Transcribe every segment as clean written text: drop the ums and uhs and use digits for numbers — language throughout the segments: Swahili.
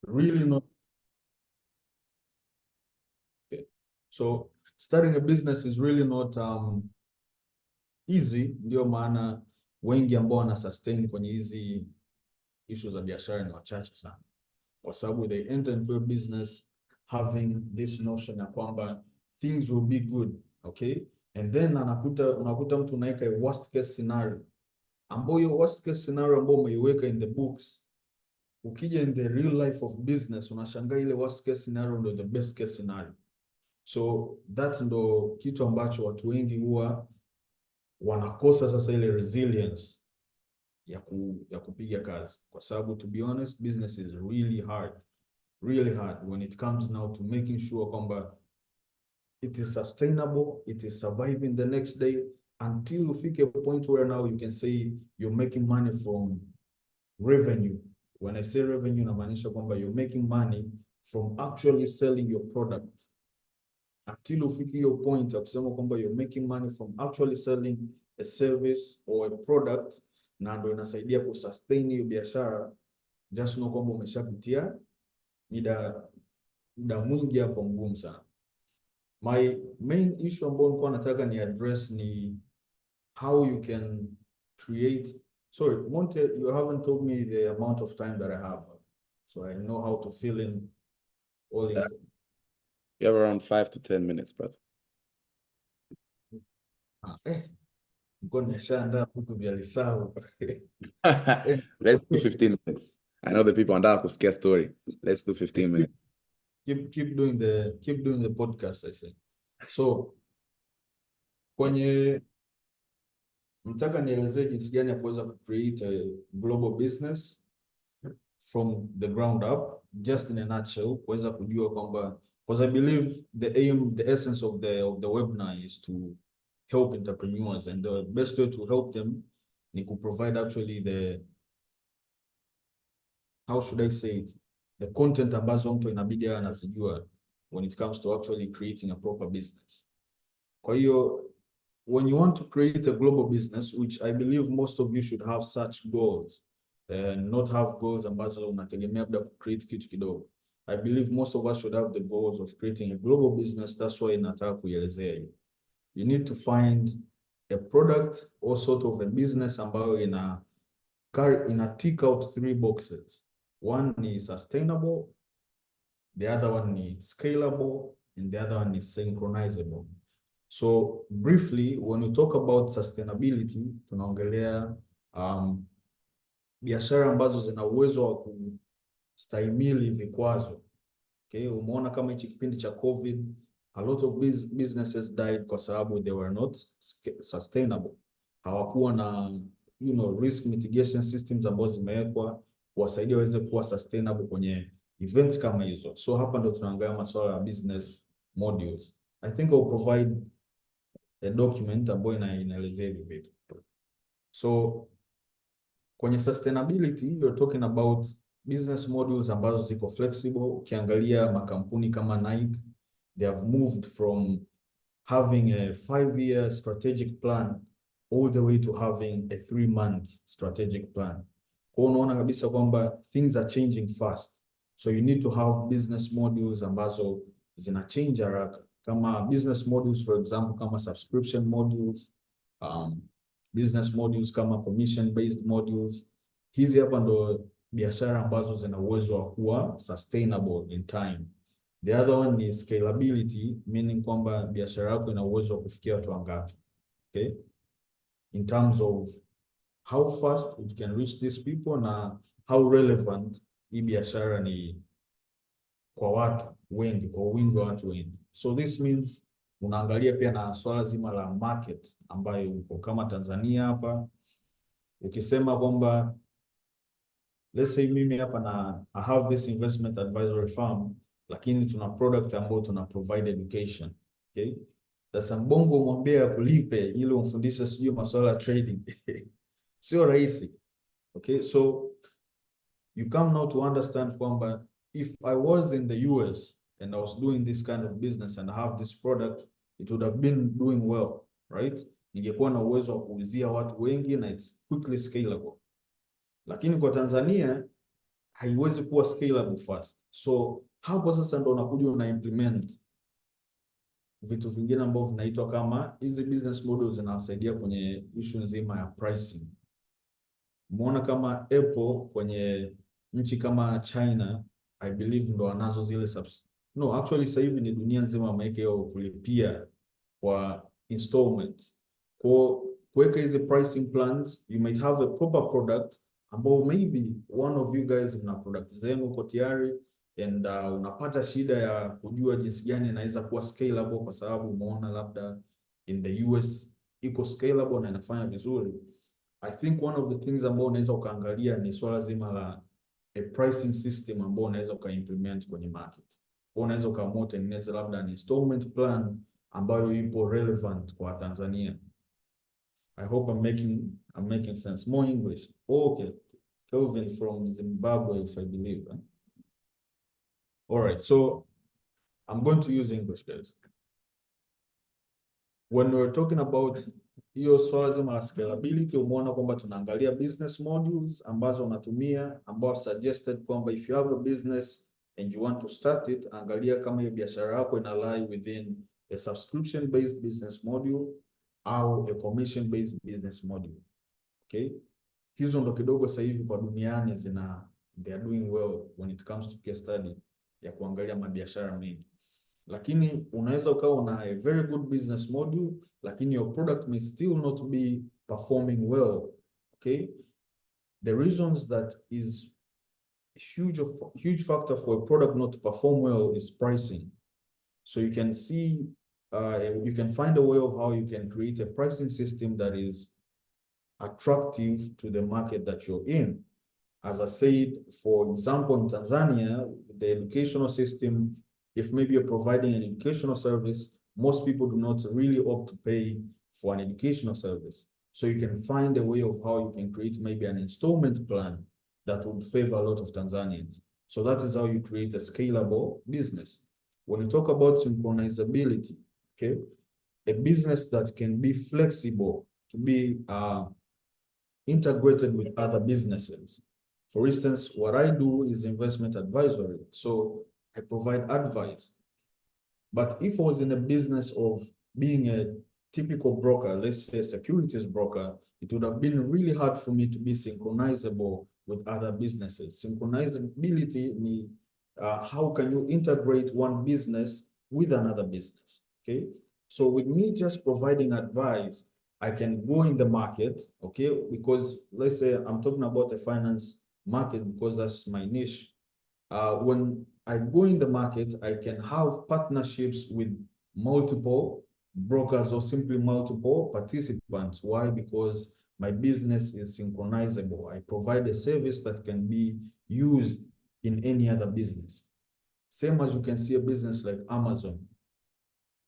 really not. Okay. So starting a business is really not easy. Ndio maana wengi ambao wana sustain kwenye hizi issues za biashara ni wachache sana, kwa sababu they enter into a business having this notion ya kwamba things will be good, okay, and then unakuta mtu unaweka a worst case scenario, ambayo worst case scenario ambayo umeiweka in the books, ukija in the real life of business unashangaa ile worst case scenario ndio the best case scenario. So that ndo kitu ambacho watu wengi huwa wanakosa sasa ile resilience ya kupiga kazi, kwa sababu to be honest business is really hard when it comes now to making sure kwamba it is sustainable, it is surviving the next day until ufike a point where now you can say you're making money from revenue. When I say revenue, namaanisha kwamba you're making money from actually selling your product. Until ufike your point ya kusema kwamba you're making money from actually selling a service or a product, na ndo inasaidia kusustain hiyo biashara, just know kwamba umeshapitia muda mwingi hapo mgumu sana. My main issue ambayo nilikuwa nataka ni address ni how you can create. Sorry, Montey, you haven't told me the amount of time that I have, so I know how to fill in all info. You have around 5 to 10 minutes, brother. Let's do 15 minutes. I know the people on that will scare story. Let's do 15 minutes. Keep doing the podcast, I say. So kwenye mtaka nielezee jinsi gani ya kuweza create a global business from the ground up, just in a nutshell, kuweza kujua kwamba, because I believe the essence of the webinar is to help entrepreneurs, and the best way to help them ni to provide actually how should I say it, the content ambazo mtu inabidi anazijua when it comes to actually creating a proper business. Kwa hiyo when you want to create a global business, which I believe most of you should have such goals, and not have goals ambazo unategemea labda create kitu kidogo. I believe most of us should have the goals of creating a global business. That's why nataka kuelezea hiyo. You need to find a product or sort of a business ambayo ina tick out 3 boxes. One is sustainable, the other one is scalable, and the other one is synchronizable. So briefly, when we talk about sustainability, tunaongelea biashara ambazo zina uwezo wa kustahimili vikwazo. Okay, umeona kama hichi kipindi cha COVID, a lot of businesses died kwa sababu they were not sustainable. Hawakuwa na risk mitigation systems ambazo zimewekwa kuwasaidia waweze kuwa sustainable kwenye events kama hizo. So hapa ndo tunaangalia masuala ya business modules. I think I'll provide a document ambayo inaelezea hivi vitu. So kwenye sustainability, you're talking about business models ambazo ziko flexible. Ukiangalia makampuni kama Nike, they have moved from having a 5-year strategic plan all the way to having a 3-month strategic plan. Kwa unaona kabisa kwamba things are changing fast. So you need to have business models ambazo zina change haraka. Kama business models, for example, kama subscription models, business models kama commission-based models. Hizi hapa ndo biashara ambazo zina uwezo wa kuwa sustainable in time. The other one is scalability, meaning kwamba biashara yako ina uwezo wa kufikia watu wangapi. Okay? In terms of how fast it can reach these people na how relevant hii biashara ni kwa watu wengi, kwa wingi wa watu wengi. So this means unaangalia pia na swala zima la market ambayo upo. Kama Tanzania hapa, ukisema kwamba let's say mimi hapa na I have this investment advisory firm, lakini tuna product ambayo tuna provide education. Okay? Sasa mbongo umwambie kulipe ili umfundishe sijui masuala ya trading. Sio rahisi. Okay? So you come now to understand kwamba if I was in the US and I was doing this kind of business and I have this product, it would have been doing well, right? Ningekuwa na uwezo wa kuuzia watu wengi na it's quickly scalable. Lakini kwa Tanzania haiwezi kuwa scalable fast. So hapo sasa ndo unakuja una implement vitu vingine ambavyo vinaitwa kama hizi business models zinawasaidia kwenye issue nzima ya pricing. Umeona kama Apple kwenye nchi kama China, I believe ndo wanazo zile no, actually sasa hivi ni dunia nzima wameweka hiyo kulipia kwa installments. Kwa kuweka hizi pricing plans, you might have a proper product ambao maybe one of you guys mna product zenu uko tayari and unapata shida ya kujua jinsi gani inaweza kuwa scalable kwa sababu umeona labda in the US iko scalable na inafanya vizuri. I think one of the things ambao unaweza ukaangalia ni swala zima la a pricing system ambao unaweza ukaimplement kwenye market. Kwa unaweza ukaamua utengeneze labda an installment plan ambayo ipo relevant kwa Tanzania. I hope I'm making sense. More English. Oh, okay. Kelvin from Zimbabwe, if I believe. Huh? All right, so I'm going to use English, guys. When we're talking about hiyo swala zima la scalability, umeona kwamba tunaangalia business modules ambazo unatumia, ambao suggested kwamba if you have a business and you want to start it, angalia kama hiyo biashara yako ina lie within a subscription based business module au a commission based business module. Okay? Hizo ndo kidogo sasa hivi kwa duniani they are doing well when it comes to case study ya kuangalia mabiashara mengi. Lakini unaweza ukawa una a very good business module, lakini your product may still not be performing well. Okay? The reasons that is huge factor for a product not to perform well is pricing. So you can see, you can find a way of how you can create a pricing system that is attractive to the market that you're in. As I said, for example, in Tanzania, the educational system, if maybe you're providing an educational service, most people do not really opt to pay for an educational service. So you can find a way of how you can create maybe an installment plan that would favor a lot of Tanzanians. So that is how you create a scalable business. When you talk about synchronizability, okay, a business that can be flexible to be integrated with other businesses. For instance, what I do is investment advisory. So I provide advice. But if I was in a business of being a typical broker, let's say a securities broker, it would have been really hard for me to be synchronizable with other businesses. Synchronizability means how can you integrate one business with another business, okay? So with me just providing advice, I can go in the market, okay? Because let's say I'm talking about the finance market because that's my niche. When I go in the market, I can have partnerships with multiple brokers or simply multiple participants. Why? Because my business is synchronizable. I provide a service that can be used in any other business. Same as you can see a business like Amazon.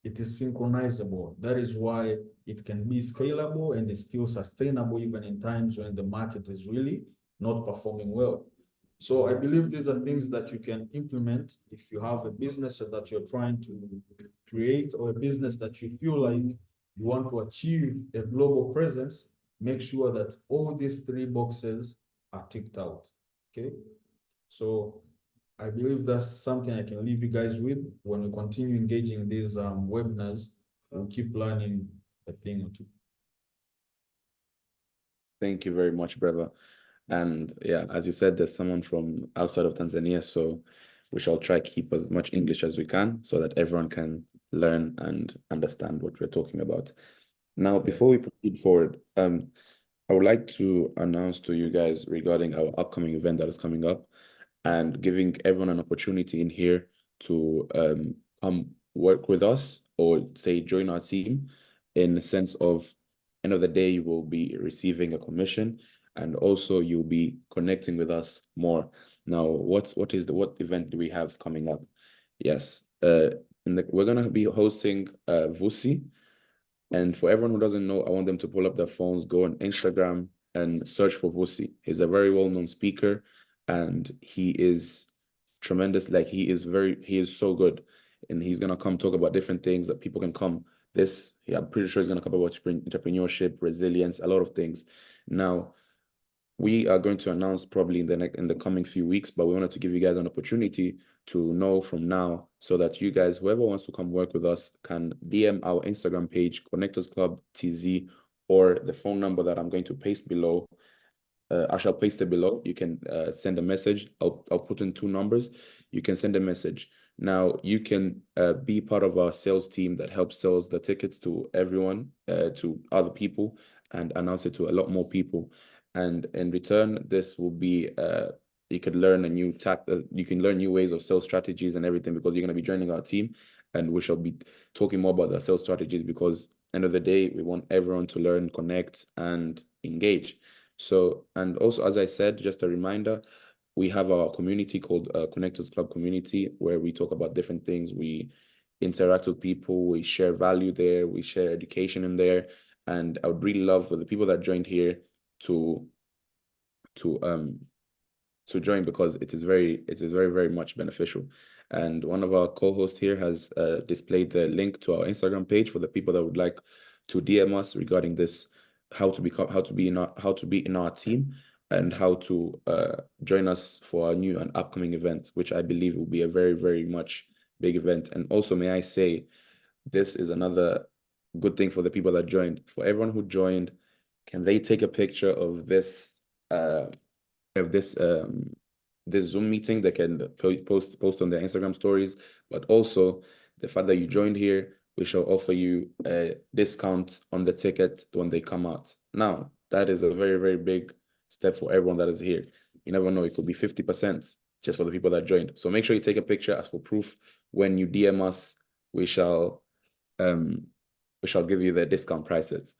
It is synchronizable. That is why it can be scalable and is still sustainable even in times when the market is really not performing well. So I believe these are things that you can implement if you have a business that you're trying to create or a business that you feel like you want to achieve a global presence. Make sure that all these three boxes are ticked out, okay? So I believe that's something I can leave you guys with. When we continue engaging these webinars, we'll keep learning a thing or two. Thank you very much, Brever. And yeah, as you said, there's someone from outside of Tanzania, so we shall try to keep as much English as we can so that everyone can learn and understand what we're talking about. Now, before we proceed forward, I would like to announce to you guys regarding our upcoming event that is coming up and giving everyone an opportunity in here to come work with us or say join our team in the sense of end of the day, you will be receiving a commission and also you'll be connecting with us more. Now, what event do we have coming up? Yes, we're gonna be hosting Vusi. And for everyone who doesn't know, I want them to pull up their phones, go on Instagram and search for Vusi. He's a very well-known speaker and he is tremendous. Like he is so good. And he's gonna come talk about different things that people can come. I'm pretty sure he's gonna come about entrepreneurship, resilience, a lot of things. Now, we are going to announce probably in the coming few weeks, but we wanted to give you guys an opportunity to know from now, so that you guys, whoever wants to come work with us, can DM our Instagram page, Connectors Club TZ, or the phone number that I'm going to paste below. I shall paste it below. You can send a message. I'll put in 2 numbers. You can send a message. Now you can be part of our sales team that helps sells the tickets to everyone, to other people, and announce it to a lot more people. And in return, this will be you can learn you can learn new ways of sales strategies and everything, because you're going to be joining our team, and we shall be talking more about the sales strategies, because end of the day, we want everyone to learn, connect, and engage. So, and also, as I said, just a reminder, we have our community called Connectors Club Community, where we talk about different things. We interact with people, we share value there, we share education in there. And I would really love for the people that joined here to join, because it is very, very much beneficial. And one of our co-hosts here has displayed the link to our Instagram page for the people that would like to DM us regarding this, how to be in our team, and how to join us for our new and upcoming event, which I believe will be a very, very much big event. And also, may I say, this is another good thing for the people that joined. For everyone who joined, can they take a picture of this this Zoom meeting? They can post on their Instagram stories. But also, the fact that you joined here, we shall offer you a discount on the ticket when they come out. Now, that is a very, very big step for everyone that is here. You never know, it could be 50% just for the people that joined. So make sure you take a picture as for proof. When you DM us, we shall give you the discount prices.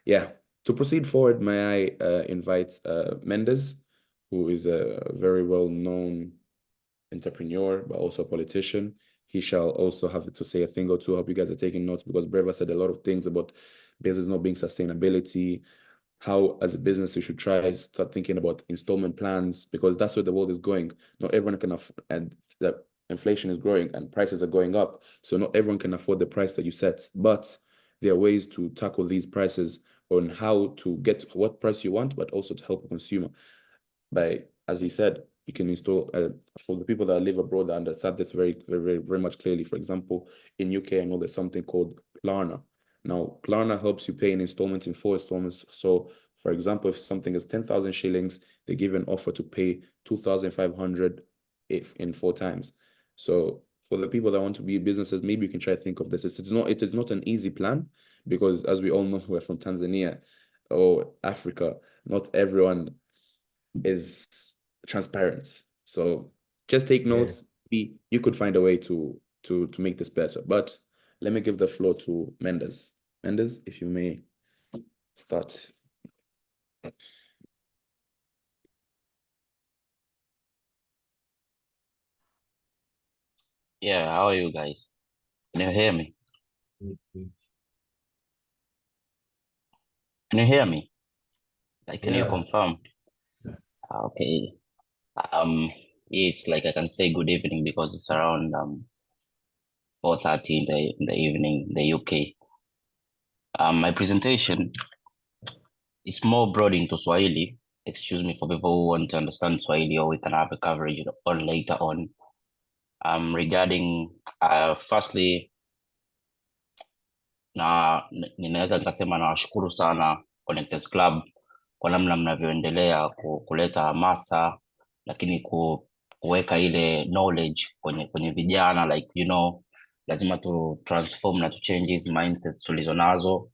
Yeah. To proceed forward, may I invite Mendez, who is a very well-known entrepreneur, but also a politician. He shall also have to say a thing or two. I hope you guys are taking notes, because Brever said a lot of things about business not being sustainability, how as a business you should try to start thinking about installment plans, because that's where the world is going. Not everyone can afford, and the inflation is growing and prices are going up. So not everyone can afford the price that you set, but there are ways to tackle these prices on how to get what price you want, but also to help the consumer. By, as he said, you can install for the people that live abroad that understand this very, very, very much clearly. For example, in UK, I know there's something called Klarna. Now, Klarna helps you pay in installments, in 4 installments. So, for example, if something is 10,000 shillings, they give an offer to pay 2,500 if in 4 times. So, for the people that want to be businesses, maybe you can try to think of this. It is not an easy plan, because as we all know, we're from Tanzania or Africa. Not everyone is transparent. So just take notes. You could find a way to make this better. But let me give the floor to Mendez. Mendez, if you may start. Yeah, how are you guys? Can you hear me? Can you hear me? Like, can you confirm? Okay. It's like I can say good evening because it's around 4:30 in the evening in the UK. My presentation is more broad into Swahili. Excuse me for people who want to understand Swahili, or we can have a coverage on later on. Regarding firstly, ninaweza nikasema nawashukuru sana Connectors Club kwa namna mnavyoendelea kuleta hamasa, lakini kuweka ile knowledge kwenye vijana, like lazima tu transform na tu change hizi mindsets tulizonazo.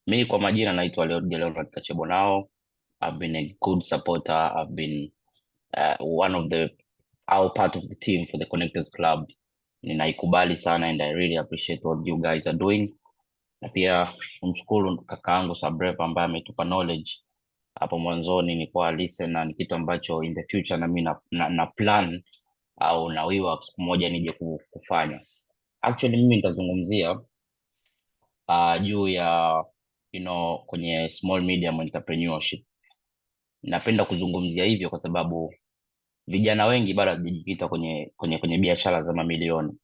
Mimi kwa majina naitwa Leonard Kachebonao. I've been a good supporter. I've been one of our part of the team for the Connectors Club. Ninaikubali sana and I really appreciate what you guys are doing. Na pia mshukuru kakaangu Brever ambaye ametupa knowledge hapo mwanzoni. Nilikuwa listen na ni kitu ambacho in the future na mimi na plan au nawiwa siku moja nije kufanya. Actually mimi nitazungumzia juu ya kwenye small medium entrepreneurship. Napenda kuzungumzia hivyo kwa sababu vijana wengi bado hawajajikita kwenye biashara za mamilioni.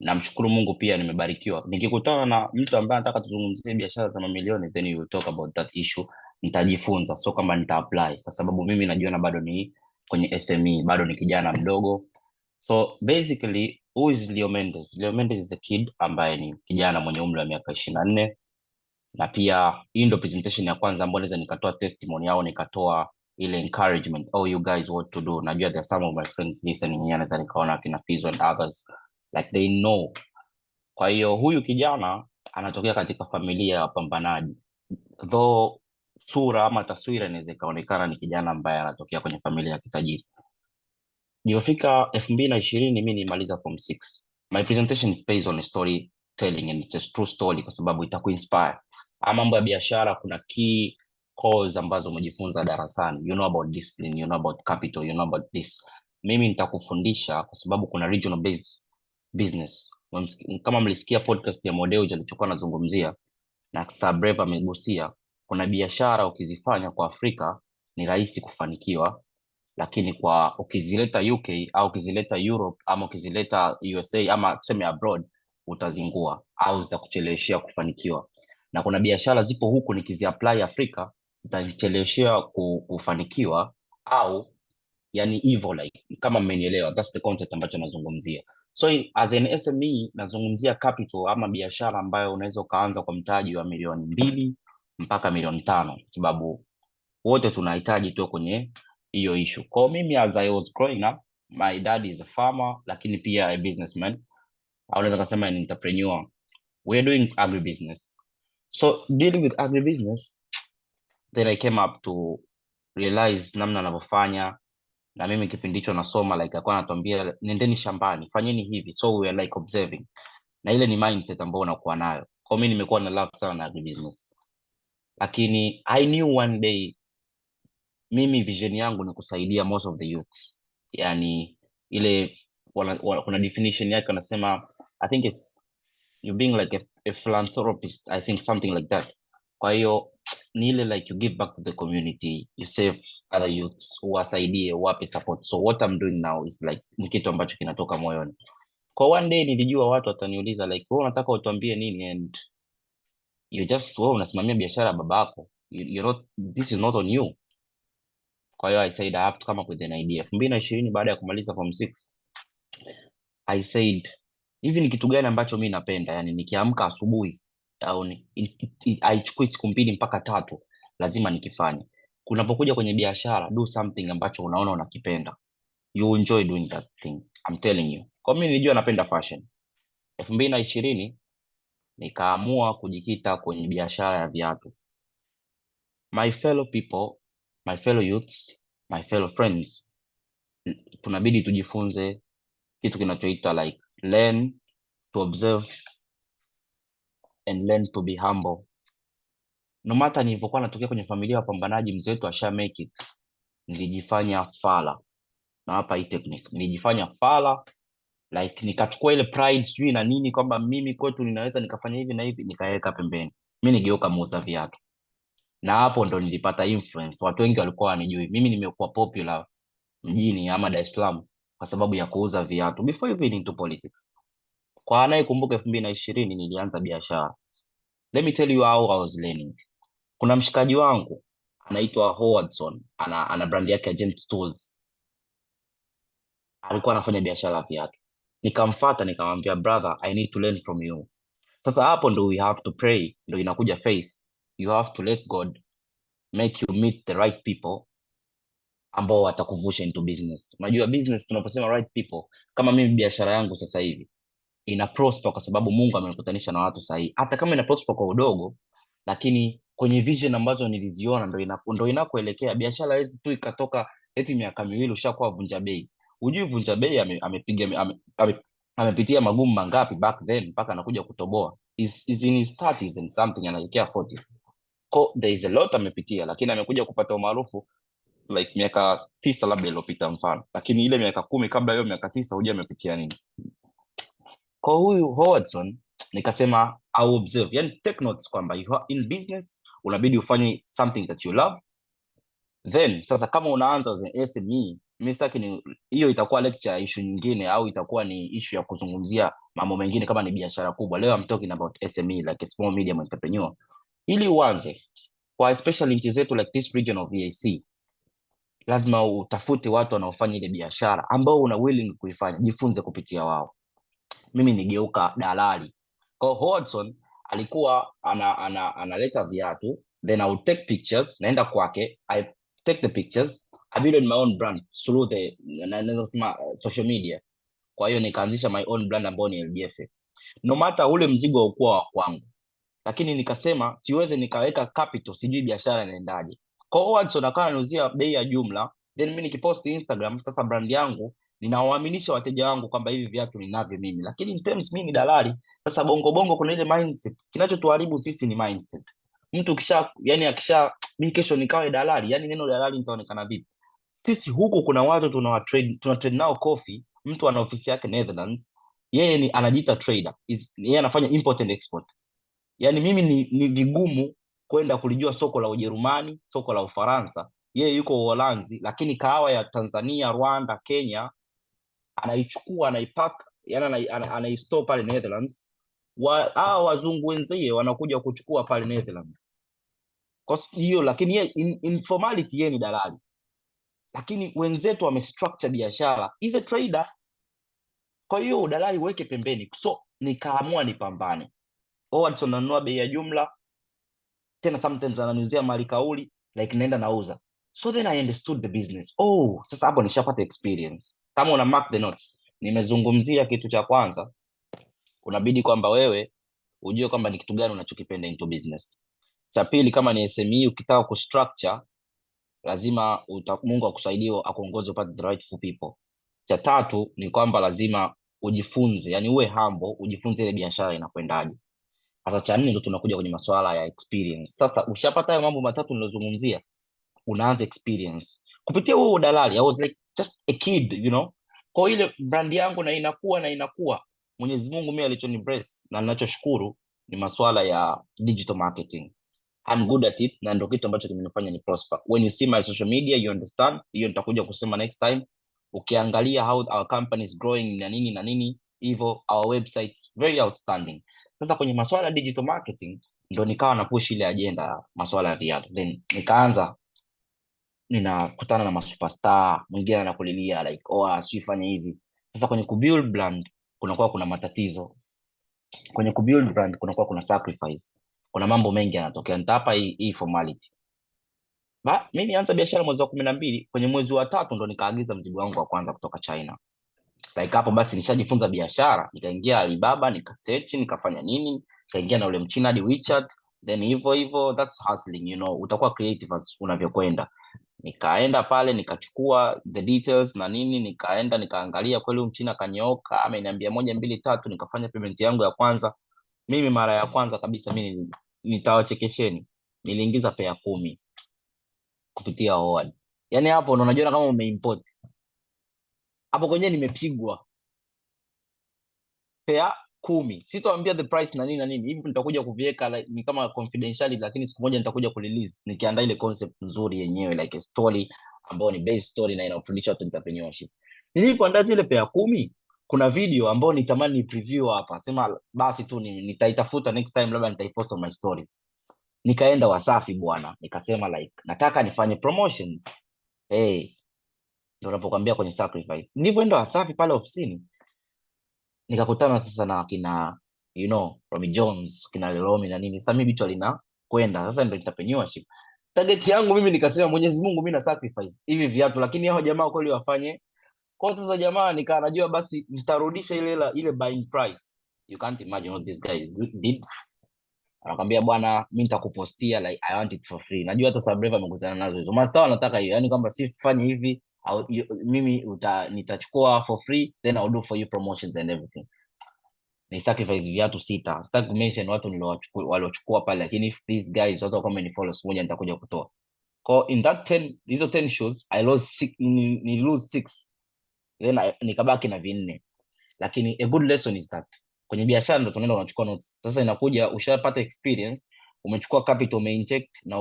Namshukuru Mungu pia nimebarikiwa. Nikikutana na mtu ambaye anataka tuzungumzie biashara za mamilioni, then we will talk about that issue nitajifunza, so kama nita apply, kwa sababu mimi najiona bado ni kwenye SME, bado ni kijana mdogo. So basically, who is Leo Mendez? Leo Mendez is a kid ambaye ni kijana mwenye umri wa miaka 24, na pia hii ndio presentation ya kwanza ambayo naweza nikatoa testimony au nikatoa ile encouragement, oh you guys what to do. Najua there are some of my friends listening here, naweza nikaona kina Fizo and others like they know. Kwa hiyo huyu kijana anatokea katika familia ya wapambanaji, though sura ama taswira inaweza ikaonekana ni kijana ambaye anatokea kwenye familia ya kitajiri. Nilipofika 2020 mimi nimaliza form 6. My presentation is based on a story telling and it's a true story, kwa sababu itakuinspire. Mambo ya biashara kuna key cause ambazo umejifunza darasani. You know about discipline, you know about capital, you know about this. Mimi nitakufundisha kwa sababu kuna regional based business. Kama mlisikia podcast ya Modeo alichokuwa anazungumzia na Brever amegusia, kuna biashara ukizifanya kwa Afrika ni rahisi kufanikiwa, lakini kwa ukizileta UK au ukizileta Europe ama ukizileta USA ama tuseme abroad, utazingua au zitakucheleweshea kufanikiwa. Na kuna biashara zipo huku nikiziapply Afrika zitanicheleweshea kufanikiwa, au yani hivyo, like kama mmenielewa, that's the concept ambacho nazungumzia. So as an SME nazungumzia capital ama biashara ambayo unaweza ukaanza kwa mtaji wa milioni 2 mpaka milioni 5, sababu wote tunahitaji tu kwenye hiyo issue. Kwa mimi as I was growing up, my dad is a farmer, lakini pia a businessman, au naweza kusema an entrepreneur. We are doing agribusiness. So dealing with agribusiness, then I came up to realize namna anavyofanya, na mimi kipindi hicho nasoma, like alikuwa anatuambia nendeni shambani, fanyeni hivi, so we are like observing, na ile ni mindset ambayo unakuwa nayo. Kwa mimi nimekuwa na love sana na agribusiness, lakini I knew one day mimi vision yangu ni kusaidia most of the youths. Yani ile kuna definition yake wanasema, I think it's you being like a philanthropist, I think something like that. Kwa hiyo ni ile like you give back to the community, you save other youths, uwasaidie, wape support. So what I'm doing now is like ni kitu ambacho kinatoka moyoni. Kwa one day nilijua watu wataniuliza like, wewe unataka utuambie nini? And you just wewe unasimamia biashara ya babako, you're not, this is not on you. Kwa hiyo I said I have to come up with an idea. 2020 baada ya kumaliza form 6, I said hivi ni kitu gani ambacho mimi napenda, yani nikiamka asubuhi au haichukui siku 2 mpaka 3 lazima nikifanye. Kunapokuja kwenye biashara, do something ambacho unaona unakipenda, you enjoy doing that thing, I'm telling you. Kwa mimi nilijua napenda fashion. 2020 nikaamua kujikita kwenye biashara ya viatu. My fellow people, my fellow youths, my fellow friends, tunabidi tujifunze kitu kinachoitwa like learn to observe and learn to be humble. No matter nilivyokuwa natokea kwenye familia ya wapambanaji, mzee wetu asha make it, nilijifanya fala. Na hapa hii technique, nilijifanya fala, like nikachukua ile pride sijui na nini kwamba mimi kwetu ninaweza nikafanya hivi na hivi, nikaweka pembeni. Mimi nigeuka muuza viatu. Na hapo ndo nilipata influence. Watu wengi walikuwa wanijui. Mimi nimekuwa popular mjini ama Dar es Salaam kwa sababu ya kuuza viatu before even into politics. Kwa anayekumbuka 2020 nilianza biashara. Let me tell you how I was learning. Kuna mshikaji wangu anaitwa Howardson, ana brand yake ya Gent Tools. Alikuwa anafanya biashara ya viatu. Nikamfuata nikamwambia, brother, I need to learn from you. Sasa hapo ndo we have to pray, ndo inakuja faith. You have to let God make you meet the right people ambao watakuvusha into business. Unajua business tunaposema right people, kama mimi biashara yangu sasa hivi ina prosper kwa sababu Mungu amenikutanisha na watu sahihi. Hata kama ina prosper kwa udogo, lakini kwenye vision ambazo niliziona ndo inakoelekea. Biashara hizi tu ikatoka eti miaka 2 ushakuwa vunja bei. Hujui vunja bei amepitia magumu mangapi back then mpaka anakuja kutoboa. Is in his 30s and something, anaelekea 40s. There is a lot amepitia, lakini amekuja kupata umaarufu like miaka 9 labda iliyopita mfano, lakini ile miaka 10 kabla hiyo miaka 9 hujui amepitia nini. Kwa huyu Howardson nikasema I observe, yani take notes kwamba in business unabidi ufanye something that you love. Then sasa kama unaanza as an SME, mimi hiyo itakuwa lecture issue nyingine, au itakuwa ni issue ya kuzungumzia mambo mengine kama ni biashara kubwa. Leo I'm talking about SME, like a small medium entrepreneur. Ili uanze kwa especially nchi zetu like this region of EAC, lazima utafute watu wanaofanya ile biashara ambao una willing kuifanya, jifunze kupitia wao. Mimi nigeuka dalali. Kwa Hodgson alikuwa analeta viatu, then I would take pictures, naenda kwake, I take the pictures, I build my own brand through the, naweza kusema social media. Kwa hiyo nikaanzisha my own brand ambayo ni LGF. No matter ule mzigo haukuwa wa kwangu, lakini nikasema siweze nikaweka capital, sijui biashara inaendaje. Kwa hiyo Hodgson akawa anauzia bei ya jumla, then mimi nikipost Instagram, sasa brand yangu ninawaaminisha wateja wangu kwamba hivi viatu ninavyo mimi, lakini in terms mimi ni dalali. Sasa bongo kuna ile mindset, kinachotuharibu sisi ni mindset. Mtu yani mimi kesho nikawe dalali, yani neno dalali nitaonekana vipi? Sisi huku kuna watu tuna trade nao coffee, mtu ana ofisi yake Netherlands, yeye anajiita trader, yeye anafanya import and export. Yani mimi ni vigumu kwenda kulijua soko la Ujerumani, soko la Ufaransa, yeye yuko Uholanzi, lakini kahawa ya Tanzania, Rwanda, Kenya anaichukua, anaipack, yani anaistore pale Netherlands. Hao wazungu wenzie wanakuja kuchukua pale Netherlands. Kwa hiyo lakini yeye informality, yeye ni dalali, lakini wenzetu wamestructure biashara, is a trader. Kwa hiyo udalali weke pembeni. So nikaamua nipambane. Hodgson ananunua bei ya jumla, tena sometimes ananiuzia mali kauli, like naenda nauza. So then I understood the business. Sasa hapo nishapata experience. Kama una mark the notes, nimezungumzia kitu cha kwanza, unabidi kwamba wewe ujue kwamba ni kitu gani unachokipenda into business. Cha pili, kama ni SME ukitaka kustructure, lazima Mungu akusaidie akuongoze upate the rightful people. Cha tatu ni kwamba lazima ujifunze, yani uwe humble, ujifunze ile biashara inakwendaje. Sasa cha nne ndo tunakuja kwenye masuala ya experience. Sasa ushapata hayo mambo matatu nilozungumzia, unaanza experience kupitia huo udalali. I was like just a kid, you know. Kwa ile brand yangu na inakuwa. Mwenyezi Mungu mimi alichoni bless na ninachoshukuru ni masuala ya digital marketing. I'm good at it, na ndio kitu ambacho kimenifanya ni prosper. When you see my social media you understand. Hiyo nitakuja kusema next time. Ukiangalia how our company is growing na nini hivyo, our website very outstanding. Sasa kwenye masuala ya digital marketing ndio nikawa na push ile agenda masuala ya viatu, then nikaanza ninakutana na masuperstar, mwingine anakulilia like asifanye hivi. Sasa kwenye kubuild brand kunakuwa kuna matatizo, kwenye kubuild brand kunakuwa kuna sacrifice, kuna mambo mengi yanatokea. Nitapa hii formality. Mimi nianza biashara mwezi wa 12, kwenye mwezi wa 3 ndo nikaagiza mzigo wangu wa kwanza kutoka China. Like hapo basi nishajifunza biashara, nikaingia Alibaba, nikasearch, nikafanya nini, nikaingia na ule mchina hadi WeChat, then hivyo that's hustling, you know, utakuwa creative as unavyokwenda. Nikaenda pale nikachukua the details na nini, nikaenda nikaangalia kweli mchina kanyoka, ameniambia 1 2 3, nikafanya payment yangu ya kwanza. Mimi mara ya kwanza kabisa mimi nitawachekesheni, niliingiza pea 10 kupitia Howard. Yani hapo ndo unajiona kama umeimport. Hapo kwenye nimepigwa pea 10. Sitoambia the price na nini hivi, nitakuja kuviweka like, ni kama confidentiality, lakini siku moja nitakuja kurelease nikiandaa ile concept nzuri yenyewe like a story ambayo ni base story na inafundisha watu entrepreneurship. Nilipoandaa zile pea 10, kuna video ambayo nitamani ni preview hapa, sema basi tu nitaitafuta next time, labda nitaipost on my stories. Nikaenda Wasafi bwana, nikasema like nataka nifanye promotions. Ndio unapokuambia kwenye sacrifice. Nilipoenda Wasafi pale ofisini, nikakutana sasa na kina you know Romy Jones, kina Leromi na nini. Sasa mimi bicho lina kwenda sasa, ndio entrepreneurship target yangu mimi. Nikasema Mwenyezi Mungu, mimi na sacrifice hivi viatu, lakini hao jamaa kweli wafanye. Kwa sasa jamaa nikaa najua basi nitarudisha ile buying price. You can't imagine what these guys did. Anakuambia bwana, mimi nitakupostia like I want it for free. Najua hata sasa Brever amekutana nazo hizo. Master wanataka hiyo, yani kwamba si tufanye hivi au mimi nitachukua for free, then I'll do for you promotions and everything. Ni sacrifice viatu 6. Sitaki kumention watu waliochukua pale, lakini if these guys watu kama ni follow, moja nitakuja kutoa. Kwa in that 10 hizo 10 shows I lost 6, ni lose 6. Then nikabaki na 4. Lakini a good lesson is that kwenye biashara ndo tunaenda unachukua notes. Sasa inakuja ushapata experience, umechukua capital, umeinject na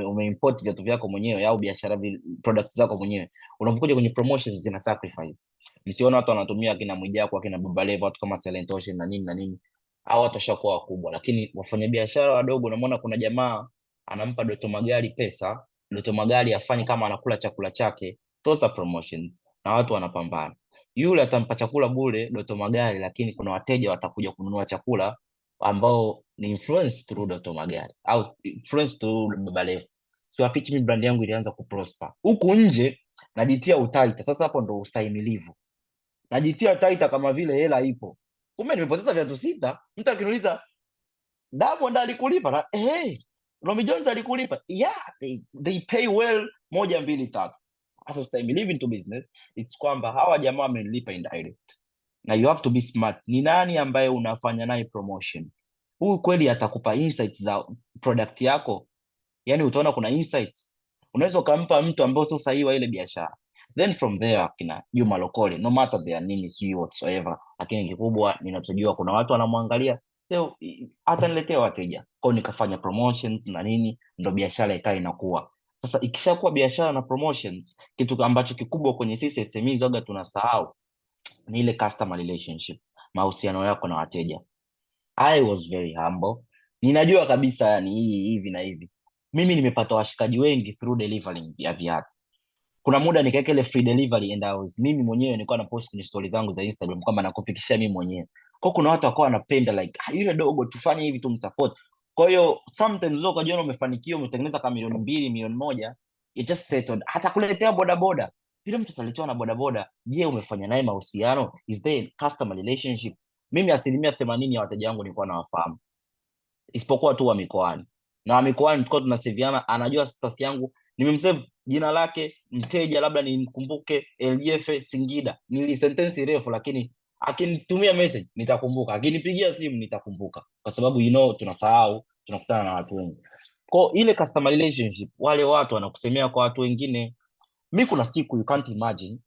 umeimport vitu vyako mwenyewe au biashara products zako mwenyewe. Unapokuja kwenye promotions zina sacrifice. Msiona watu wanatumia kina Mwijako, kina Babalevo, watu kama Silent Ocean na nini, hao watu washakuwa wakubwa, lakini wafanya biashara wadogo unamwona kuna jamaa anampa Doto Magari pesa, Doto Magari afanye kama anakula chakula chake, those are promotions, na watu wanapambana. Yule atampa chakula bure Doto Magari, lakini kuna wateja watakuja kununua chakula ambao ni influence through Doto Magari au influence through Baba Levo. So pitch me brand yangu ilianza kuprosper. Huku nje najitia utaita. Sasa hapo ndo ustahimilivu. Najitia utaita kama vile hela ipo. Kumbe nimepoteza viatu 6. Mtu akiniuliza Diamond alikulipa na Romy Jones alikulipa. Yeah, they pay well 1 2 3. As ustahimilivu into business, it's kwamba hawa jamaa wamenilipa indirect. Na you have to be smart. Ni nani ambaye unafanya naye promotion? Huyu kweli atakupa insights za product yako? Yani utaona kuna insights. Unaweza ukampa mtu ambaye sio sahihi wa ile biashara. Then from there kina Juma Lokole, no matter their name is you whatsoever, lakini kikubwa ninachojua kuna watu wanamwangalia, leo ataniletea wateja. Kwa hiyo nikafanya promotions na nini, ndo biashara ikae inakuwa. Sasa ikishakuwa biashara na promotions, kitu ambacho kikubwa kwenye sisi SMEs waga tunasahau ni ile customer relationship, mahusiano yako na wateja. I was very humble. Ninajua kabisa yani hivi na hivi. Mimi nimepata washikaji wengi through delivering ya viatu. Kuna muda nikaweka ile free delivery and I was mimi mwenyewe nilikuwa na post kwenye stories zangu za Instagram kwamba nakufikishia mimi mwenyewe. Kwa kuna watu wakawa wanapenda like yule dogo tufanye hivi tumsupport. Kwa hiyo sometimes zoko ukajiona umefanikiwa umetengeneza kama milioni 2, milioni 1, it just settled. Hata kuletea bodaboda. Yule mtu ataletewa na bodaboda. Je, umefanya naye mahusiano? Is there customer relationship? Mimi 80% ya wateja wangu nilikuwa nawafahamu. Isipokuwa tu wa mikoani. Na wa mikoani tulikuwa tunaseviana, anajua status yangu, nimemsave jina lake, mteja labda nimkumbuke LGF Singida. Nili sentence refu lakini akinitumia message nitakumbuka. Akinipigia simu nitakumbuka. Kwa sababu tunasahau, tunakutana na watu wengi. Kwa ile customer relationship, wale watu wanakusemea kwa watu wengine. Mimi kuna siku you can't imagine,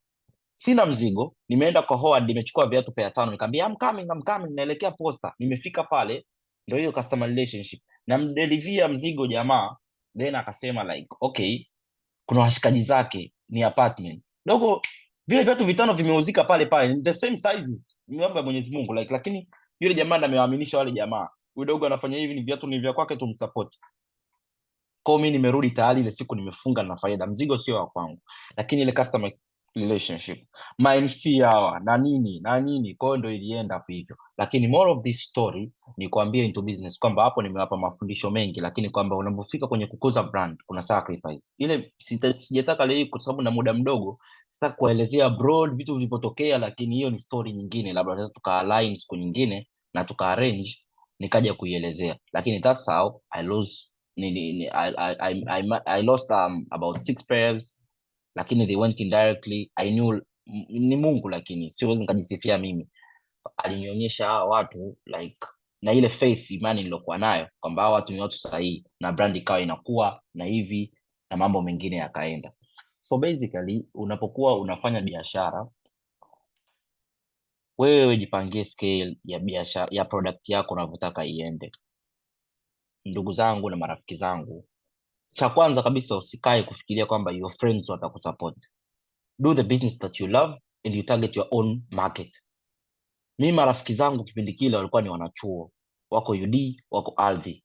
sina mzigo, nimeenda kwa Howard, nimechukua viatu pair 5, nikamwambia I'm coming, naelekea posta. Nimefika pale, ndio hiyo customer relationship. Na mdelivia mzigo jamaa, then akasema like okay, kuna washikaji zake ni apartment. Dogo vile viatu 5 vimeuzika pale pale, the same sizes. Niomba Mwenyezi Mungu like, lakini yule jamaa amewaaminisha wale jamaa. Huyo dogo anafanya hivi, ni viatu ni vya kwake, tumsupport. Kwa mimi nimerudi tayari ile siku nimefunga na faida. Mzigo sio wa kwangu. Lakini ile customer relationship, my MC hawa na nini, kwa hiyo ndio ilienda hapo hivyo. Lakini more of this story ni kuambia into business kwamba hapo nimewapa mafundisho mengi, lakini kwamba unapofika kwenye kukuza brand kuna sacrifice. Ile sijataka leo kwa sababu na muda mdogo sitaka kuelezea broad vitu vilivyotokea, lakini hiyo ni story nyingine, labda sasa tuka align siku nyingine na tuka arrange nikaja kuielezea. Lakini that's how I lost about 6 pairs, lakini they went indirectly. I knew ni Mungu, lakini siwezi nikajisifia mimi. Alinionyesha hawa watu like, na ile faith, imani nilokuwa nayo kwamba hawa watu ni watu sahihi, na brand ikawa inakuwa na hivi na mambo mengine yakaenda. So basically unapokuwa unafanya biashara, wewe jipangie scale ya biashara ya product yako unavyotaka iende. Ndugu zangu na marafiki zangu, cha kwanza kabisa usikae kufikiria kwamba your friends watakusupport. Do the business that you love and you target your own market. Mimi marafiki zangu kipindi kile walikuwa ni wanachuo, wako UD, wako Alvi.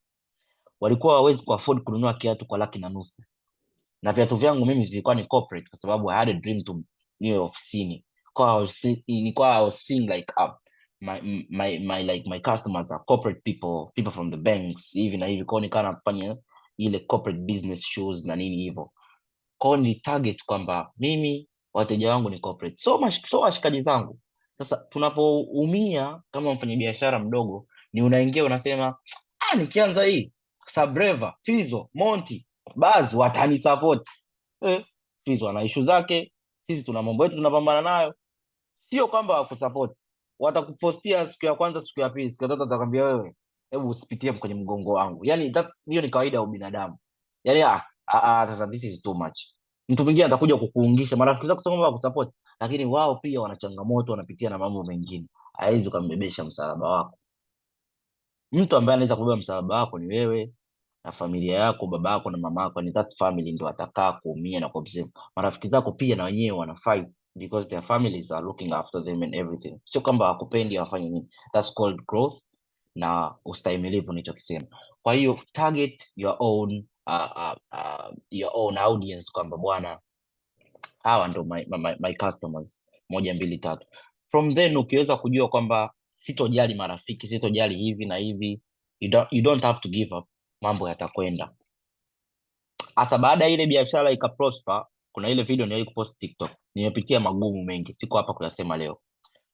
Walikuwa hawezi kuafford kununua kiatu kwa 1,500,000. Na viatu vyangu mimi vilikuwa ni corporate kwa sababu I had a dream to niwe ofisini. I was seeing like my customers are corporate people from the banks, hivi na hivi. Kwa hiyo nikawa nafanya ile corporate business shows na nini hivyo. Kwa hiyo ni target kwamba mimi wateja wangu ni corporate. So washikaji zangu. Sasa tunapoumia kama mfanyabiashara mdogo, ni unaingia unasema, nikianza hii, Brever, Fizo, Montey, Baz watanisupport. Fizo ana issue zake, sisi tuna mambo yetu tunapambana nayo. Sio kwamba wakusupport. Watakupostia siku ya kwanza, siku ya pili, siku ya tatu atakwambia wewe, hebu usipitie kwenye mgongo wangu. Yani hiyo ni kawaida ya binadamu. Yani sasa this is too much. Mtu mwingine atakuja kukuungisha, marafiki zako sio kwamba kusupport, lakini wao pia wana changamoto, wanapitia na mambo mengine. Haiwezi kumbebesha msalaba wako. Mtu ambaye anaweza kubeba msalaba wako ni wewe na familia yako, baba yako na mama yako. Ni that family ndio atakaa kuumia na kuobserve. Marafiki zako pia na wenyewe wana fight because their families are looking after them and everything. Sio kwamba hakupendi wafanye nini. That's called growth na ustahimilivu nilichokisema. Kwa hiyo target your own your own audience kwamba bwana hawa ndo my customers 1 2 3. From then ukiweza kujua kwamba sitojali marafiki, sitojali hivi na hivi, you don't have to give up, mambo yatakwenda. Hasa baada ya ile biashara ikaprosper, kuna ile video niliwahi kupost TikTok, nimepitia magumu mengi, siko hapa kuyasema leo,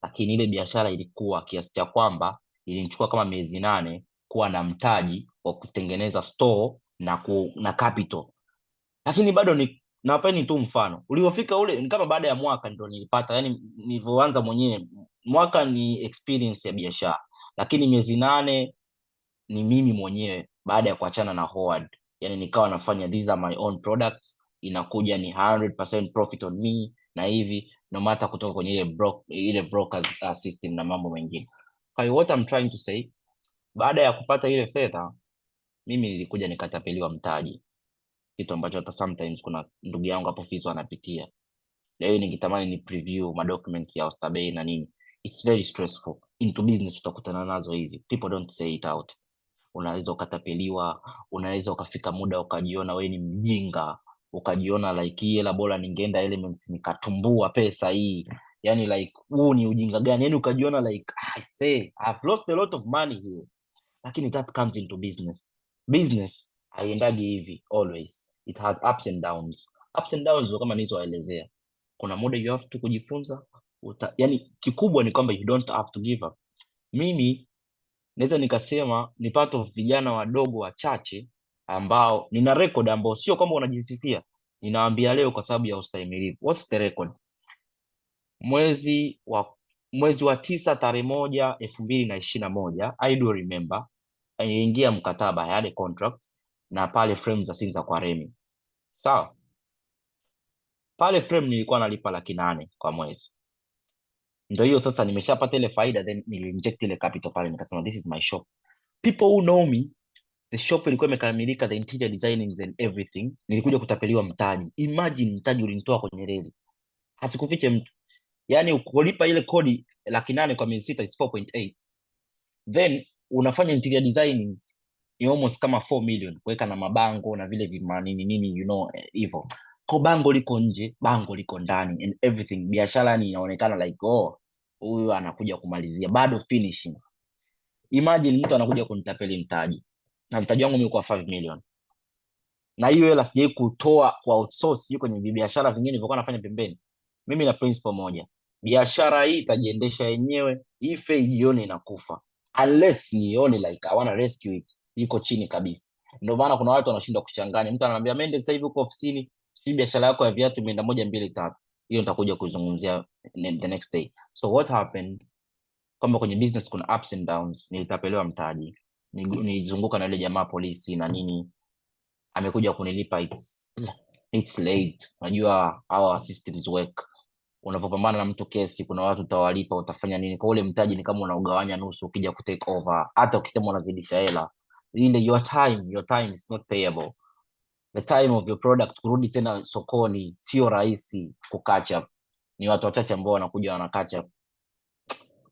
lakini ile biashara ilikuwa kiasi cha kwamba ilinichukua kama miezi 8 kuwa na mtaji wa kutengeneza store na capital. Lakini bado nawapeni tu mfano. Uliofika ule ni kama baada ya mwaka ndio nilipata, yani nilivyoanza mwenyewe mwaka ni experience ya biashara, lakini miezi 8 ni mimi mwenyewe baada ya kuachana na Howard. Yani nikawa nafanya these are my own products, inakuja ni 100% profit on me na hivi, no matter kutoka kwenye ile brokers system na mambo mengine. Kwa hiyo what I'm trying to say, baada ya kupata ile fedha, mimi nilikuja nikatapeliwa mtaji, kitu ambacho hata sometimes kuna ndugu yangu hapo Fizo anapitia. Leo nikitamani ni preview ma documents ya Ostabei na nini, it's very stressful. Into business utakutana nazo hizi, people don't say it out. Unaweza ukatapeliwa, unaweza ukafika muda ukajiona we ni mjinga, ukajiona like hii hela bora ningeenda Elements nikatumbua pesa hii, yani like huu ni ujinga gani, yani ukajiona like I say I've lost a lot of money here. Lakini that comes into business haiendagi hivi always, it has ups and downs. Ups and downs kama nilizoelezea, kuna muda you have to kujifunza, yani kikubwa ni kwamba you don't have to give up. Mimi naweza nikasema ni part of vijana wadogo wachache ambao nina record, ambao sio kwamba unajisifia, ninawaambia leo kwa sababu ya ustahimilivu. What's the record? Mwezi wa 9 tarehe 1 2021, I do remember, aliingia mkataba yale contract na pale frame za Sinza kwa Remi. Sawa? Pale frame nilikuwa nalipa 800,000 kwa mwezi. Ndio hiyo sasa nimeshapata ile faida, then nilinject ile capital pale, nikasema this is my shop. People who know me, the shop ilikuwa imekamilika, the interior designing and everything. Nilikuja kutapeliwa mtaji. Imagine mtaji ulinitoa kwenye reli. Hasikufiche mtu. Yani ukolipa ile kodi 800,000 kwa miezi 6 is 4.8. Then unafanya interior designing ni almost kama 4 million, kuweka na mabango na vile vimanini nini, you know, hivyo. Kwa bango liko nje, bango liko ndani and everything. Biashara ni inaonekana like oh, huyu anakuja kumalizia, bado finishing. Imagine mtu anakuja kunitapeli mtaji. Na mtaji wangu mimi kwa 5 million. Na hiyo hela sijai kutoa kwa outsource, yuko kwenye biashara vingine nilivyokuwa nafanya pembeni. Mimi na principle moja, biashara hii itajiendesha yenyewe, ife ijione inakufa, unless nione like I wanna rescue it, iko chini kabisa. Ndio maana kuna watu wanashindwa kuchanganya. Mtu anamwambia Mendez, sasa hivi uko ofisini, hii biashara yako ya viatu imeenda 1 2 3. Hiyo nitakuja kuzungumzia the next day. So what happened, kama kwenye business kuna ups and downs. Nilitapeliwa mtaji, nilizunguka na ile jamaa polisi na nini, amekuja kunilipa, it's late. Unajua our systems work, unapopambana na mtu kesi, kuna watu utawalipa, utafanya nini kwa ule mtaji, ni kama unaugawanya nusu ukija ku take over. Hata ukisema unazidisha hela ile, your time is not payable. The time of your product kurudi tena sokoni sio rahisi ku catch up. Ni watu wachache ambao wanakuja wana catch up.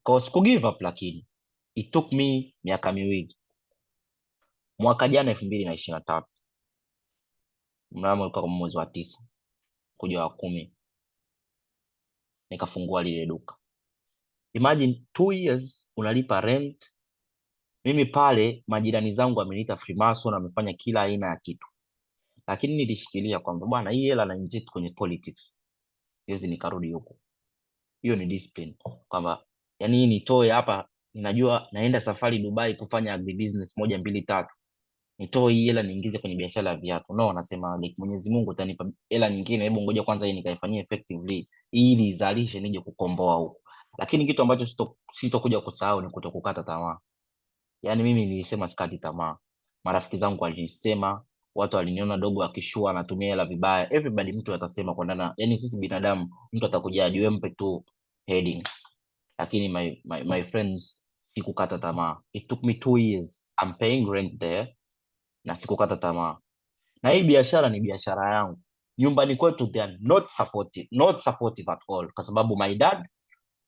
Kwa siku give up, lakini it took me miaka 2. Mwaka jana 2023, mnamo ulikuwa mwezi wa 9 kuja wa 10, nikafungua lile duka. Imagine 2 years unalipa rent. Mimi pale majirani zangu wameniita Freemason, wamefanya kila aina ya kitu, lakini nilishikilia kwamba bwana, hii hela na inject kwenye politics, siwezi nikarudi huko. Hiyo ni discipline, kwamba yani nitoe hapa, ninajua naenda safari Dubai kufanya agribusiness 1 2 3, nitoe hii hela niingize kwenye biashara ya viatu. No, nasema like Mwenyezi Mungu atanipa hela nyingine, hebu ngoja kwanza hii nikaifanyie effectively ili izalishe nije kukomboa huko. Lakini kitu ambacho sitokuja kusahau ni kutokukata tamaa. Yani mimi nilisema sikati tamaa. Marafiki zangu walisema, watu waliniona dogo akishua anatumia hela vibaya. Everybody, mtu atasema kwa ndana, yani sisi binadamu, mtu atakuja ajue mpe tu heading. Lakini my friends, sikukata tamaa. It took me 2 years. I'm paying rent there na sikukata tamaa. Na hii biashara ni biashara yangu. Nyumbani kwetu they are not supportive at all, kwa sababu my dad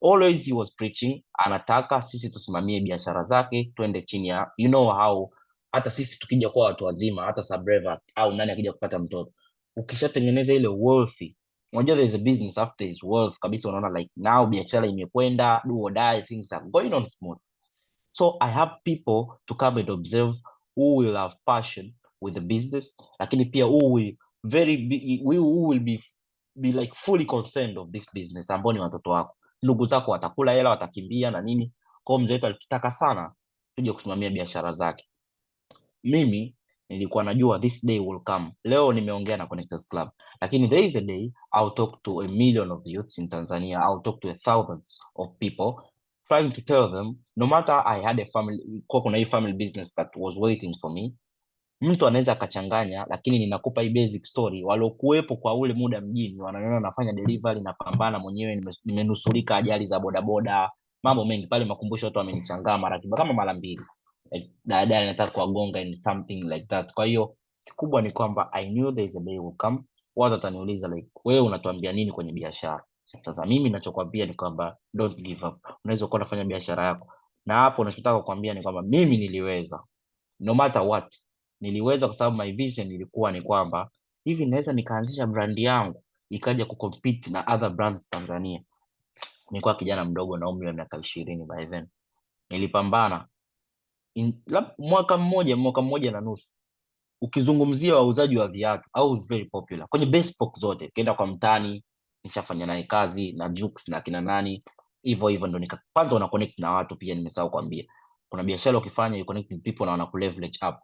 always he was preaching, anataka sisi tusimamie biashara zake, twende chini ya, you know how hata sisi tukija kuwa watu wazima, hata Brever au nani akija kupata mtoto, ukishatengeneza ile wealthy, unajua there is a business after this wealth kabisa, unaona like now biashara imekwenda, do or die, things are going on smooth. So I have people to come and observe who will have passion with the business, lakini pia who will who will be like fully concerned of this business, ambao ni watoto wako, ndugu zako watakula hela, watakimbia na nini. Kwa mzee wetu alitutaka sana tuje kusimamia biashara zake. Mimi nilikuwa najua this day will come. Leo nimeongea na Connectors Club, lakini there is a day I'll talk to 1 million of youths in Tanzania. I'll talk to thousands of people trying to tell them no matter I had a family, kwa kuna hii family business that was waiting for me. Mtu anaweza akachanganya, lakini ninakupa hii basic story. Waliokuwepo kwa ule muda mjini wananiona nafanya delivery, napambana mwenyewe, nimenusurika ajali za bodaboda, mambo mengi pale Makumbusho. Watu wamenishangaa mara mbili, like dada anataka kuwagonga and something like that. Kwa hiyo kikubwa ni kwamba I knew there is a day will come, watu wataniuliza like, wewe unatuambia nini kwenye biashara? Sasa mimi ninachokwambia ni kwamba don't give up. Unaweza kuwa unafanya biashara yako, na hapo ninachotaka kukwambia ni kwamba mimi niliweza, no matter what niliweza, kwa sababu my vision ilikuwa ni kwamba hivi naweza nikaanzisha brand yangu ikaja kucompete na other brands Tanzania. Nilikuwa kijana mdogo na umri wa miaka 20 by then. Nilipambana mwaka mmoja na nusu. Ukizungumzia wauzaji wa viatu au very popular kwenye bespoke zote, ukienda kwa mtani nishafanya naye kazi na Jux na kina nani hivyo ndo kwanza una connect na watu pia. Nimesahau kuambia, kuna biashara ukifanya you connect with people na wana leverage up.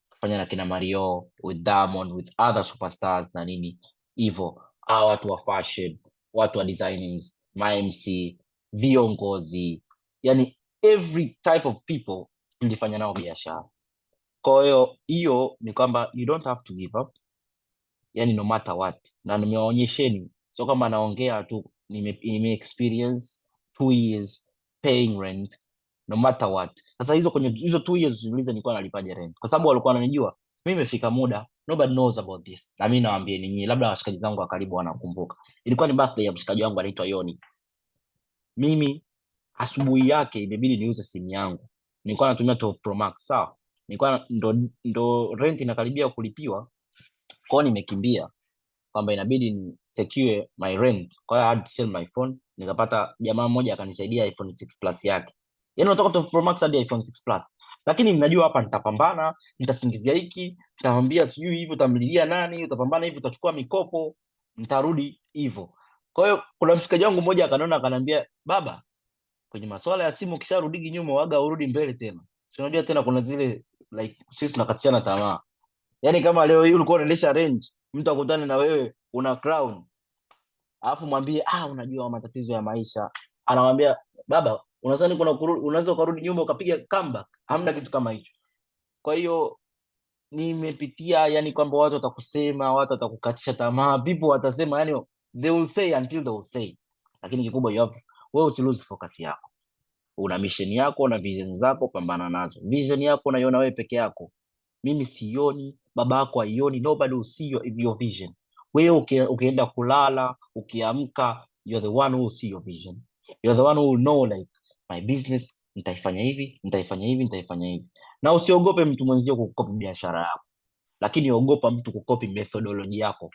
Kufanya na kina Mario, with Diamond, with other superstars na nini hivyo, hao watu wa fashion, watu wa designings, ma MC, viongozi, yani every type of people nilifanya nao biashara. Kwa hiyo ni kwamba you don't have to give up, yani no matter what. Na nimewaonyesheni, sio kama naongea tu, nime experience 2 years paying rent no matter what. Sasa kwenye hizo 2 years nilikuwa nalipaje rent, kwa sababu walikuwa wananijua mimi. Imefika muda nobody knows about this, na mimi nawaambia ninyi, labda washikaji zangu wa karibu wanakumbuka. Ilikuwa ni birthday ya mshikaji wangu anaitwa Yoni. Mimi asubuhi yake imebidi niuze simu yangu, nilikuwa natumia 12 Pro Max, sawa. Nilikuwa ndo rent inakaribia kulipiwa, kwa nimekimbia kwamba inabidi ni secure my rent. Kwa hiyo I had to sell my phone. Nikapata jamaa mmoja akanisaidia iPhone 6 Plus yake, yani natoka 12 Pro Max hadi iPhone 6 Plus. Lakini ninajua hapa nitapambana, nitasingizia hiki, nitamwambia sijui hivi, utamlilia nani, utapambana hivi, utachukua mikopo, nitarudi hivyo. Kwa hiyo kuna mshikaji wangu mmoja akaniona, akaniambia, baba, kwenye masuala ya simu ukisharudigi nyuma waga urudi mbele tena. Unajua tena kuna zile like sisi tunakatishana tamaa. Yani kama leo hii ulikuwa unaendesha range, mtu akutane na wewe una crown, alafu mwambie unajua matatizo ya maisha, anamwambia baba, unadhani unaweza kurudi nyuma ukapiga comeback? Hamna kitu kama hicho. Kwa hiyo nimepitia, yani kwamba watu watakusema, watu watakukatisha tamaa, people watasema, yani they will say until they will say, lakini kikubwa wewe usilose focus yako. Una mission yako na vision zako, pambana nazo. Vision yako unaiona wewe peke yako, mimi sioni, baba yako haioni, nobody will see your vision. Wewe ukienda kulala, ukiamka, you're the one who will see your vision. You're the one who will know like my business nitaifanya hivi, nitaifanya hivi, nitaifanya hivi. Na usiogope mtu mwenzio kukopi biashara yako, lakini ogopa mtu kukopi methodology yako.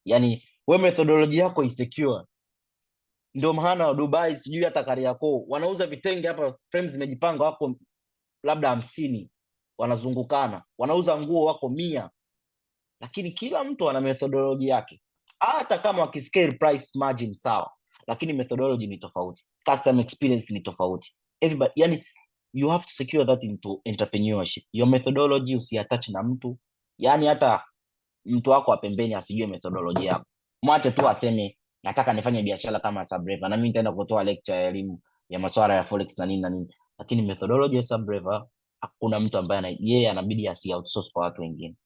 Yani wewe methodology yako is secure. Ndio maana Dubai, sijui hata Kariakoo wanauza vitenge hapa, frames zimejipanga wako labda 50 wanazungukana, wanauza nguo wako 100, lakini kila mtu ana methodology yake. Hata kama wakiscale price margin sawa, lakini methodology ni tofauti, customer experience ni tofauti. Everybody, yani you have to secure that into entrepreneurship. Your methodology usiattach na mtu, yani hata mtu wako wa pembeni asijue methodology yako. Mwache tu aseme nataka nifanye biashara kama Brever, na mimi nitaenda kutoa lecture ya elimu ya masuala ya forex na nini, lakini methodology ya Brever hakuna mtu ambaye yeye anabidi outsource kwa watu wengine.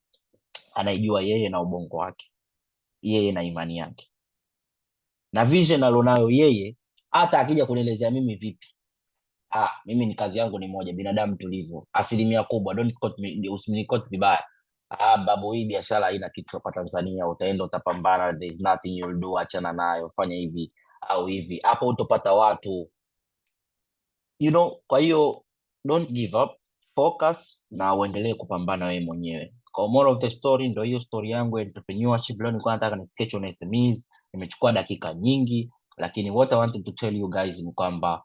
Anaijua yeye na ubongo wake, yeye na imani yake na vision alionayo yeye. Hata akija kunielezea mimi vipi, mimi ni kazi yangu ni moja, binadamu tulivyo, asilimia kubwa. Don't quote me, usinikoti vibaya. Babu, hii biashara haina kitu kwa Tanzania, utaenda utapambana, there is nothing you'll do, achana nayo, fanya hivi au hivi, hapo utapata watu, Kwa hiyo don't give up, focus na uendelee kupambana wewe mwenyewe. Kwa moral of the story, ndio hiyo story yangu ya entrepreneurship. Leo nilikuwa nataka ni sketch on SMEs, nimechukua dakika nyingi, lakini what I wanted to tell you guys ni kwamba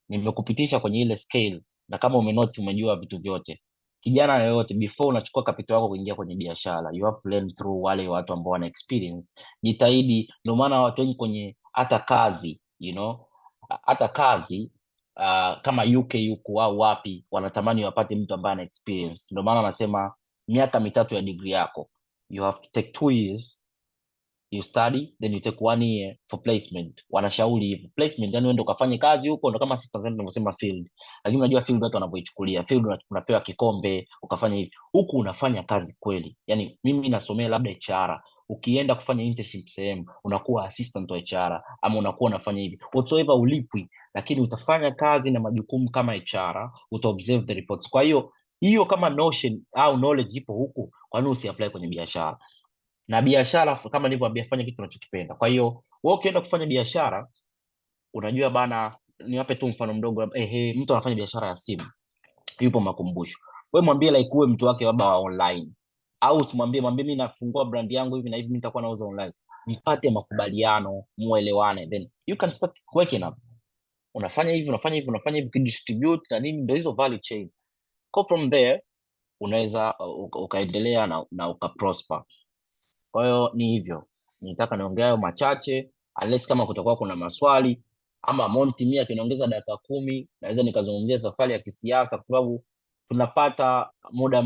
nimekupitisha kwenye ile scale, na kama umenote umejua vitu vyote. Kijana yoyote, before unachukua capital yako kuingia kwenye biashara, you have to learn through wale watu ambao wana experience. Jitahidi, ndio maana watu wengi kwenye hata kazi, hata kazi kama UK huku au wapi, wanatamani wapate mtu ambaye ana experience. Ndio maana wanasema miaka mitatu ya degree yako, you have to take 2 years you study, then you take 1 year for placement. Wanashauri hivyo placement, yani uende ukafanye kazi huko, ndo kama sisi Tanzania tunasema field. Lakini unajua field watu wanavyoichukulia field, unapewa kikombe ukafanya hivi. Huku unafanya kazi kweli. Yani mimi nasomea labda HR, ukienda kufanya internship sehemu unakuwa assistant wa HR, ama unakuwa unafanya hivi whatsoever, ulipwi, lakini utafanya kazi na majukumu kama HR, uta observe the reports. Kwa hiyo kama notion au knowledge ipo huku, kwa nini usiapply kwenye biashara? Na biashara kama nilivyoambia, fanya kitu unachokipenda. Kwa hiyo wewe ukienda kufanya biashara, unajua bana, niwape tu mfano mdogo, mtu anafanya biashara ya simu, yupo Makumbusho, wewe mwambie like uwe mtu wake baba wa online, au usimwambie, mwambie mimi nafungua brand yangu hivi na hivi, mimi nitakuwa nauza online, mpate makubaliano, muelewane, then you can start working up. Unafanya hivi kudistribute na nini, ndio hizo value chain. Go from there, unaweza ukaendelea na ukaprosper. Kwa hiyo ni hivyo, nitaka niongea hayo machache, unless kama kutakuwa kuna maswali, ama Montey mimi akiniongeza dakika 10 naweza nikazungumzia safari ya kisiasa, kwa sababu tunapata muda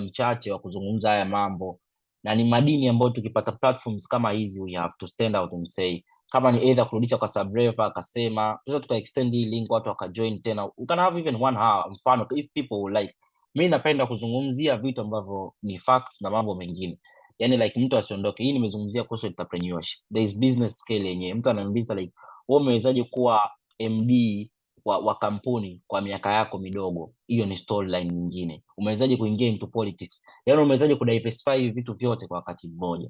mchache wa kuzungumza haya mambo, na ni madini ambayo tukipata platforms kama hizi we have to stand out and say, kama ni either kurudisha kwa Brever akasema, tunaweza tuka extend hii link, watu wakajoin tena, we can have even 1 hour, mfano if people would like. Mimi napenda kuzungumzia vitu ambavyo ni facts na mambo mengine, yani like mtu asiondoke. Hii nimezungumzia kuhusu entrepreneurship, there is business scale yenyewe. Mtu ananiuliza like, wewe umewezaje kuwa MD wa kampuni kwa miaka yako midogo? Hiyo ni storyline nyingine. Umewezaje kuingia into politics? Yani umewezaje kudiversify vitu vyote kwa wakati mmoja?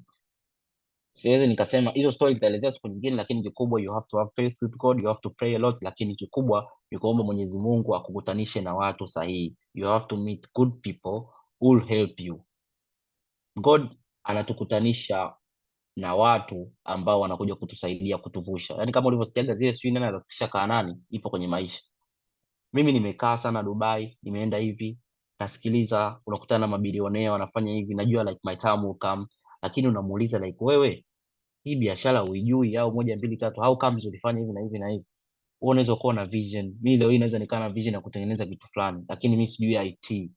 Siwezi nikasema hizo story nitaelezea siku nyingine, lakini kikubwa you have to have faith with God, you have to pray a lot, lakini kikubwa ni kuomba Mwenyezi Mungu akukutanishe na watu sahihi. You have to meet good people who will help you. God anatukutanisha na watu ambao wanakuja kutusaidia kutuvusha. Yaani kama ulivyosikiaga zile sijui nani atafikisha Kanaani, ipo kwenye maisha. Mimi nimekaa sana Dubai, nimeenda hivi, nasikiliza, unakutana na mabilionea wanafanya hivi, najua like my time will come, lakini unamuuliza like, wewe hii biashara uijui au 1 2 3, how comes ulifanya hivi na hivi na hivi? Wewe unaweza kuwa na vision. Mimi leo hii naweza nikaa na vision ya kutengeneza kitu fulani, lakini mimi sijui IT.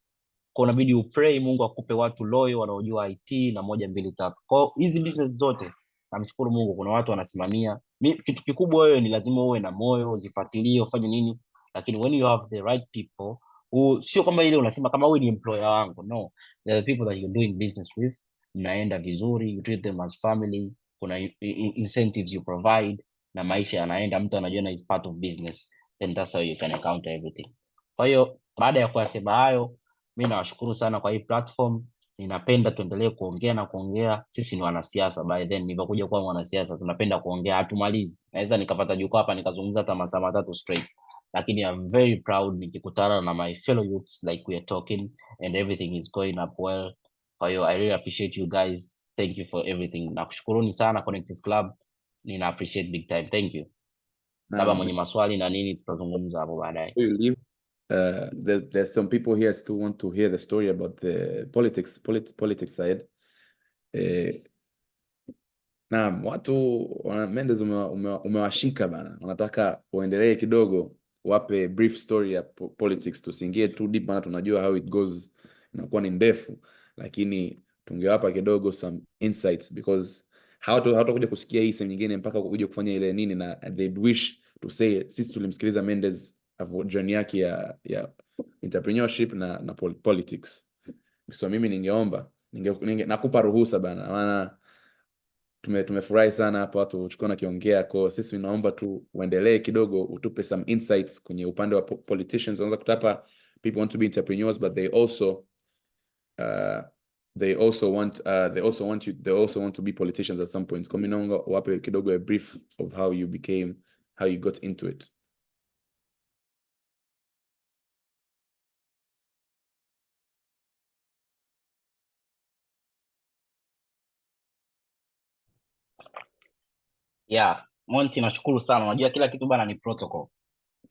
Kwa unabidi upray Mungu akupe watu loyo wanaojua IT na 1 2 3. Kwa hizi business zote namshukuru Mungu, kuna watu wanasimamia. Kitu kikubwa wewe ni lazima uwe na moyo, uzifuatilie, ufanye nini, lakini when you have the right people who, sio kama ile unasema kama wewe ni employer wangu, no, they are the people that you're doing business with, mnaenda vizuri, you treat them as family, kuna incentives you provide, na maisha yanaenda, mtu anajiona is part of business, then that's how you can account everything. Kwa hiyo baada ya kuyasema hayo, mimi nawashukuru sana kwa hii platform. Ninapenda tuendelee kuongea. Sisi ni wanasiasa, by then nilipokuja kuwa mwanasiasa tunapenda kuongea, hatumalizi. Naweza nikapata jukwaa hapa nikazungumza hata masaa 3 straight, lakini I'm very proud nikikutana na my fellow youths like we are talking and everything is going up well. Kwa hiyo I really appreciate you guys, thank you for everything. Nakushukuruni sana Connectors Club, nina appreciate big time, thank you. Labda mwenye maswali na nini tutazungumza hapo baadaye. There's some people here still want to hear the story about the politics side. Na watu Mendez umewashika bana, wanataka uendelee kidogo, wape brief story ya politics, tusiingie too deep maana tunajua how it goes, inakuwa ni ndefu, lakini tungewapa kidogo some insights, because hawatakuja kusikia hii sehemu nyingine mpaka kuja kufanya ile nini, na they'd wish to say sisi tulimsikiliza Mendez journey yake ya entrepreneurship na politics. So mimi ningeomba nakupa ruhusa bana, maana tumefurahi sana hapa watu tulikuwa nakiongea, kwa sisi naomba tu uendelee kidogo, utupe some insights kwenye upande wa politicians. Unaweza kutapa people want to be entrepreneurs but they also want to be politicians at some point. Kwa mimi naomba wape kidogo a brief of how you got into it. Yeah, Montey, nashukuru sana. Unajua kila kitu bana ni protocol.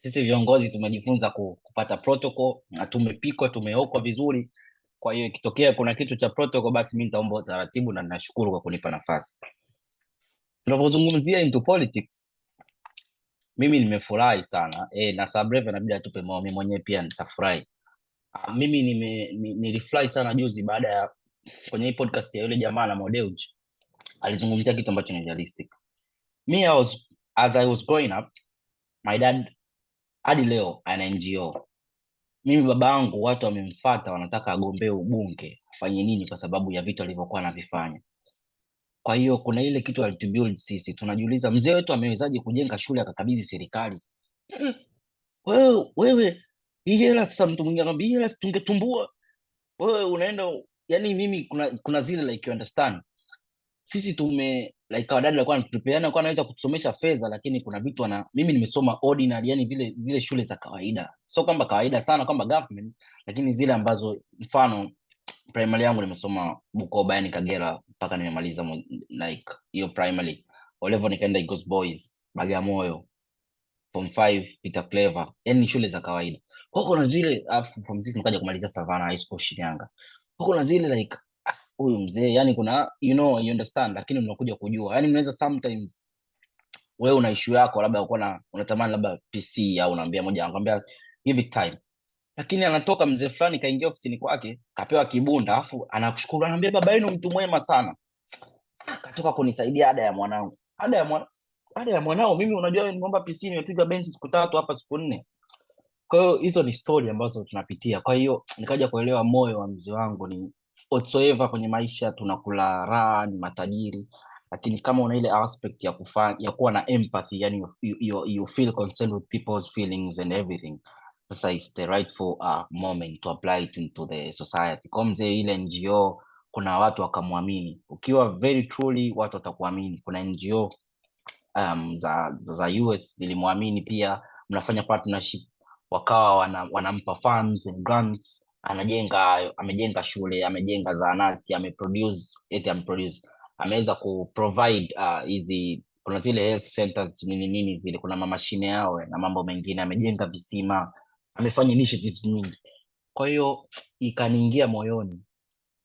Sisi viongozi tumejifunza kupata protocol na tumepikwa, tumeokwa vizuri. Kwa hiyo ikitokea kuna kitu cha protocol, basi mimi nitaomba utaratibu, na ninashukuru kwa kunipa nafasi. Tunapozungumzia into politics, mimi nimefurahi sana na Brever inabidi atupe maoni, mimi mwenyewe pia nitafurahi. Mimi nilifurahi sana juzi baada ya kwenye hii podcast ya yule jamaa na Modeuj, alizungumzia kitu ambacho ni realistic. As I was growing up, my dad hadi leo ana NGO. Mimi baba yangu watu wamemfuata, wanataka agombee ubunge, afanye nini kwa sababu ya vitu alivyokuwa anavifanya. Kwa hiyo kuna ile kitu alitubuild sisi, tunajiuliza mzee wetu amewezaje kujenga shule akakabidhi serikali? Wewe hii hela sasa, mtu mwingine anambia hii hela tungetumbua, wewe unaenda. Yani mimi kuna zile like you understand, sisi tume like our dad alikuwa anatuprepareana, kwa anaweza kutusomesha fedha, lakini kuna vitu mimi nimesoma ordinary, yani zile shule za kawaida, sio kwamba kawaida sana kwamba government, lakini zile ambazo mfano primary yangu nimesoma Bukoba, yani Kagera, mpaka nimemaliza like hiyo primary. O level nikaenda Eagles Boys Bagamoyo, form 5 Peter Clever, yani shule za kawaida. Huko na zile form 6 nikaja kumaliza Savannah High School Shinyanga. Huko na zile like huyu mzee, yani kuna you understand, lakini unakuja kujua, yani unaweza sometimes wewe una issue yako, labda unatamani labda PC au unaambia moja, anakuambia give it time, lakini anatoka mzee fulani kaingia ofisini kwake kapewa kibunda, afu anakushukuru, anaambia baba yenu mtu mwema sana, katoka kunisaidia ada ya mwanangu. Ada ya mwanao, mimi unajua nimeomba PC, nimepiga benchi siku 3 hapa siku 4. Kwa hiyo hizo ni story ambazo tunapitia. Kwa hiyo nikaja kuelewa moyo wa mzee wangu ni whatsoever kwenye maisha, tunakula raha, ni matajiri, lakini kama una ile aspect ya kuwa na empathy, yani you feel concerned with people's feelings and everything, sasa is the rightful moment to apply it into the society. Kwa mzee ile NGO, kuna watu wakamwamini, ukiwa very truly watu watakuamini. Kuna NGO za US zilimwamini pia, mnafanya partnership, wakawa wanampa funds and grants, amejenga shule, amejenga zahanati, ameweza kuprovide hizi kuna zile health centers nini zile, kuna mashine yao na mambo mengine, amejenga visima, amefanya initiatives nyingi. Kwa hiyo ikaniingia moyoni.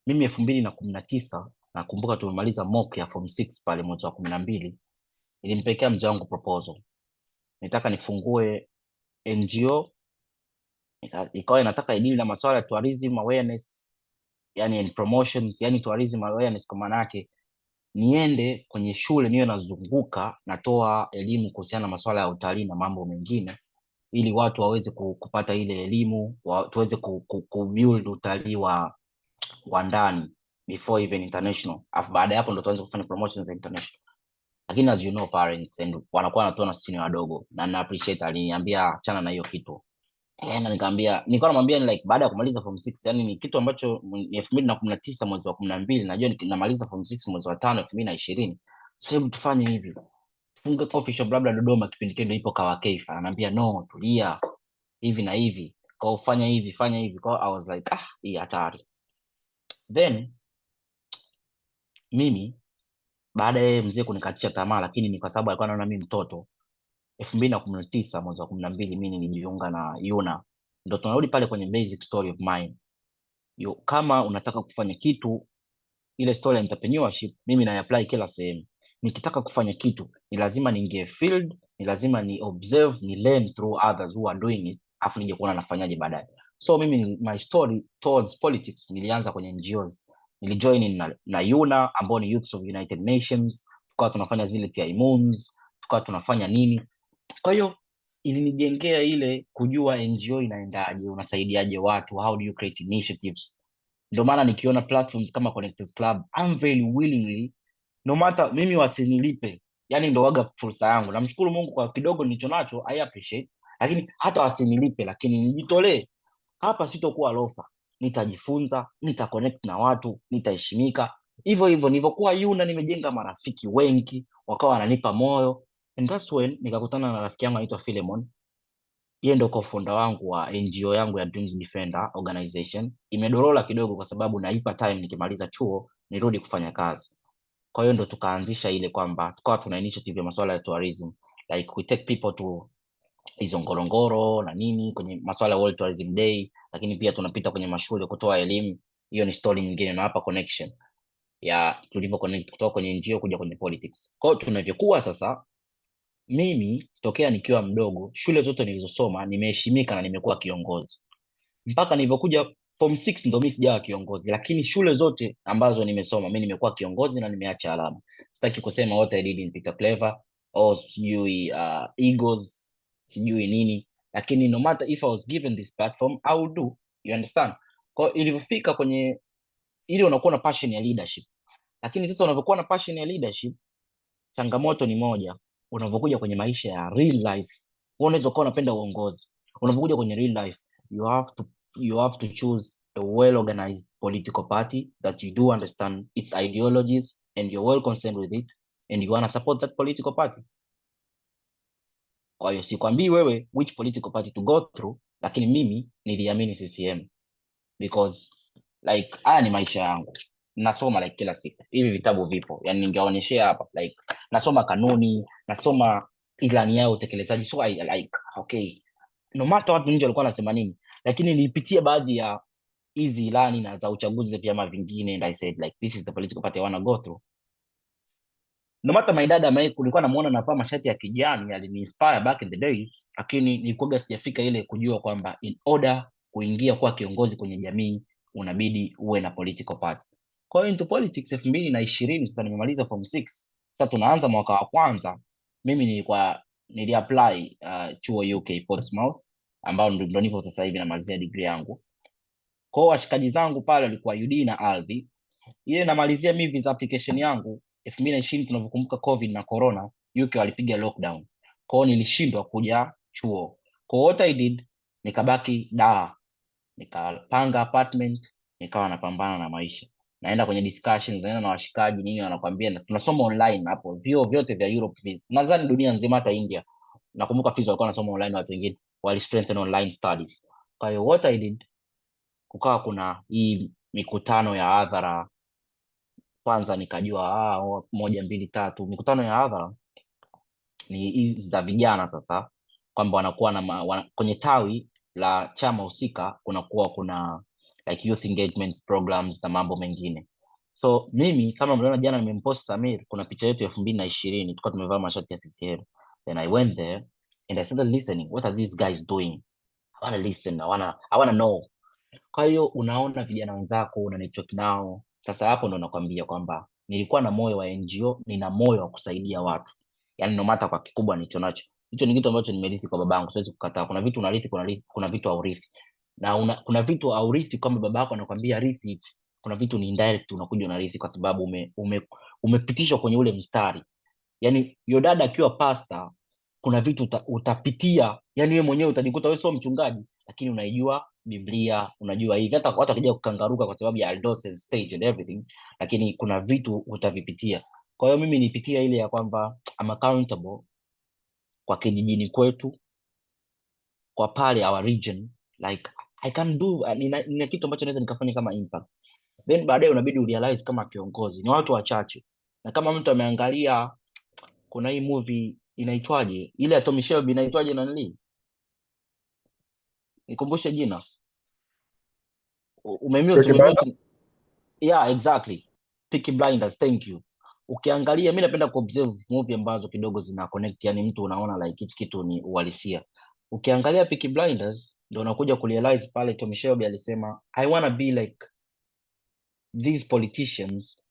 Mimi 2019 nakumbuka tumemaliza mock ya form 6 pale mwezi wa 12, nilimpekea mzee wangu proposal, nitaka nifungue NGO, ikawa inataka idili na masuala ya tourism awareness, yani and promotions, yani tourism awareness kwa maana yake niende kwenye shule niwe nazunguka natoa elimu kuhusiana na masuala ya utalii na mambo mengine, ili watu waweze kupata ile elimu, tuweze kubuild utalii wa ndani before even international, afu baada ya hapo ndo tuanze kufanya promotions international. Lakini as you know parents and wanakuwa wanatuona sisi ni wadogo, na na appreciate, aliniambia achana na hiyo kitu. Na nilikuwa namwambia ni like baada ya kumaliza form 6, yani ni kitu ambacho 2019 mwezi wa 12, najua namaliza form 6 mwezi wa 5 2020. Sasa hebu tufanye hivi, funge coffee shop labda Dodoma, kipindi kile ipo Kawa Keifa. Ananiambia no, tulia, hivi na hivi, kwa ufanya hivi fanya hivi. Kwa I was like hii hatari. Then mimi baada ya mzee kunikatisha tamaa, lakini ni kwa sababu alikuwa anaona mimi mtoto, 2019 mwezi wa 12 mimi nilijiunga na Yuna. Ndio tunarudi pale kwenye basic story of mine. Kama unataka kufanya kitu, ile story ya entrepreneurship mimi na apply kila sehemu. Nikitaka kufanya kitu ni lazima niingie field, ni lazima ni observe, ni learn through others who are doing it, afu nije kuona nafanyaje baadaye. So mimi my story towards politics nilianza kwenye NGOs. Nilijoin na Yuna ambao ni Youths of United Nations, tukawa tunafanya zile TI Moons, tukawa tunafanya nini. Kwa hiyo ilinijengea ile kujua NGO inaendaje, unasaidiaje watu, how do you create initiatives. Ndio maana nikiona platforms kama Connectors Club, I'm very willingly, no matter mimi wasinilipe, yani ndo waga fursa yangu. Namshukuru Mungu kwa kidogo nilicho nacho, I appreciate, lakini hata wasinilipe, lakini nijitolee hapa, sitokuwa lofa, nitajifunza, nitaconnect na watu, nitaheshimika. Hivyo hivyo nilivyokuwa Yuna, nimejenga marafiki wengi, wakawa wananipa moyo. And that's when nikakutana na rafiki yangu anaitwa Philemon. Yeye ndo co-founder wangu wa NGO yangu ya Dreams Defender Organization. Imedorola kidogo kwa sababu naipa time nikimaliza chuo nirudi kufanya kazi. Kwa hiyo ndo tukaanzisha ile kwamba tukawa tuna initiative ya masuala ya tourism, like we take people to hizo Ngorongoro na nini kwenye masuala ya World Tourism Day, lakini pia tunapita kwenye mashule kutoa elimu. Hiyo ni story nyingine, na hapa connection ya tulivyo connect kutoka kwenye NGO kuja kwenye politics. Kwa hiyo tunavyokuwa sasa, mimi tokea nikiwa mdogo, shule zote nilizosoma nimeheshimika na nimekuwa kiongozi mpaka nilivyokuja form 6 ndo mimi sijawa kiongozi, lakini shule zote ambazo nimesoma mimi nimekuwa kiongozi na nimeacha alama. Sitaki kusema what I did in Peter Clever au sijui Eagles sijui nini, lakini no matter if I was given this platform I will do, you understand. Kwa ilivyofika kwenye ili unakuwa na passion ya leadership, lakini sasa unapokuwa na passion ya leadership, changamoto ni moja, unavyokuja kwenye maisha ya real life, unaweza kuwa unapenda uongozi, unapokuja kwenye real life you have to choose a well organized political party that you do understand its ideologies and you're well concerned with it and you want to support that political party. Kwa hiyo sikwambii wewe which political party to go through, lakini mimi niliamini CCM because like haya ni maisha yangu, nasoma like kila siku, hivi vitabu vipo, yani ningeonyeshea hapa, like nasoma kanuni, nasoma ilani yao utekelezaji, so I like okay, no matter watu nje walikuwa wanasema nini, lakini nilipitia baadhi ya hizi ilani na za uchaguzi za vyama vingine and I said like this is the political party I want to go through. No matter my dad kulikuwa namuona navaa mashati ya kijani, aliniinspire back in the days, lakini nilikuwa sijafika ile kujua kwamba in order kuingia kuwa kiongozi kwenye jamii unabidi uwe na political party. Kwa hiyo into politics 2020, sasa nimemaliza form 6, sasa tunaanza mwaka wa kwanza. Mimi niliapply chuo UK Portsmouth, ambao ndo nipo sasa hivi namalizia degree yangu. Kwa hiyo washikaji zangu pale walikuwa UD na Alvi, ile namalizia mimi visa application yangu 2020, tunavyokumbuka COVID na corona, UK walipiga lockdown. Kwa hiyo nilishindwa kuja chuo. Kwa hiyo what I did, nikabaki Dar, nikapanga apartment, nikawa napambana na maisha, naenda kwenye discussions, naenda na washikaji nini, wanakuambia tunasoma online hapo, vio vyote vya Europe, nadhani dunia nzima, hata India nakumbuka Fizo walikuwa wanasoma online, watu wengine wali strengthen online studies. Kwa hiyo what I did, kukawa kuna hii mikutano ya hadhara. Kwanza nikajua 1 2 3 mikutano ya hadhara ni hizi za vijana, sasa kwamba wanakuwa na kwenye tawi la chama husika kunakuwa kuna like youth engagement programs na mambo mengine. So mimi kama mliona jana nimempost Samir, kuna picha yetu ya 2020 tulikuwa tumevaa mashati ya CCM, then I went there and I started listening, what are these guys doing? I want to listen, I want to know. Kwa hiyo unaona vijana wenzako una network nao. Sasa hapo ndo nakwambia kwamba nilikuwa na moyo wa NGO, nina moyo wa kusaidia watu, yani no matter kwa kikubwa nilicho nacho. Hicho ni kitu ambacho nimerithi kwa babangu, siwezi kukataa. Kuna vitu unarithi, kuna vitu haurithi, na kuna vitu haurithi kwamba baba yako anakwambia rithi it. Kuna vitu ni indirect unakuja unarithi kwa sababu umepitishwa kwenye ule mstari. Yani your dad akiwa pastor, kuna vitu utapitia, yani wewe mwenyewe utajikuta wewe sio mchungaji, lakini unaijua Biblia, unajua hivi, hata watu wakija kukangaruka kwa sababu ya adolescent stage and everything, lakini kuna vitu utavipitia. Kwa hiyo mimi nipitia ile ya kwamba I'm accountable kwa kijijini kwetu, kwa pale our region, like I can do, nina kitu ambacho naweza nikafanya kama impact. Then baadaye unabidi urealize kama kiongozi ni watu wachache, na kama mtu ameangalia, kuna hii movie inaitwaje ile ya Tommy Shelby, inaitwaje nani, nikumbushe jina. Umemute. Yeah, exactly, Peaky Blinders, thank you. Ukiangalia, mimi napenda kuobserve movie ambazo kidogo zina connect, yani mtu unaona like hichi kitu ni uhalisia. Ukiangalia Peaky Blinders ndio unakuja kurealize pale Tommy Shelby alisema I wanna be like these politicians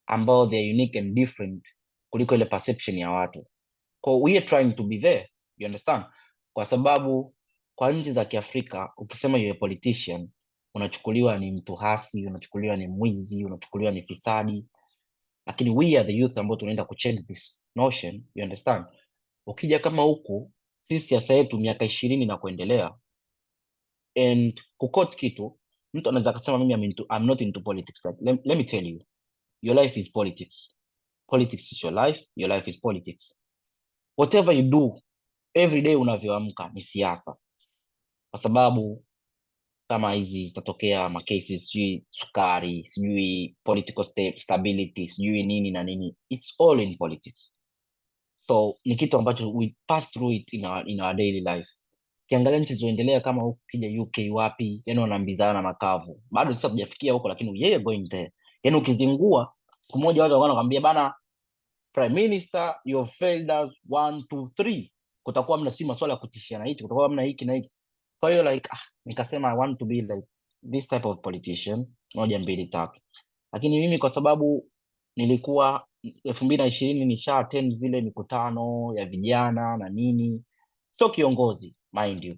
ambao they are unique and different kuliko ile perception ya watu. So we are trying to be there, you understand? Kwa sababu kwa nchi za Kiafrika ukisema you're a politician unachukuliwa ni mtu hasi, unachukuliwa ni mwizi, unachukuliwa ni fisadi. Lakini we are the youth ambao tunaenda ku change this notion, you understand? Ukija kama huku sisi siasa yetu miaka 20 na kuendelea, and kukot kitu, mtu anaweza kusema mimi I'm not into politics, but let me tell you, your life is politics. Politics is your life is politics. Whatever you do every day unavyoamka ni siasa, kwa sababu kama hizi zitatokea ma cases, sijui sukari, sijui political stability, sijui nini na nini, it's all in politics. So ni kitu ambacho we pass through it in our daily life. Kiangalia nchi zoendelea kama huku kija UK wapi, yani wanaambizana makavu. Bado sasa tujafikia huko, lakini yeye going there. Yani ukizingua siku moja watu wanakuambia bana, prime minister you failed us 1 2 3, kutakuwa mna si maswala ya kutishiana hichi, kutakuwa mna hiki na hiki. Kwa hiyo like nikasema I want to be like this type of politician, 1 2 3. Lakini mimi kwa sababu nilikuwa 2020 nisha attend zile mikutano ya vijana na nini, sio kiongozi mind you.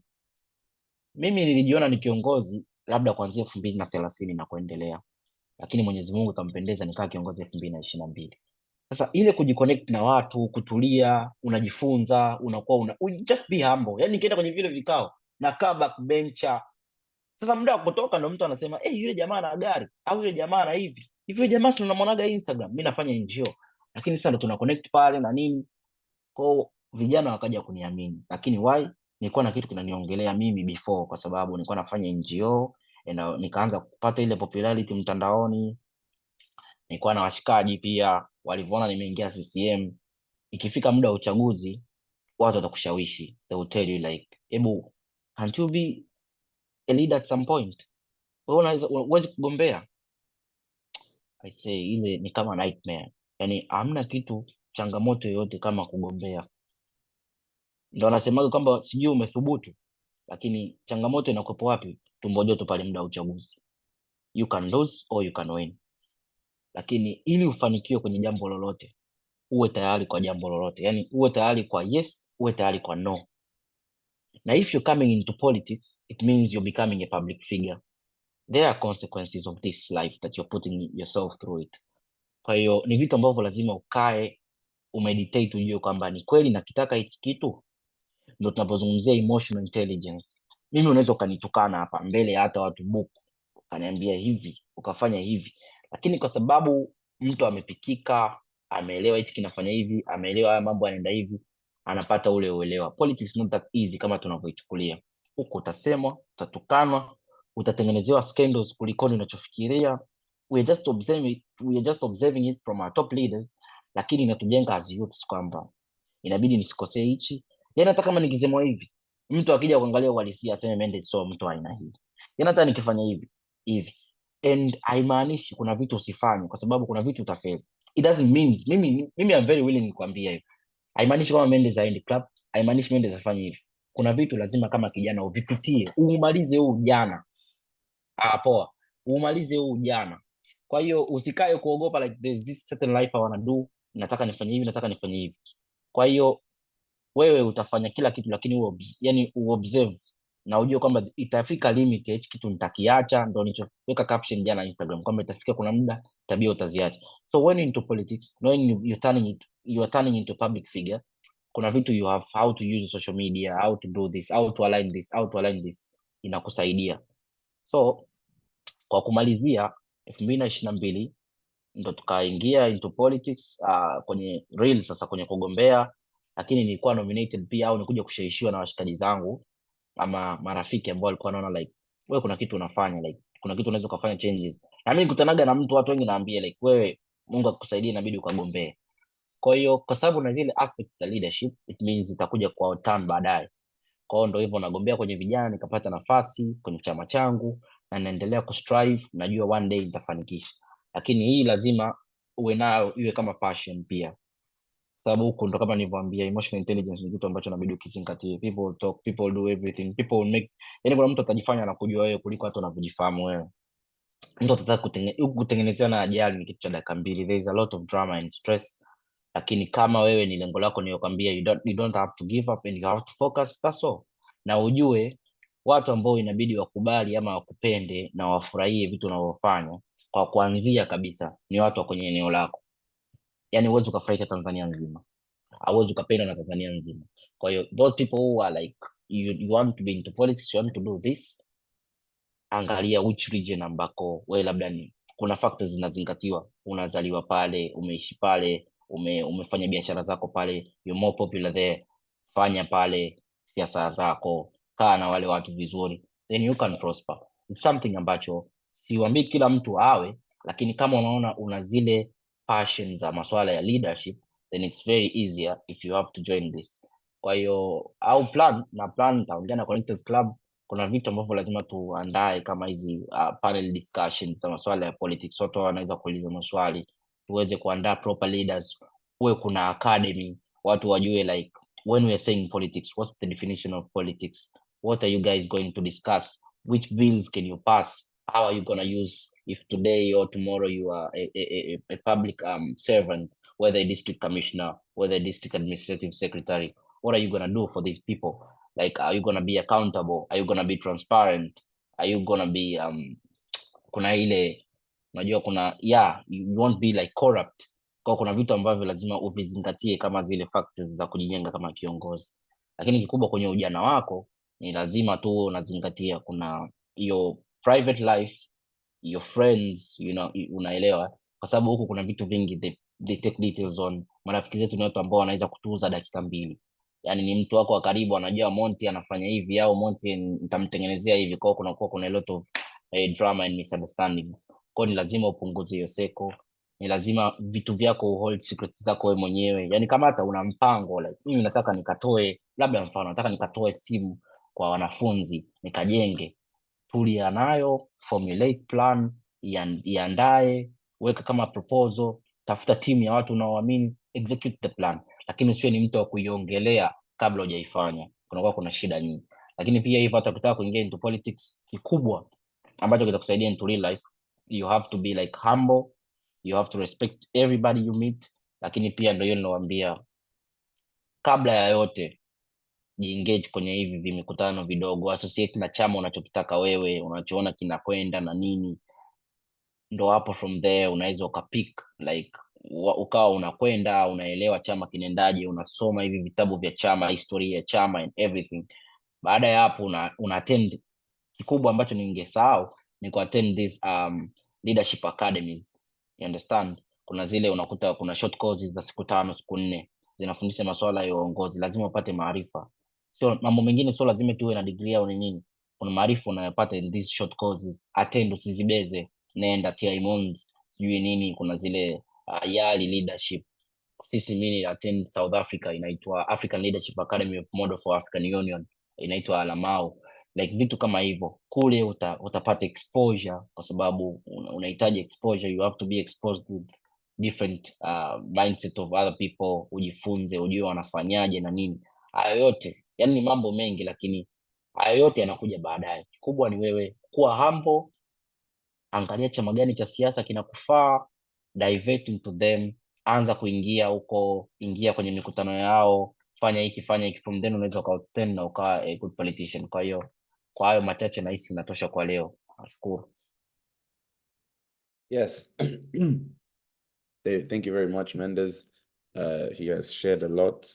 Mimi nilijiona ni kiongozi labda kuanzia 2030 na kuendelea, lakini Mwenyezi Mungu akampendeza nikaa kiongozi 2022. Sasa ile kujiconnect na watu, kutulia, unajifunza, unakuwa just be humble. Yani nikienda kwenye vile vikao na kaa backbencher. Sasa muda wa kutoka ndo mtu anasema yule jamaa ana gari au yule jamaa ana hivi. Hivyo jamaa si unamwonaga Instagram, mimi nafanya NGO. Lakini sasa ndo tuna connect pale na nini. Kwa vijana wakaja kuniamini. Lakini why? Nilikuwa na kitu kinaniongelea mimi before, kwa sababu nilikuwa nafanya NGO na nikaanza kupata ile popularity mtandaoni. Nilikuwa na washikaji pia, walivyoona nimeingia CCM, ikifika muda wa uchaguzi watu watakushawishi, they will tell you like, hebu can't you be a leader at some point, wewe unaweza kugombea. I say ile ni kama nightmare, yani hamna kitu changamoto yoyote kama kugombea. Ndio anasemaga kwamba sijui umethubutu, lakini changamoto inakuwepo wapi? Tumbo joto pale muda wa uchaguzi. You can lose or you can win, lakini ili ufanikiwe kwenye jambo lolote uwe tayari kwa jambo lolote, yani uwe tayari kwa yes, uwe tayari kwa no. Na if you're coming into politics, it means you're becoming a public figure. There are consequences of this life that you're putting yourself through it. Kwa hiyo ni vitu ambavyo lazima ukae umeditate, ujue kwamba ni kweli nakitaka hichi kitu. Ndio tunapozungumzia emotional intelligence. Mimi unaweza ukanitukana hapa mbele ya hata watu buku, ukaniambia hivi, ukafanya hivi, lakini kwa sababu mtu amepikika, ameelewa hichi kinafanya hivi, ameelewa haya mambo yanaenda hivi, anapata ule uelewa. Politics not that easy kama tunavyoichukulia. Huko utasemwa, utatukanwa, utatengenezewa scandals kuliko unachofikiria. We are just observing it from our top leaders, lakini inatujenga as youths kwamba inabidi nisikosee hichi. Yaani hata kama nikisemwa hivi, mtu akija kuangalia uhalisia aseme Mendez sio mtu aina hii. Yaani hata nikifanya hivi and haimaanishi kuna vitu usifanye, kwa sababu kuna vitu utafeli. It doesn't mean mimi I'm very willing kukwambia hiyo. Haimaanishi kama Mendez aende club, haimaanishi Mendez afanye hivi. Kuna vitu lazima kama kijana uvipitie, umalize huu ujana. Poa. Umalize huu ujana. Kwa hiyo usikae kuogopa like there's this certain life I wanna do, nataka nifanye hivi, nataka nifanye hivi. Kwa hiyo wewe utafanya kila kitu, lakini yani uobserve na ujue kwamba itafika limit ya hichi kitu nitakiacha. Ndio nilichoweka caption jana Instagram kwamba itafika kuna muda tabia utaziacha. So when into politics, knowing you are turning into public figure, kuna vitu you have how to use social media, how to do this, how to align this inakusaidia. So kwa kumalizia 2022 ndo tukaingia into politics kwenye real sasa, kwenye kugombea. Lakini nilikuwa nominated pia, au nikuja kushawishiwa na washikaji zangu ama marafiki ambao walikuwa wanaona like wewe kuna kitu unafanya, like kuna kitu unaweza kufanya changes. Na mimi nikutanaga na mtu, watu wengi naambia like wewe Mungu akusaidie inabidi ukagombee. Kwa hiyo kwa sababu na zile aspects za leadership, it means itakuja kwa turn baadaye. Kwa hiyo ndio hivyo nagombea kwenye vijana, nikapata nafasi kwenye chama changu na naendelea kustrive, najua one day nitafanikisha. Lakini hii lazima uwe nayo, iwe kama passion pia, sababu huko ndo kama nilivyoambia, emotional intelligence ni kitu ambacho inabidi ukizingatie. People talk, people do everything, people make, yani kuna mtu atajifanya anakujua wewe kuliko hata unavyojifahamu wewe. Mtu atataka kutengenezea na ajali ni kitu cha dakika mbili. There is a lot of drama and stress, lakini kama wewe ni lengo lako niyokwambia, you don't have to give up and you have to focus, that's all. Na ujue watu ambao inabidi wakubali ama wakupende na wafurahie vitu unavyofanya kwa kuanzia kabisa ni watu wa kwenye eneo lako. Yani huwezi ukafurahisha Tanzania nzima, hauwezi ukapendwa na Tanzania nzima. Kwa hiyo those people who are like you want to be into politics, you want to do this, angalia which region ambako wewe labda ni kuna factors zinazingatiwa. Unazaliwa pale, umeishi pale, umefanya biashara zako pale, you're more popular there, fanya pale siasa zako, kaa na wale watu vizuri, then you can prosper. It's something ambacho siwaambii kila mtu awe, lakini kama unaona una zile passion za masuala ya leadership, then it's very easier if you have to join this. Kwa hiyo au plan taongea na Connectors Club, kuna vitu ambavyo lazima tuandae kama hizi panel discussions za masuala ya politics, watu wanaweza kuuliza maswali, tuweze kuandaa proper leaders, uwe kuna academy, watu wajue like when we are saying politics, what's the definition of politics, what are you guys going to discuss, which bills can you pass, how are you going to use, if today or tomorrow you are a public servant, whether a district commissioner, whether a district administrative secretary, what are you going to do for these people? Like, are you going to be accountable? Are you going to be transparent? Are you going to be kuna ile unajua kuna you won't be like corrupt. Kwa kuna vitu ambavyo lazima uvizingatie kama zile factors za kujijenga kama kiongozi, lakini kikubwa kwenye ujana wako ni lazima tu unazingatia kuna hiyo private life, your friends, unaelewa, kwa sababu huku kuna vitu vingi they take details on. Marafiki zetu ni watu ambao wanaweza kutuuza dakika 2, yani ni mtu wako wa karibu anajua Montey anafanya hivi au Montey nitamtengenezea hivi, kwa kuna a lot of drama and misunderstandings. Kwa ni lazima upunguze hiyo seko, ni lazima vitu vyako hold secrets zako wewe mwenyewe. Yani kama hata una mpango like mimi nataka nikatoe, labda mfano nataka nikatoe simu kwa wanafunzi nikajenge, tulia nayo, formulate plan, iandae, weka kama proposal, tafuta timu ya watu unaoamini, execute the plan, lakini usiwe ni mtu wa kuiongelea kabla hujaifanya, kunakuwa kuna shida nyingi. Lakini pia hivyo hata ukitaka kuingia into politics, kikubwa ambacho kitakusaidia into real life, you have to be like humble, you have to respect everybody you meet. Lakini pia ndio hiyo ninawaambia, kabla ya yote jiengage kwenye hivi vimikutano vidogo, associate na chama unachokitaka wewe, unachoona kinakwenda na nini, ndo hapo from there unaweza ukapick like ukawa unakwenda unaelewa chama kinaendaje, unasoma hivi vitabu vya chama, historia ya chama and everything. Baada ya hapo una attend, kikubwa ambacho ningesahau ni ku attend these leadership academies, you understand. Kuna zile unakuta kuna short courses za siku 5 siku 4 zinafundisha masuala ya uongozi, lazima upate maarifa. So mambo mengine sio lazima tuwe na degree au nini, kuna maarifa unayopata in these short courses, attend, usizibeze, nenda TIMONs sijui nini, kuna zile YALI leadership. Sisi mimi attend South Africa, inaitwa African Leadership Academy of Model for African Union, inaitwa Alamao. Like vitu kama hivyo kule utapata exposure, kwa sababu unahitaji exposure, you have to be exposed with different mindset of other people, ujifunze, ujue wanafanyaje na nini. Hayo yote yani ni mambo mengi, lakini hayo yote yanakuja baadaye. Kikubwa ni wewe kuwa humble, angalia chama gani cha siasa kinakufaa, divert into them, anza kuingia huko, ingia kwenye mikutano yao, fanya hiki from then unaweza uka outstand na ukawa a good politician. Kwa hiyo kwa hayo machache nahisi inatosha kwa leo. Nashukuru. Yes. Thank you very much, Mendez. He has shared a lot.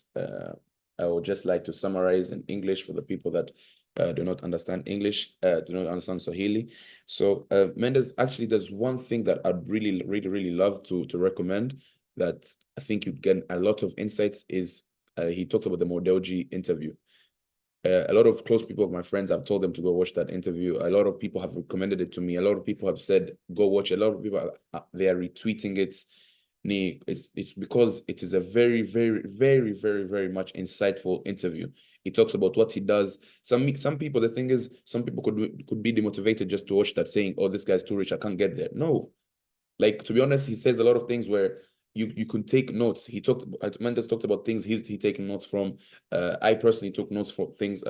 I would just like to summarize in English for the people that do not understand English, do not understand Swahili. So Mendez, actually, there's one thing that I'd really love to recommend that I think you'd get a lot of insights is he talked about the Modelji interview. A lot of close people of my friends, I've told them to go watch that interview. A lot of people have recommended it to me. A lot of people have said, go watch it. A lot of people, they are retweeting it. It's because it is a very much insightful interview. He talks about what he does. Some people, the thing is, some people could be demotivated just to watch that, saying, oh, this guy's too rich, I can't get there. No, like, to be honest, he says a lot of things where you can take notes. Mendez talked about things he taken notes from. I personally took notes for things,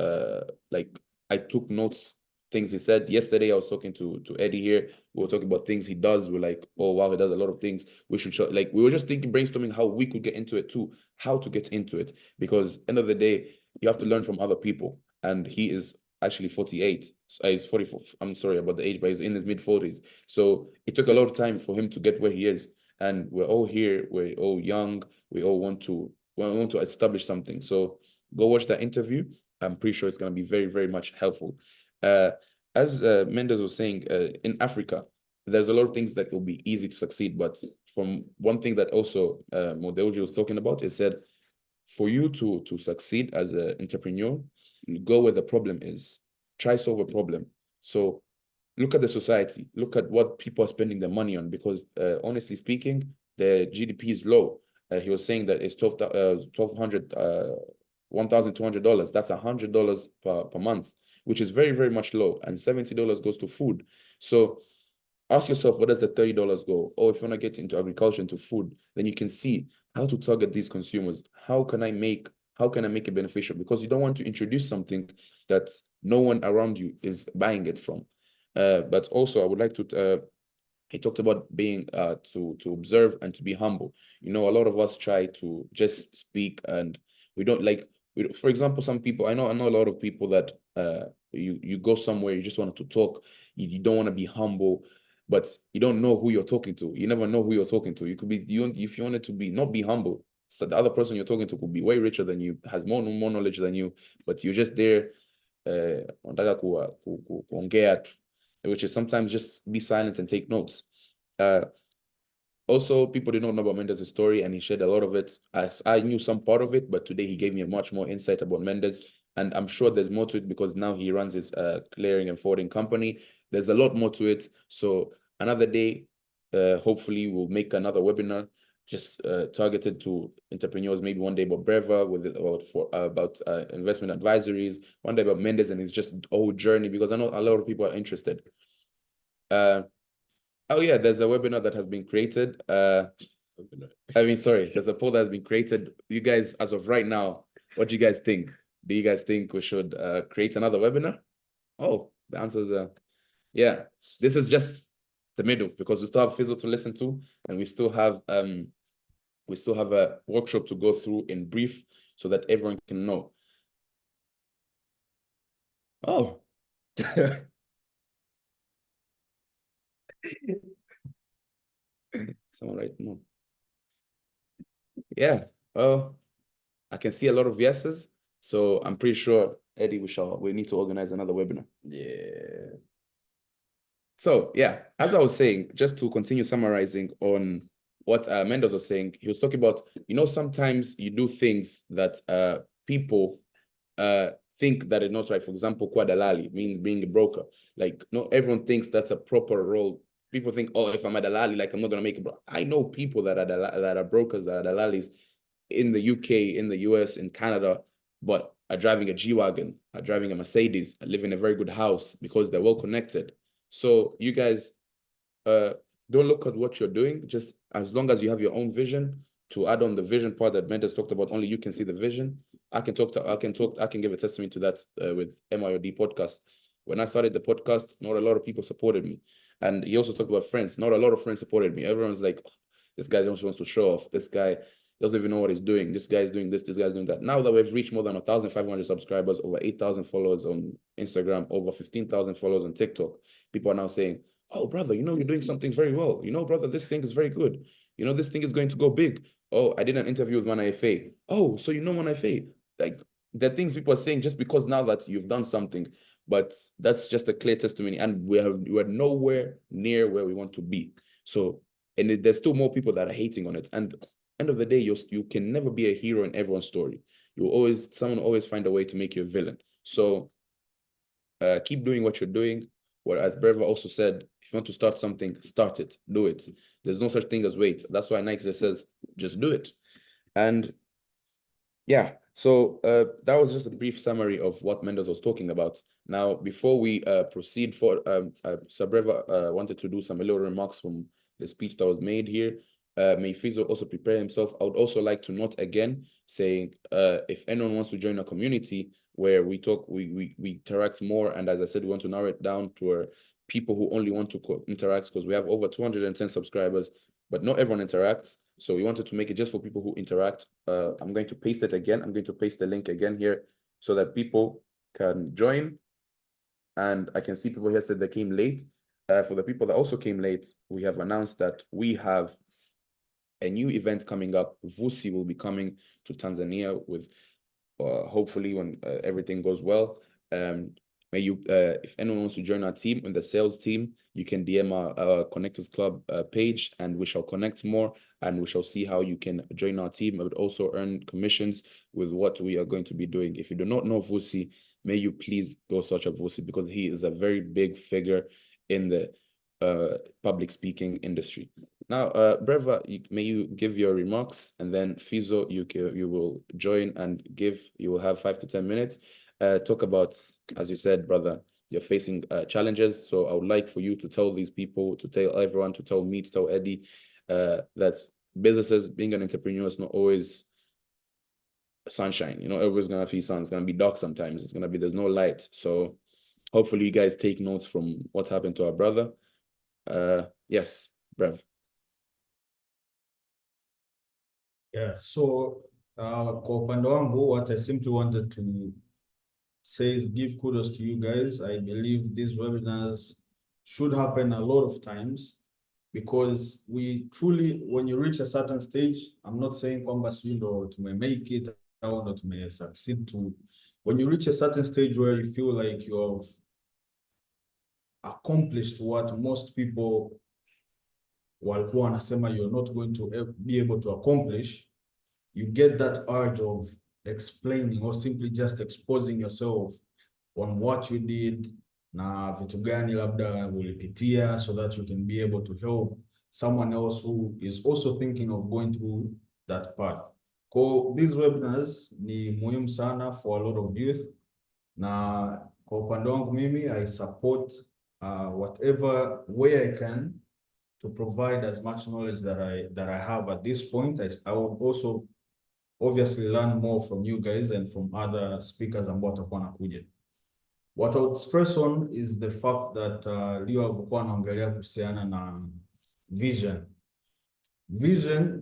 like I took notes, things he said. Yesterday, I was talking to Eddie here. We were talking about things he does. We're like, oh, wow, he does a lot of things. We should show, like, we were just brainstorming how we could get into it too, how to get into it. Because end of the day, you have to learn from other people. And he is actually 48. He's 44. I'm sorry about the age, but he's in his mid-40s. So it took a lot of time for him to get where he is. And we're all here. We're all young. We all want to establish something. So go watch that interview. I'm pretty sure it's going to be very much helpful. As Mendez was saying, in Africa, there's a lot of things that will be easy to succeed. But from one thing that also Modelji was talking about, is said, for you to succeed as an entrepreneur, go where the problem is. Try solve a problem. So look at the society, look at what people are spending their money on, because honestly speaking, the GDP is low. He was saying that it's $1,200. That's $100 per month, which is very, very much low. And $70 goes to food. So ask yourself, where does the $30 go? Or if you want to get into agriculture, into food, then you can see how to target these consumers. How can I make it beneficial? Because you don't want to introduce something that no one around you is buying it from. But also, I would like to. He talked about being to observe and to be humble. You know, a lot of us try to just speak, and we don't like. For example, some people I know a lot of people that you go somewhere, you just want to talk. You don't want to be humble, but you don't know who you're talking to. You never know who you're talking to. You could be if you wanted to be not be humble. So the other person you're talking to could be way richer than you, has more knowledge than you, but you're just there wanataka kuongea tu, which is sometimes just be silent and take notes. Also, people did not know about Mendez's story, and he shared a lot of it. As I knew some part of it, but today he gave me a much more insight about Mendez, and I'm sure there's more to it because now he runs his clearing and forwarding company. There's a lot more to it. So another day, hopefully we'll make another webinar just targeted to entrepreneurs, maybe one day about Brever, about investment advisories, one day about Mendez and his just whole journey, because I know a lot of people are interested. Oh yeah, there's a webinar that has been created. Sorry, there's a poll that has been created. You guys, as of right now, what do you guys think? Do you guys think we should create another webinar? Oh, the answer is yeah. This is just the middle, because we still have Fizo to listen to, and we still have a workshop to go through in brief so that everyone can know. Oh. Someone right? No. Yeah. Well, I can see a lot of yeses, so I'm pretty sure, Eddie, we need to organize another webinar. Yeah. So yeah, as I was saying, just to continue summarizing on what Mendez was saying, he was talking about, sometimes you do things that people think that it's not right. For example, Dalali means being a broker. Like, not everyone thinks that's a proper role. People think, oh, if I'm a dalali, like I'm not gonna make it. I know people that are brokers, that are dalalis in the UK, in the US, in Canada, but are driving a G-Wagon, are driving a Mercedes, are living in a very good house because they're well connected. So you guys don't look at what you're doing, just as long as you have your own vision. To add on the vision part that Mendez talked about, only you can see the vision. I can give a testimony to that with MIOD podcast. When I started the podcast, not a lot of people supported me. And he also talked about friends. Not a lot of friends supported me. Everyone's like, oh, this guy just wants to show off. This guy doesn't even know what he's doing. This guy's doing this guy's doing that. Now that we've reached more than 1,500 subscribers, over 8,000 followers on Instagram, over 15,000 followers on TikTok, people are now saying, oh, brother, you're doing something very well. Brother, this thing is very good. This thing is going to go big. Oh, I did an interview with Mana FA. Oh, so Mana FA. Like, the things people are saying just because now that you've done something, but that's just a clear testimony. And we're nowhere near where we want to be. So, and there's still more people that are hating on it. And end of the day, you can never be a hero in everyone's story. Someone will always find a way to make you a villain. So keep doing what you're doing. As Brever also said, if you want to start something, start it, do it. There's no such thing as wait. That's why Nike says, just do it. And yeah, so that was just a brief summary of what Mendez was talking about. Now, before we proceed Sir Brever wanted to do some little remarks from the speech that was made here. May Fizo also prepare himself. I would also like to note again, saying if anyone wants to join a community where we talk, we interact more, and as I said, we want to narrow it down to people who only want to interact, because we have over 210 subscribers, but not everyone interacts. So we wanted to make it just for people who interact. I'm going to paste it again. I'm going to paste the link again here so that people can join. And I can see people here said they came late. For the people that also came late, we have announced that we have a new event coming up. Vusi will be coming to Tanzania with hopefully when everything goes well. If anyone wants to join our team, in the sales team, you can DM our Connectors Club page, and we shall connect more, and we shall see how you can join our team. I would also earn commissions with what we are going to be doing. If you do not know Vusi, may you please go search up Vusi, because he is a very big figure in the public speaking industry. Now, Brever, may you give your remarks, and then Fizo, you will join and you will have 5 to 10 minutes. Talk about, as you said, brother, you're facing challenges. So I would like for you to tell these people, to tell everyone, to tell me, to tell Eddie, that businesses, being an entrepreneur is not always sunshine. Everyone's gonna be sun. It's gonna be dark sometimes. There's no light. So hopefully you guys take notes from what happened to our brother. Yes, Brev. Yeah, so kwa upande wangu, what I simply wanted to say is give kudos to you guys. I believe these webinars should happen a lot of times, because we truly, when you reach a certain stage, I'm not saying kwamba sijui ndo make it au ndo succeed to, when you reach a certain stage where you feel like you have accomplished what most people walikuwa wanasema you're not going to be able to accomplish, you get that urge of explaining or simply just exposing yourself on what you did na vitu gani labda ulipitia, so that you can be able to help someone else who is also thinking of going through that path. These webinars ni muhimu sana for a lot of youth, na kwa upande wangu mimi I support whatever way I can to provide as much knowledge that I have at this point. I would also obviously learn more from you guys and from other speakers ambao watakuwa nakuja. What I would stress on is the fact that Leo alikuwa anaongelea kuhusiana na vision.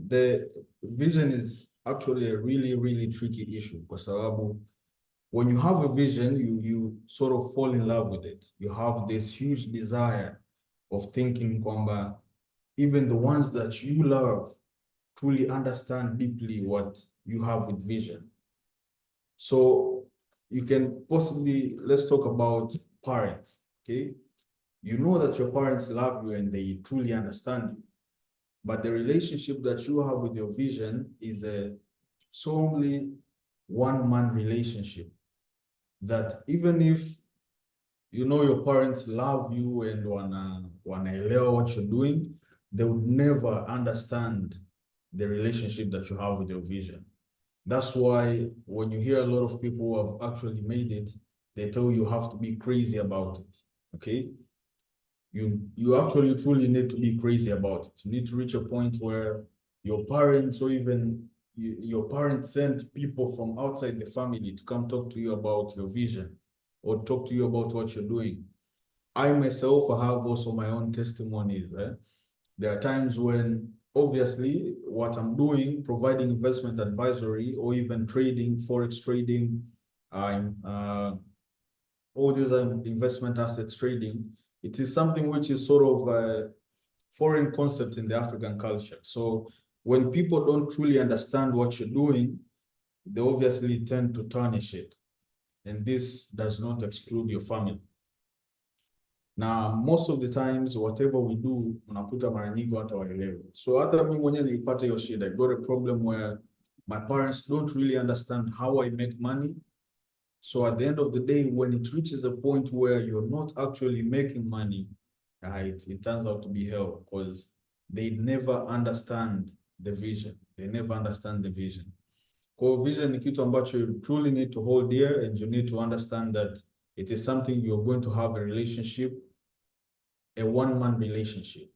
The vision is actually a really tricky issue, kwa sababu when you have a vision, you sort of fall in love with it. You have this huge desire of thinking kwamba even the ones that you love truly understand deeply what you have with vision. So you can possibly, let's talk about parents, okay? You know that your parents love you and they truly understand you, but the relationship that you have with your vision is a solely one-man relationship, that even if you know your parents love you and wanaelewa what you're doing, they would never understand the relationship that you have with your vision. That's why when you hear a lot of people who have actually made it, they tell you have to be crazy about it, okay? You actually truly need to be crazy about it. You need to reach a point where your parents, or even your parents, send people from outside the family to come talk to you about your vision or talk to you about what you're doing. I myself have also my own testimonies. There are times when obviously what I'm doing, providing investment advisory or even trading, forex trading, all these investment assets trading, it is something which is sort of a foreign concept in the African culture. So when people don't truly understand what you're doing, they obviously tend to tarnish it. And this does not exclude your family. Now, most of the times, whatever we do, unakuta mara nyingi hata waelewi. So hata mimi mwenyewe nilipata hiyo shida. I got a problem where my parents don't really understand how I make money. So at the end of the day, when it reaches a point where you're not actually making money, it turns out to be hell, because they never understand the vision. They never understand the vision. Core vision ni kitu ambacho you truly need to hold dear, and you need to understand that it is something you're going to have a relationship, a one-man relationship.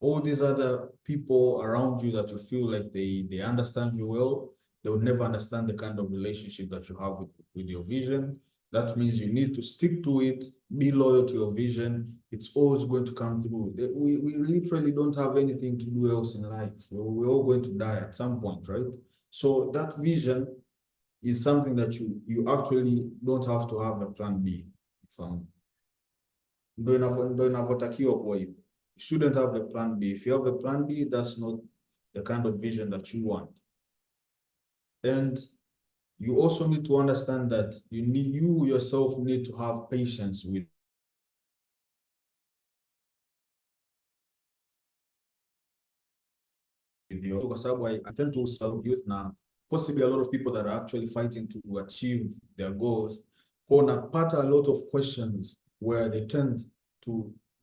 All these other people around you that you feel like they understand you well, they would never understand the kind of relationship that you have with your vision. That means you need to stick to it, be loyal to your vision. It's always going to come through. We literally don't have anything to do else in life. We're all going to die at some point, right? So that vision is something that you actually don't have to have a plan B. Ndo inavyotakiwa kwa hivyo. You shouldn't have a plan B. If you have a plan B, that's not the kind of vision that you want. And you also need to understand that you yourself need to have patience with you. Kwa sababu I tend to serve youth now, possibly a lot of people that are actually fighting to achieve their goals. Napata a lot of questions where they tend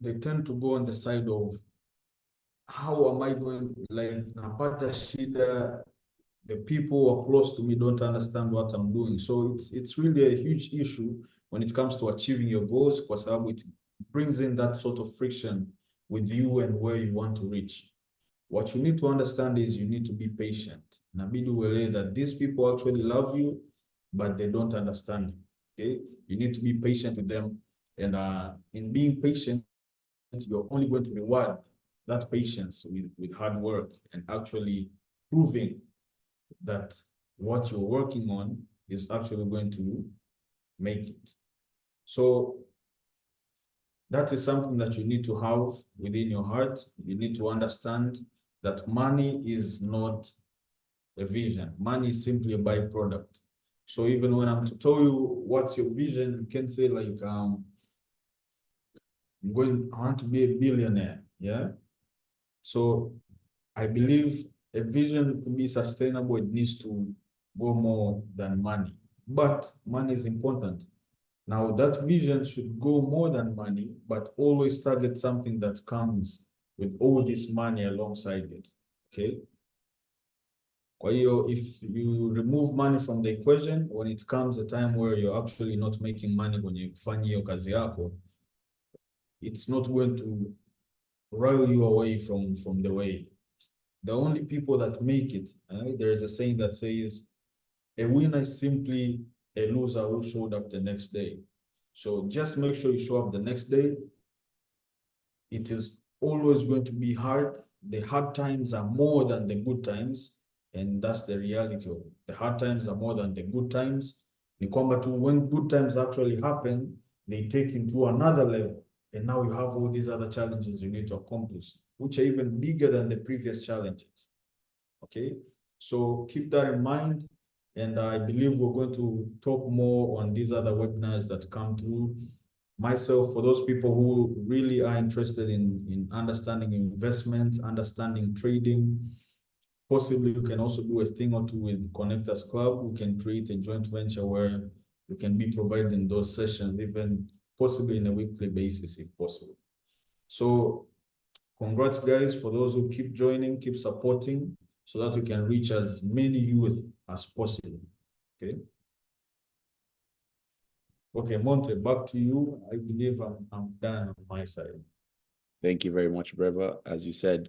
they tend to go on the side of how am I going, like napata shida, the people who are close to me don't understand what I'm doing. So it's really a huge issue when it comes to achieving your goals, kwa sababu it brings in that sort of friction with you and where you want to reach. What you need to understand is you need to be patient. Inabidi uelewe that these people actually love you, but they don't understand you. Okay? You need to be patient with them. And in being patient, you're only going to reward that patience with hard work and actually proving that what you're working on is actually going to make it. So that is something that you need to have within your heart. You need to understand that money is not a vision. Money is simply a byproduct. So even when I'm to tell you what's your vision, you can say like, I want to be a billionaire, yeah? So I believe a vision to be sustainable, it needs to go more than money. But money is important. Now that vision should go more than money, but always target something that comes with all this money alongside it, okay? Kwa hiyo, if you remove money from the equation, when it comes a time where you're actually not making money when you kufanya hiyo kazi yako, it's not going to roil you away from the way. The only people that make it, there is a saying that says, a winner is simply a loser who showed up the next day. So just make sure you show up the next day. It is always going to be hard. The hard times are more than the good times. And that's the reality of it. The hard times are more than the good times. Ni kwamba tu when good times actually happen, they take into another level. And now you have all these other challenges you need to accomplish, which are even bigger than the previous challenges. Okay, so keep that in mind. And I believe we're going to talk more on these other webinars that come through. Myself, for those people who really are interested in understanding investment, understanding trading, possibly you can also do a thing or two with Connectors Club. We can create a joint venture where we can be providing those sessions, even possibly in a weekly basis if possible. So congrats guys for those who keep joining, keep supporting, so that we can reach as many youth as possible, okay? Okay, Montey, back to you. I believe I'm done on my side. Thank you very much, Brever. As you said,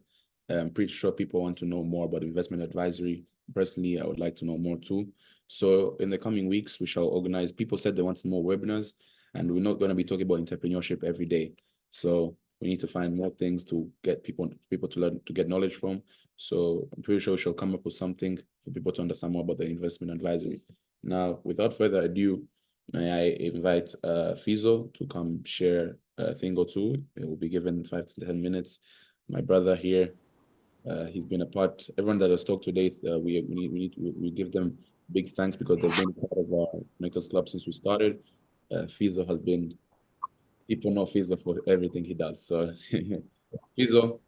I'm pretty sure people want to know more about investment advisory. Personally, I would like to know more too. So in the coming weeks, we shall organize, people said they want more webinars, and we're not going to be talking about entrepreneurship every day. So we need to find more things to get people to learn, to get knowledge from. So I'm pretty sure we shall come up with something for people to understand more about the investment advisory. Now, without further ado, may I invite Fizo to come share a thing or two. It will be given 5 to 10 minutes. My brother here, he's been a part. Everyone that has talked today, we give them big thanks because they've been part of our Makers Club since we started. Fizo has been, people know Fizo for everything he does. So Fizo.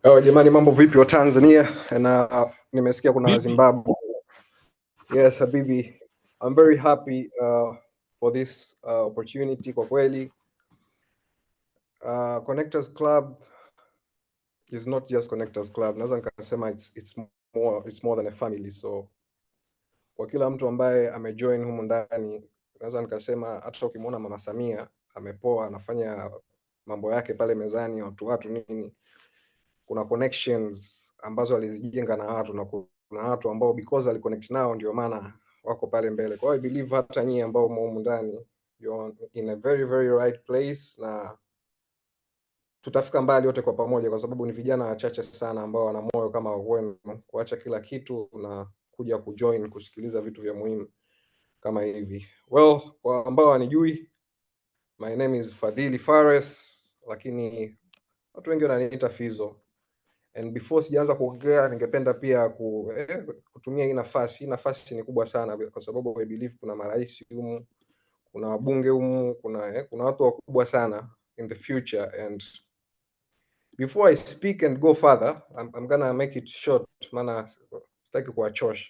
Oh, jamani, mambo vipi wa Tanzania? Na nimesikia kuna Zimbabwe. Yes, habibi. I'm very happy for this opportunity kwa kweli. Connectors Club is not just Connectors Club. Naweza nikasema it's more than a family. So kwa kila mtu ambaye amejoin humu ndani, naweza nikasema hata ukimwona Mama Samia amepoa anafanya mambo yake pale mezani, watu nini, kuna connections ambazo alizijenga na watu, na kuna watu ambao because aliconnect nao ndio maana wako pale mbele. Kwa hiyo I believe hata nyinyi ambao mmo ndani you're in a very very right place, na tutafika mbali wote kwa pamoja, kwa sababu ni vijana wachache sana ambao wana moyo kama wenu kuacha kila kitu na kuja kujoin kusikiliza vitu vya muhimu kama hivi. Well, kwa ambao wanijui, my name is Fadhili Fares, lakini watu wengi wananiita Fizo. And before sijaanza kuongea, ningependa pia kutumia hii nafasi. Hii nafasi ni kubwa sana kwa sababu I believe kuna marais humu, kuna wabunge humu, kuna watu wakubwa sana in the future. And before I speak and go further, I'm gonna make it short, maana sitaki kuwachosha.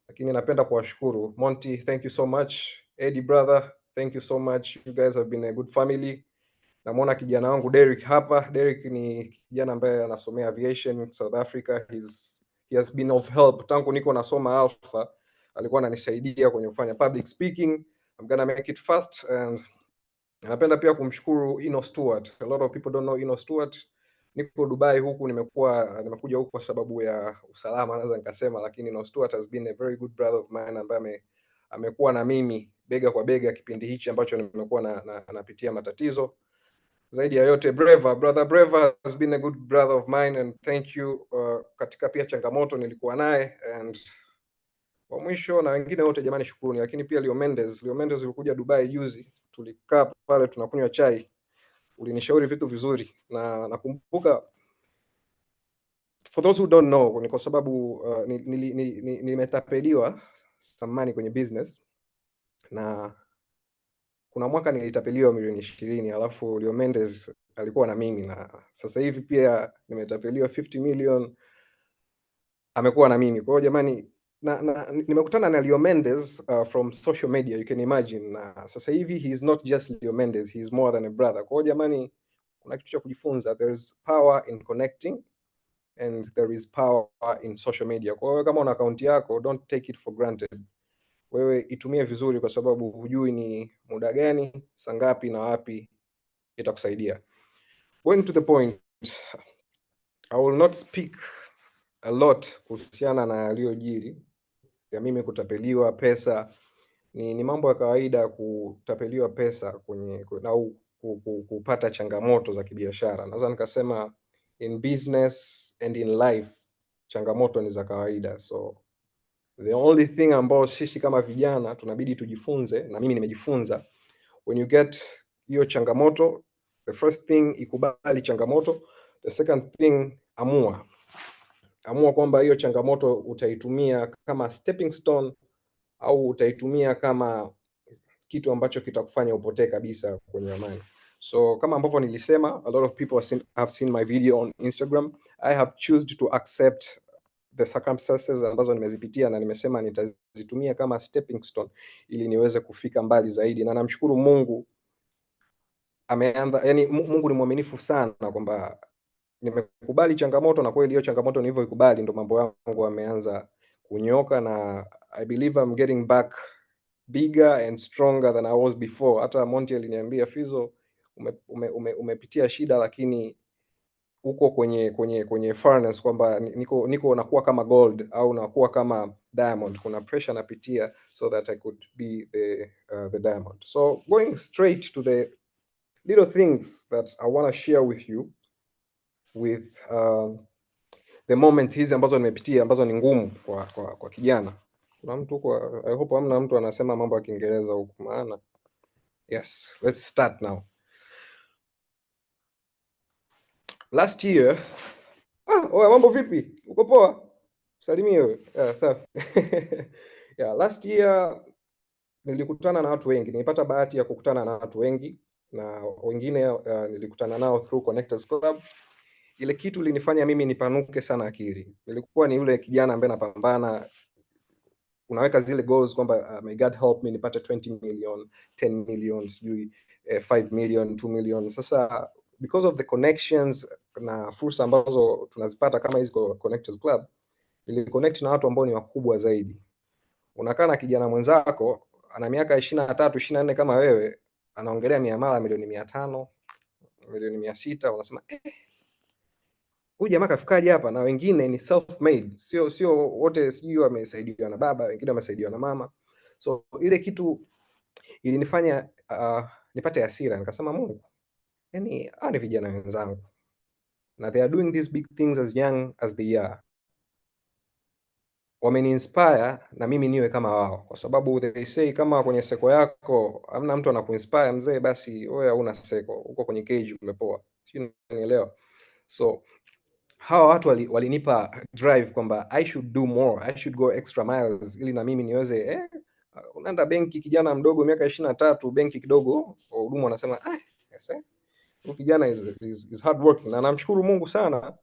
Lakini napenda kuwashukuru. Montey, thank you so much. Eddie brother, thank you so much. You guys have been a good family. Namuona kijana wangu Derek hapa. Derek ni kijana ambaye anasomea aviation South Africa. He has been of help tangu niko nasoma Alpha, alikuwa ananisaidia kwenye kufanya public speaking. I'm gonna make it fast. And napenda pia kumshukuru Ino Stewart. A lot of people don't know Ino Stewart. Niko Dubai huku, nimekuja huku kwa sababu ya usalama naweza nikasema, lakini Ino Stewart has been a very good brother of mine ambaye amekuwa na mimi bega kwa bega kipindi hichi ambacho nimekuwa napitia matatizo. Zaidi ya yote brother Brever has been a good brother of mine, and thank you. Katika pia changamoto nilikuwa naye, and kwa mwisho na wengine wote jamani, shukuruni. Lakini pia Mendez ulikuja Dubai juzi, tulikaa pale tunakunywa chai, ulinishauri vitu vizuri, na nakumbuka, for those who don't know, ni kwa sababu nimetapeliwa samani kwenye business, na kuna mwaka nilitapeliwa milioni 20, alafu Mendez alikuwa na mimi, na sasa hivi pia nimetapeliwa 50 million, amekuwa na mimi. Kwa hiyo jamani, nimekutana na Mendez from social media, you can imagine, na sasa hivi he is not just Mendez, he is more than a brother. Kwa hiyo jamani, kuna kitu cha kujifunza. There is power in connecting and there is power in social media. Kwa hiyo kama una account yako, don't take it for granted. Wewe itumie vizuri, kwa sababu hujui ni muda gani, saa ngapi na wapi itakusaidia. Going to the point, I will not speak a lot kuhusiana na yaliyojiri ya mimi kutapeliwa pesa. Ni mambo ya kawaida kutapeliwa pesa au kupata changamoto za kibiashara. Naweza nikasema in business and in life changamoto ni za kawaida. So the only thing ambao sisi kama vijana tunabidi tujifunze, na mimi nimejifunza, when you get hiyo changamoto, the first thing, ikubali changamoto. The second thing, amua kwamba hiyo changamoto utaitumia kama stepping stone au utaitumia kama kitu ambacho kitakufanya upotee kabisa kwenye amani. So kama ambavyo nilisema, a lot of people have seen my video on Instagram. I have chosen to accept the circumstances ambazo nimezipitia, na nimesema nitazitumia kama stepping stone ili niweze kufika mbali zaidi, na namshukuru Mungu yani Mungu ni mwaminifu sana kwamba nimekubali changamoto, na kweli hiyo changamoto nilivyoikubali ndo mambo yangu yameanza kunyoka, na I believe I'm getting back bigger and stronger than I was before. Hata Montey aliniambia, Fizo, umepitia shida, lakini uko kwenye furnace, kwamba niko nakuwa kama gold au nakuwa kama diamond. Kuna pressure napitia so that I could be the diamond. So going straight to the little things that I want to share with you with the moment hizi ambazo nimepitia, ambazo ni ngumu kwa kijana. Kuna mtu I hope hamna mtu anasema mambo ya Kiingereza huku, maana yes, let's start now. Last year, mambo vipi? Uko poa? Salimie wewe. Yeah, safi. Yeah, last year nilikutana na watu wengi. Nilipata bahati ya kukutana na watu wengi, na wengine nilikutana nao through Connectors Club. Ile kitu linifanya mimi nipanuke sana akili. Nilikuwa ni yule kijana ambaye napambana, unaweka zile goals kwamba may God help me nipate 20 million, 10 million, sijui 5 million, 2 million. Sasa because of the connections na fursa ambazo tunazipata kama hizi Connectors Club, ili connect na watu ambao ni wakubwa zaidi. Unakaa na kijana mwenzako ana miaka 23, 24 kama wewe, anaongelea miamala milioni 500, milioni 600, unasema huyu jamaa kafikaje hapa? Na wengine ni self made, sio wote, sijui wamesaidiwa na baba, wengine wamesaidiwa na mama. So ile kitu ilinifanya nipate hasira, nikasema Mungu, yani ni vijana wenzangu na they are doing these big things as young as they are. Wameni inspire na mimi niwe kama wao, kwa sababu they say kama kwenye seko yako hamna mtu anakuinspire mzee, basi wewe hauna seko, uko kwenye cage umepoa. Sio, unanielewa? So hawa watu walinipa drive kwamba I should do more, I should go extra miles ili na mimi niweze unaenda benki, kijana mdogo miaka 23, benki kidogo, wahudumu wanasema yes, kijana is hard working, na namshukuru Mungu sana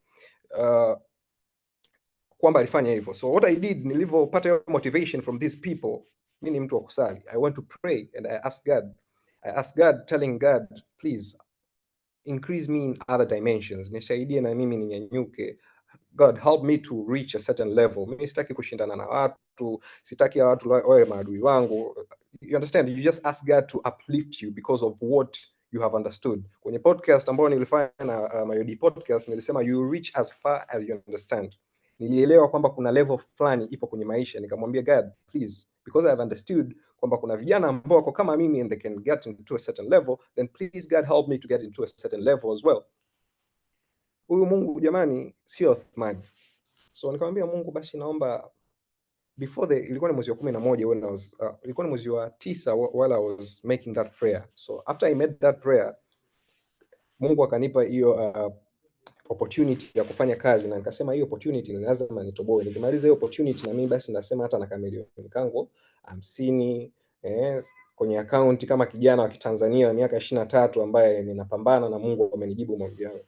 kwamba alifanya hivyo. So what I did, nilivyopata motivation from these people, mimi ni mtu wa kusali. I went to pray and I asked God telling God, please increase me in other dimensions, nisaidie na mimi ninyanyuke. God, help me to reach a certain level. Mimi sitaki kushindana na watu, sitaki watu wawe maadui wangu. You understand? You just ask God to uplift you because of what you have understood. Kwenye podcast ambayo nilifanya na Mayodi podcast, nilisema you reach as far as you understand. Nilielewa kwamba kuna level fulani ipo kwenye maisha, nikamwambia God, please, because I have understood kwamba kuna vijana ambao wako kama mimi and they can get into a certain level, then please God help me to get into a certain level as well. Huyu Mungu jamani sio Othmani. So nikamwambia Mungu, basi naomba before ilikuwa ni mwezi wa 11 when I was ilikuwa ni mwezi wa 9 while I was making that prayer. So after I made that prayer, Mungu akanipa hiyo opportunity ya kufanya kazi, na nikasema hiyo opportunity ni lazima nitoboe. Nikimaliza hiyo opportunity na mimi basi nasema hata na kamilioni kangu 50 kwenye account kama kijana wa Kitanzania miaka 23 ambaye ninapambana na Mungu amenijibu maombi yangu.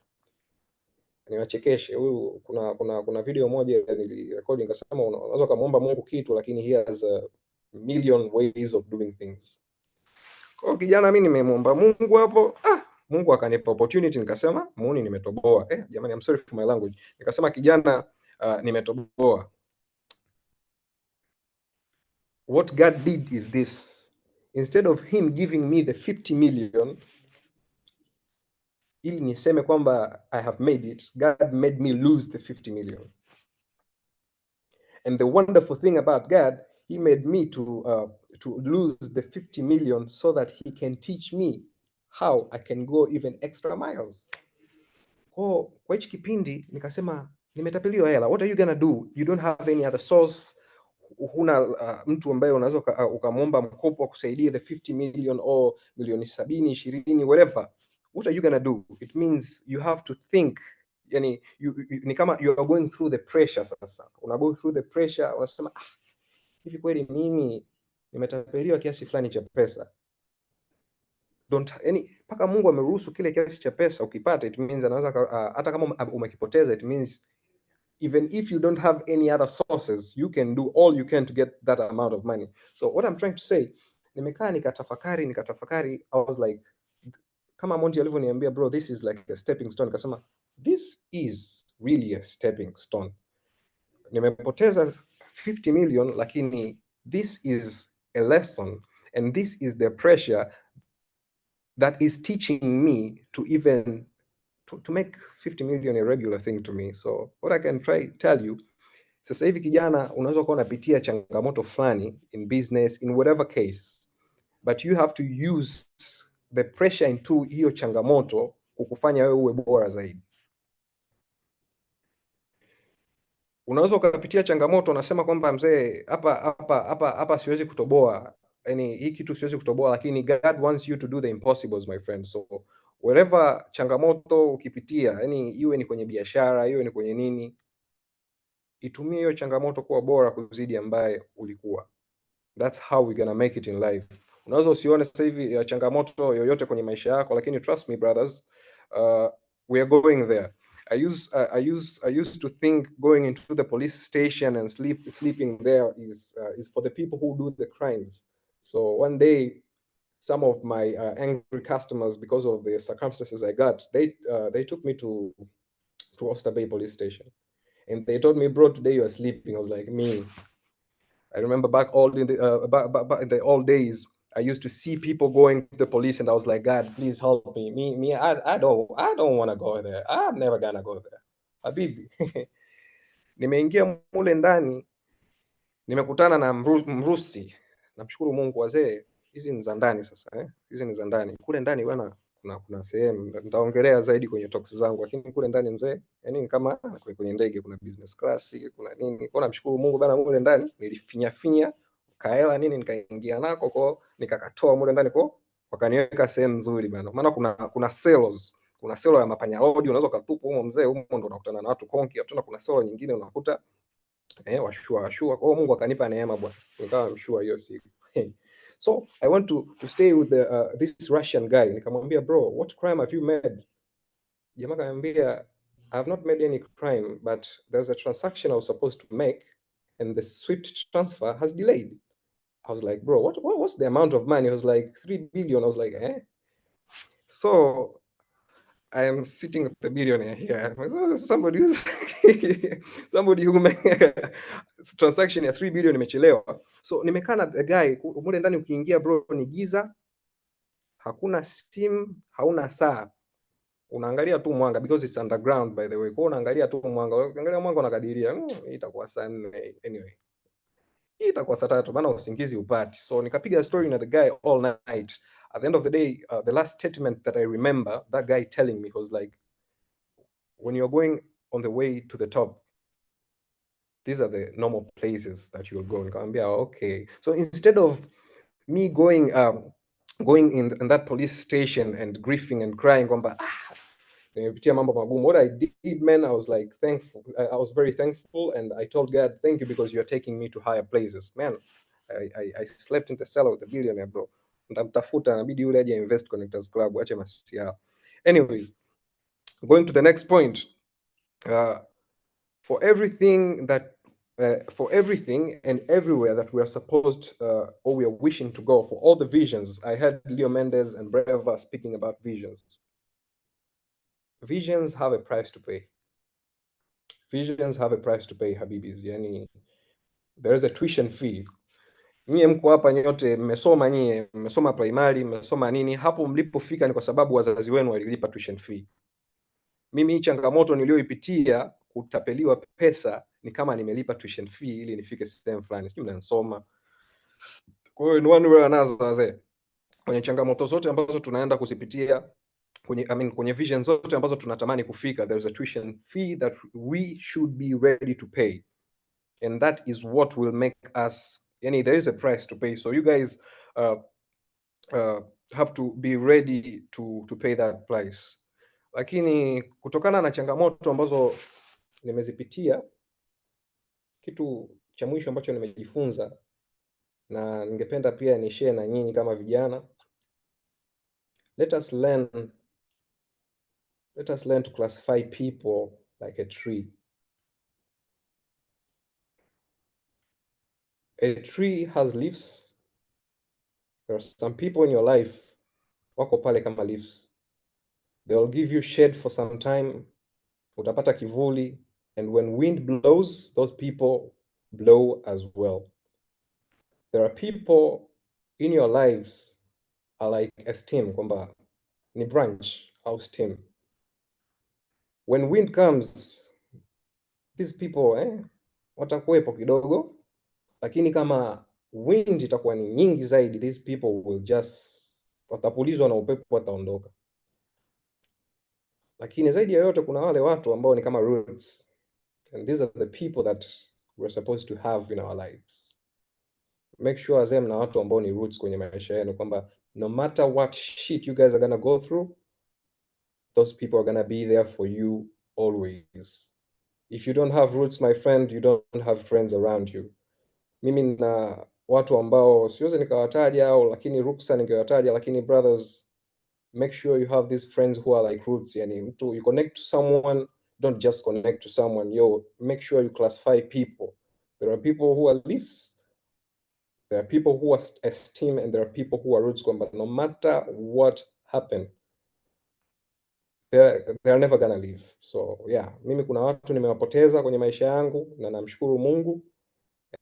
Niwachekeshe huyu, kuna video moja nilirekodi nikasema unaweza kumuomba Mungu kitu lakini he has a million ways of doing things. Kwa kijana mimi nimemuomba Mungu hapo, Mungu akanipa opportunity, nikasema muuni nimetoboa. Jamani, I'm sorry for my language. Nikasema kijana, nimetoboa. What God did is this. Instead of him giving me the 50 million ili niseme kwamba I have made it, God made me lose the 50 million. And the wonderful thing about God, he made me to lose the 50 million so that he can teach me how I can go even extra miles. Kwa hichi kipindi nikasema nimetapeliwa hela. What are you gonna do? You don't have any other source. Huna mtu ambaye unaweza ukamwomba mkopo kukusaidia the 50 million or milioni 70, 20, whatever. What are you gonna do? It means you have to think. Yani ni kama you are going through the pressure sasa. Una go through the pressure, unasema hivi kweli mimi nimetapeliwa kiasi fulani cha pesa. Paka Mungu ameruhusu kile kiasi cha pesa ukipata, it means anaweza hata kama umekipoteza, it means even if you don't have any other sources, you can do all you can to get that amount of money. So what I'm trying to say, nimekaa nikatafakari, I was like, kama Montey alivyoniambia, bro, this is like a stepping stone. Nikasema this is really a stepping stone. Nimepoteza 50 million, lakini this is a lesson, and this is the pressure that is teaching me to even to make 50 million a regular thing to me. So what I can tell you, sasa hivi kijana unaweza kuwa unapitia changamoto fulani in business, in whatever case, but you have to use the pressure into hiyo changamoto kukufanya wewe uwe bora zaidi. Unaweza ukapitia changamoto unasema kwamba mzee, hapa siwezi kutoboa, yani hii kitu siwezi kutoboa, lakini God wants you to do the impossibles, my friend. So wherever changamoto ukipitia, yani iwe ni kwenye biashara, iwe ni kwenye nini, itumie hiyo changamoto kuwa bora kuzidi ambaye ulikuwa. That's how we're gonna make it in life. Unaweza usione sasa hivi changamoto yoyote kwenye maisha yako, lakini trust me brothers, we are going there. I used to think going into the police station and sleeping there is for the people who do the crimes. So one day, some of my angry customers, because of the circumstances I got, they took me to Oyster Bay police station, and they told me, bro, today you are sleeping. I was like, me. I remember back in the old days, I used to see people going to the police, and I was like, God, please help me. I don't want to go there. I'm never gonna go there. Habibi. Nimeingia mule ndani, nimekutana na Mrusi. Namshukuru Mungu, wazee, hizi ni za ndani sasa, hizi ni za ndani. Kule ndani bwana kuna sehemu nitaongelea zaidi kwenye talks zangu, lakini kule ndani mzee, yani kama kwenye ndege kuna business class, kuna nini. Kwa namshukuru Mungu bwana, mule ndani nilifinya kaela nini, nikaingia nako kwa nikakatoa mule ndani kwa wakaniweka sehemu nzuri bwana. Maana kuna cells, kuna selo ya mapanya road, unaweza kutupa huko mzee, huko ndo unakutana na watu konki. Tena kuna selo nyingine unakuta washua. Kwa Mungu akanipa neema bwana, nikawa mshua hiyo siku. So I want to stay with this Russian guy. Nikamwambia, bro, what crime have you made? Jamaa akaniambia, I have not made any crime, but there's a transaction I was supposed to make and the swift transfer has delayed. I was like, bro, what's the amount of money? He was like 3 billion. I was like, So I am sitting with the billionaire here. Somebody who's somebody who transaction ya 3 billion imechelewa. So nimekaa na the guy mule ndani, ukiingia bro ni giza, hakuna steam, hauna saa, unaangalia tu mwanga because it's underground by the way. Kwa unaangalia tu mwanga, ukiangalia mwanga unakadiria hii itakuwa saa 4 anyway. Hii itakuwa saa 3 maana usingizi upati. So nikapiga story na the guy all night. At the end of the day, the last statement that I remember that guy telling me was like, when you're going on the way to the top, these are the normal places that you'll go. Nikamwambia okay. So instead of me going in that police station and grieving and crying kwamba nimepitia mambo magumu, what I did, man, I was like thankful. I was very thankful, and I told God, thank you because you're taking me to higher places. Man, I slept in the cellar with a billionaire, bro. Nitamtafuta, inabidi yule aje invest Connectors Club, ache masiara. Anyways, going to the next point. For everything and everywhere that we are supposed or we are wishing to go, for all the visions, I heard Leo Mendez and Brever speaking about visions. Visions have a price to pay. Visions have a price to pay, Habibis. Yani, there is a tuition fee. Nyie mko hapa nyote, mmesoma primary, mmesoma nini, hapo mlipofika ni kwa sababu wazazi wenu walilipa tuition fee. Mimi changamoto niliyoipitia kutapeliwa pesa ni kama nimelipa tuition fee ili nifike sehemu fulani. Sijui mnanisoma. Kwa hiyo ni one way or another wazee. Kwenye changamoto zote ambazo tunaenda kuzipitia, kwenye vision zote ambazo tunatamani kufika, there is a tuition fee that we should be ready to pay. And that is what will make us, yani there is a price to pay. So you guys have to be ready to pay that price. Lakini kutokana na changamoto ambazo nimezipitia, kitu cha mwisho ambacho nimejifunza na ningependa pia ni share na nyinyi kama vijana, let us learn to classify people like a tree. A tree has leaves. There are some people in your life wako pale kama leaves. They will give you shade for some time, utapata kivuli, and when wind blows, those people blow as well. There are people in your lives are like a stem, kwamba ni branch au stem. When wind comes, these people watakuwepo kidogo, lakini kama wind itakuwa ni nyingi zaidi, these people will just watapulizwa na upepo, wataondoka. Lakini zaidi ya yote kuna wale watu ambao ni kama roots, and these are the people that we're supposed to have in our lives. Make sure wazee mna watu ambao ni roots kwenye maisha yenu, kwamba no matter what shit you guys are gonna go through, those people are gonna be there for you always. If you don't have roots, my friend, you don't have friends around you. Mimi na watu ambao siwezi nikawataja au lakini ruksa ningewataja, lakini brothers, make sure you have these friends who are like roots. Yani mtu, you connect to someone, don't just connect to someone. Make sure you classify people. There are people who are leaves, there are people who are esteem, and there are people who are roots, but no matter what happen, they're never gonna leave. So yeah, mimi kuna watu nimewapoteza kwenye maisha yangu na namshukuru Mungu,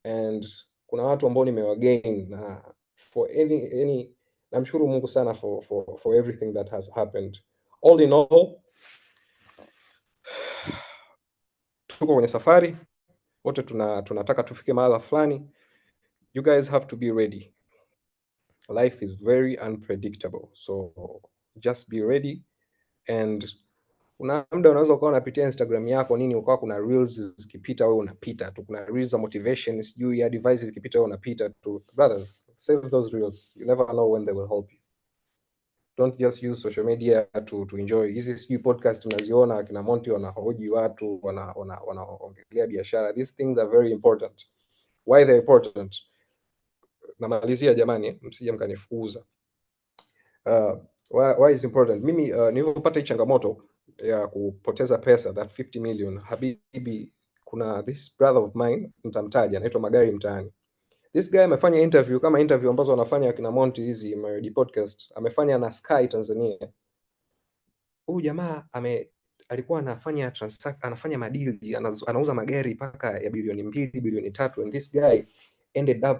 and kuna watu ambao nimewagain, na for any namshukuru Mungu sana for everything that has happened. All in all, tuko kwenye safari, wote tunataka tufike mahala fulani. You guys have to be ready. Life is very unpredictable, so just be ready. And kuna muda unaweza ukawa unapitia Instagram yako nini, ukawa kuna reels zikipita wewe unapita tu, kuna reels za motivation, sijui ya devices zikipita wewe unapita tu. Brothers, save those reels. You never know when they will help you. Don't just use social media to enjoy. Hizi sijui podcast unaziona akina Montey wanahoji watu, wanaongelea biashara. These things are very important. Why they're important? Namalizia jamani, msije mkanifukuza. Why is important? Mimi nilipopata hii changamoto ya kupoteza pesa, that 50 million, habibi, kuna this brother of mine, nitamtaja, anaitwa Magari Mtaani. This guy amefanya interview kama interview ambazo wanafanya akina Montey hizi Married podcast, amefanya na Sky Tanzania. huyu jamaa alikuwa anafanya madili, anauza magari mpaka ya bilioni 2, bilioni 3, and this guy ended up,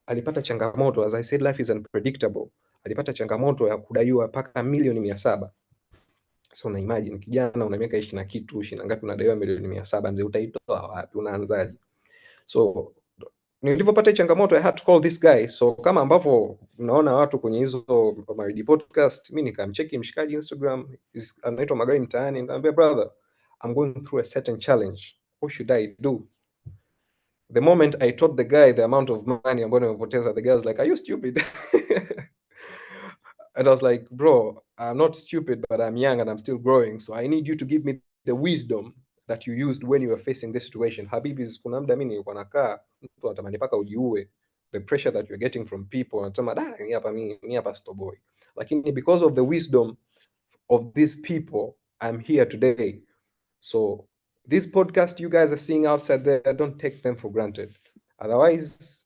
alipata changamoto, as I said, life is unpredictable. Alipata changamoto ya kudaiwa mpaka milioni 700. So una imagine kijana una miaka 20 na kitu, 20 ngapi, unadaiwa milioni 700, mzee, utaitoa wapi? Unaanzaje? So nilipopata changamoto, I had to call this guy. So kama ambavyo mnaona watu kwenye hizo Maridi podcast, mimi nikamcheki mshikaji Instagram, anaitwa Magari Mtaani, nikamwambia brother, I'm going through a certain challenge, what should I do? The moment I told the guy the amount of money ambayo nimepoteza, the guy was like, are you stupid? And I was like, bro, I'm not stupid, but I'm young and I'm still growing, so I need you to give me the wisdom that you used when you were facing this situation. Habibis, kuna muda mimi nilikuwa nakaa, mtu anatamani paka ujiue, the pressure that you're getting from people, anasema mimi hapa stoboy. Lakini because of the wisdom of these people, I'm here today. So this podcast you guys are seeing outside there, don't take them for granted. Otherwise,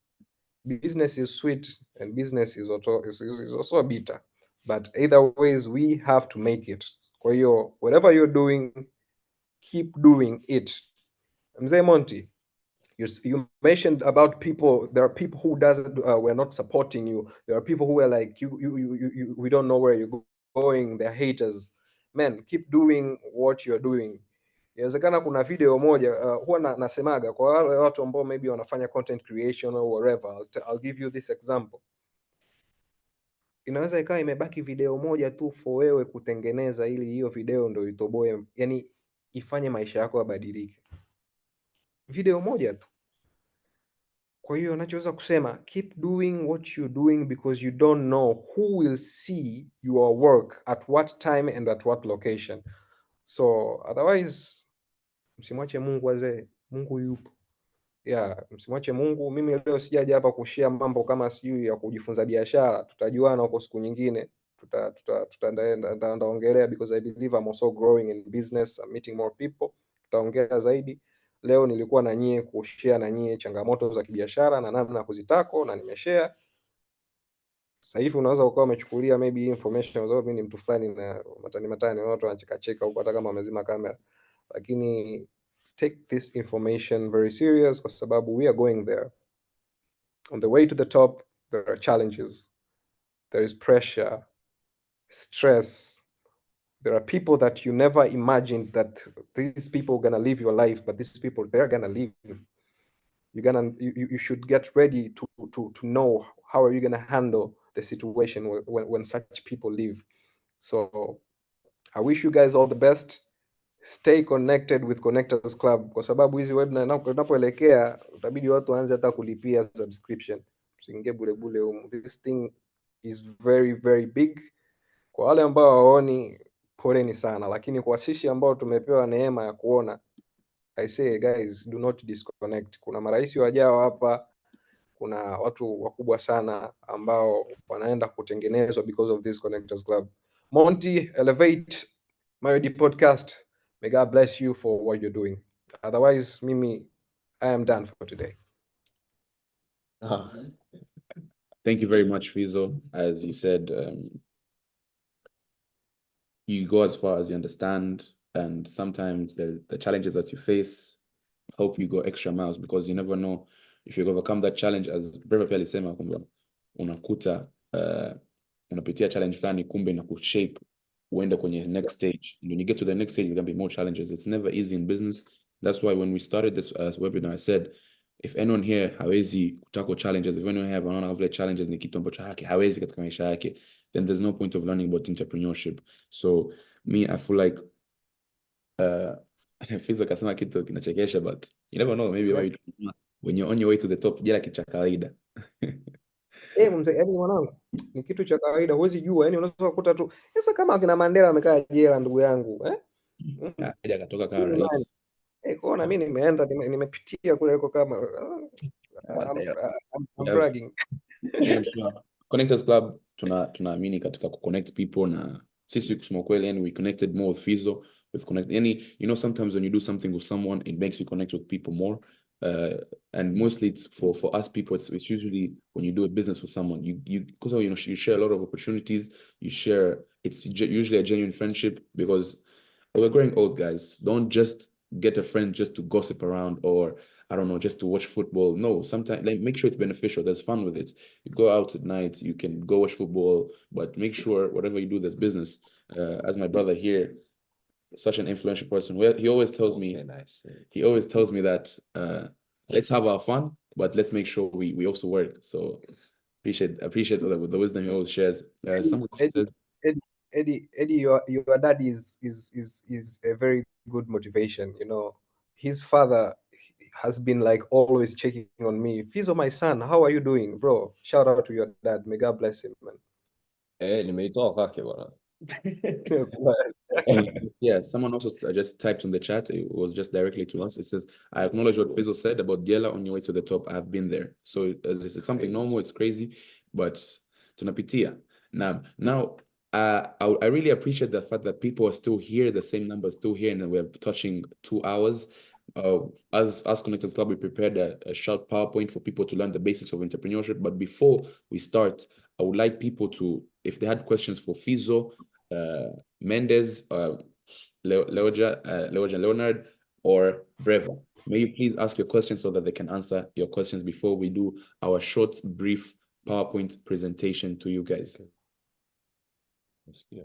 business is sweet and business is also bitter. But either ways, we have to make it. Kwa hiyo, whatever you're doing, keep doing it. Mzee Montey, you mentioned about people. There are people who were not supporting you. There are people who are like, we don't know where you're going. They're haters. Man, keep doing what you're doing. Inawezekana kuna video moja huwa nasemaga kwa wale watu ambao maybe wanafanya content creation or whatever. I'll give you this example. Inaweza ikawa imebaki video moja tu for wewe kutengeneza, ili hiyo video ndio itoboe, yani ifanye maisha yako yabadilike. Video moja tu. Kwa hiyo nachoweza kusema, keep doing what you're doing because you don't know who will see your work at what time and at what location. So otherwise, msimwache Mungu wazee, Mungu yupo. Yeah, msimwache Mungu. Mimi leo sijaje hapa kushare mambo kama sijui ya kujifunza biashara. Tutajuana huko siku nyingine. Tutaongelea because I believe I'm also growing in business. I'm meeting more people. Tutaongea zaidi. Leo nilikuwa na nyie kushare na nyie changamoto za kibiashara na namna ya kuzitako, na nimeshare. Sasa hivi unaweza ukawa umechukulia maybe information kwa sababu mimi ni mtu fulani na matani watu wanacheka cheka huko hata kama wamezima kamera. Lakini take this information very serious kwa sababu we are going there. On the way to the top, there are challenges. There is pressure, stress. There are people that you never imagined that these people are going to live your life, but these people, they're going to live. You should get ready to know how are you going to handle the situation when such people live. So I wish you guys all the best. Stay connected with Connectors Club kwa sababu hizi webinar unapoelekea utabidi watu waanze hata kulipia subscription. Usiingie bure bure. This thing is very very big. Kwa wale ambao hawaoni, poleni sana, lakini kwa sisi ambao tumepewa neema ya kuona, I say guys, do not disconnect. Kuna marais wajao hapa, kuna watu wakubwa sana ambao wanaenda kutengenezwa because of this Connectors Club. Montey, elevate Maridi podcast. May God bless you for what you're doing. Otherwise, Mimi, I am done for today. Thank you very much, Fizo. As you said, you go as far as you understand, and sometimes the challenges that you face help you go extra miles because you never know if you overcome that challenge. As Brever pia alisema kwamba unakuta unapitia challenge fulani, kumbe na kushape uende kwenye next stage. And when you get to the next stage, there can be more challenges. It's never easy in business. That's why when we started this webinar, I said, if anyone here hawezi kutako challenges, if anyone here wanaona vile challenges ni kitu ambacho hawezi katika maisha yake, then there's no point of learning about entrepreneurship. So me, I feel like Fizo kasema kitu kinachekesha, but you never know, maybe when you're on your way to the top, jela kitu cha kawaida. Mzee, yani mwanangu, ni kitu cha kawaida, huwezi jua, yani unaweza kukuta tu sasa kama akina Mandela amekaa jela, ndugu yangu, Haja katoka kama rais. Kuona mimi nimeenda nimepitia kule huko kama I'm bragging. Sure. Connectors Club tunaamini katika kuconnect people, na sisi kusema kweli, yani we connected more with Fizo, with connect, yani you know, sometimes when you do something with someone, it makes you connect with people more, and mostly it's for us people, it's usually when you do a business with someone, you because you know, you share a lot of opportunities, you share it's usually a genuine friendship, because we're growing old, guys. Don't just get a friend just to gossip around, or I don't know, just to watch football. No, sometimes like make sure it's beneficial. There's fun with it. You go out at night, you can go watch football, but make sure whatever you do, there's business. As my brother here, such an influential person, where he always tells me, he always tells me that let's have our fun, but let's make sure we also work. So appreciate the wisdom he always shares. Someone said, Eddie, your dad is a very good motivation. You know, his father has been like always checking on me. Fizo, my son, how are you doing, bro? Shout out to your dad. May God bless him, man. Nimeitoa kwake bwana. yeah, someone also just typed on the chat. It was just directly to us. It says, I acknowledge what Fizo said about Gela on your way to the top. I've been there. So this is something normal. It's crazy, but tunapitia. Now, I really appreciate the fact that people are still here, the same numbers still here, and we're touching 2 hours. As Connectors Club, we prepared a short PowerPoint for people to learn the basics of entrepreneurship. But before we start, I would like people to, if they had questions for Fizo, Mendez, Leonard, or Brever, may you please ask your questions so that they can answer your questions before we do our short, brief PowerPoint presentation to you guys. Yeah.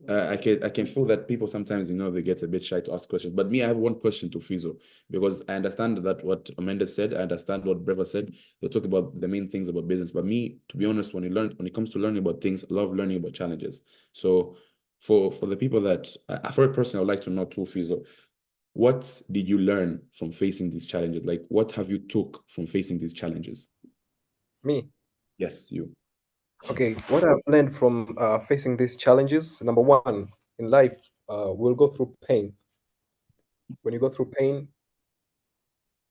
I can feel that people sometimes, they get a bit shy to ask questions. But me, I have one question to Fizo, because I understand that what Mendez said, I understand what Brever said. They talk about the main things about business. But me, to be honest, when it comes to learning about things, I love learning about challenges. So for the people that, for a person, I would like to know too, Fizo, what did you learn from facing these challenges? Like, what have you took from facing these challenges? Me? Yes, you. Okay, what I've learned from facing these challenges, number one, in life, we'll go through pain. When you go through pain,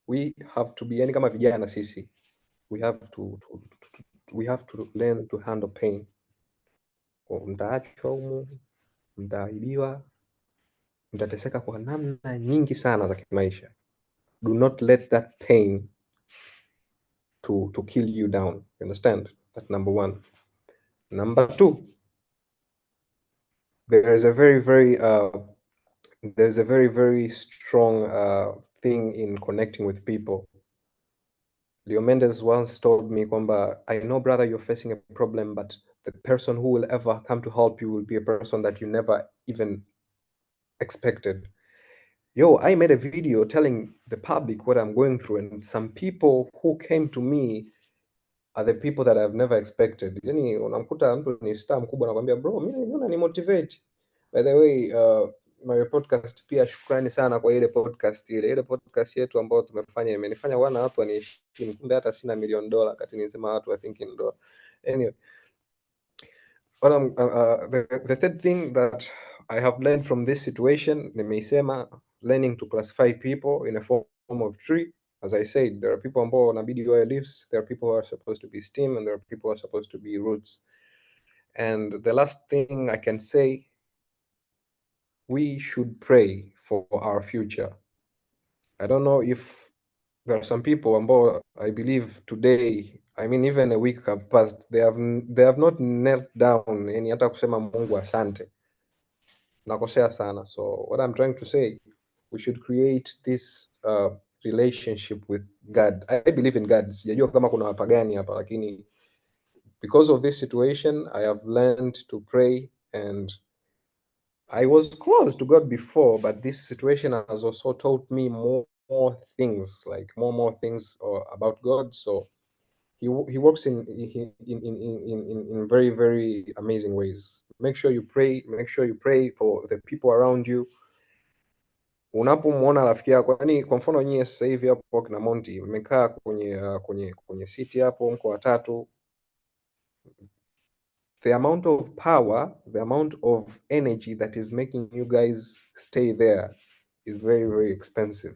we have to be, yani kama vijana sisi, we have to learn to handle pain. Mtaachwa humu, mtaibiwa, mtateseka kwa namna nyingi sana za kimaisha. Do not let that pain to kill you down. You understand? That's number one. Number two, there's a very, very strong thing in connecting with people. Leo Mendez once told me, kwamba, I know, brother, you're facing a problem, but the person who will ever come to help you will be a person that you never even expected. Yo, I made a video telling the public what I'm going through, and some people who came to me are the people that I've never expected. Yani unamkuta mtu ni star mkubwa anakuambia, bro, mimi niona ni motivate. By the way, my podcast pia, shukrani sana kwa ile podcast yetu ambayo tumefanya, imenifanya wana watu waniheshimu, kumbe hata sina $1 million kati nisema watu wa thinking ndo. Anyway, the third thing that I have learned from this situation, nimeisema, learning to classify people in a form of tree. As I said, there are people ambao wanabidi wawe leaves, there are people who are supposed to be stem, and there are people who are supposed to be roots. And the last thing I can say, we should pray for our future. I don't know if there are some people ambao, I believe today, I mean, even a week have passed, they have not knelt down yani hata kusema Mungu asante. Nakosea sana. So what I'm trying to say, we should create this relationship with God. I believe in God. Sijajua kama kuna wapagani hapa, lakini because of this situation, I have learned to pray, and I was close to God before, but this situation has also taught me more things, like more things about God. So he works in very, very amazing ways. Make sure you pray. Make sure you pray for the people around you. Unapomwona rafiki yako, yani kwa mfano nyie sasa hivi hapo kina Montey mmekaa kwenye city hapo, mko watatu, the amount of power, the amount of energy that is making you guys stay there is very, very expensive.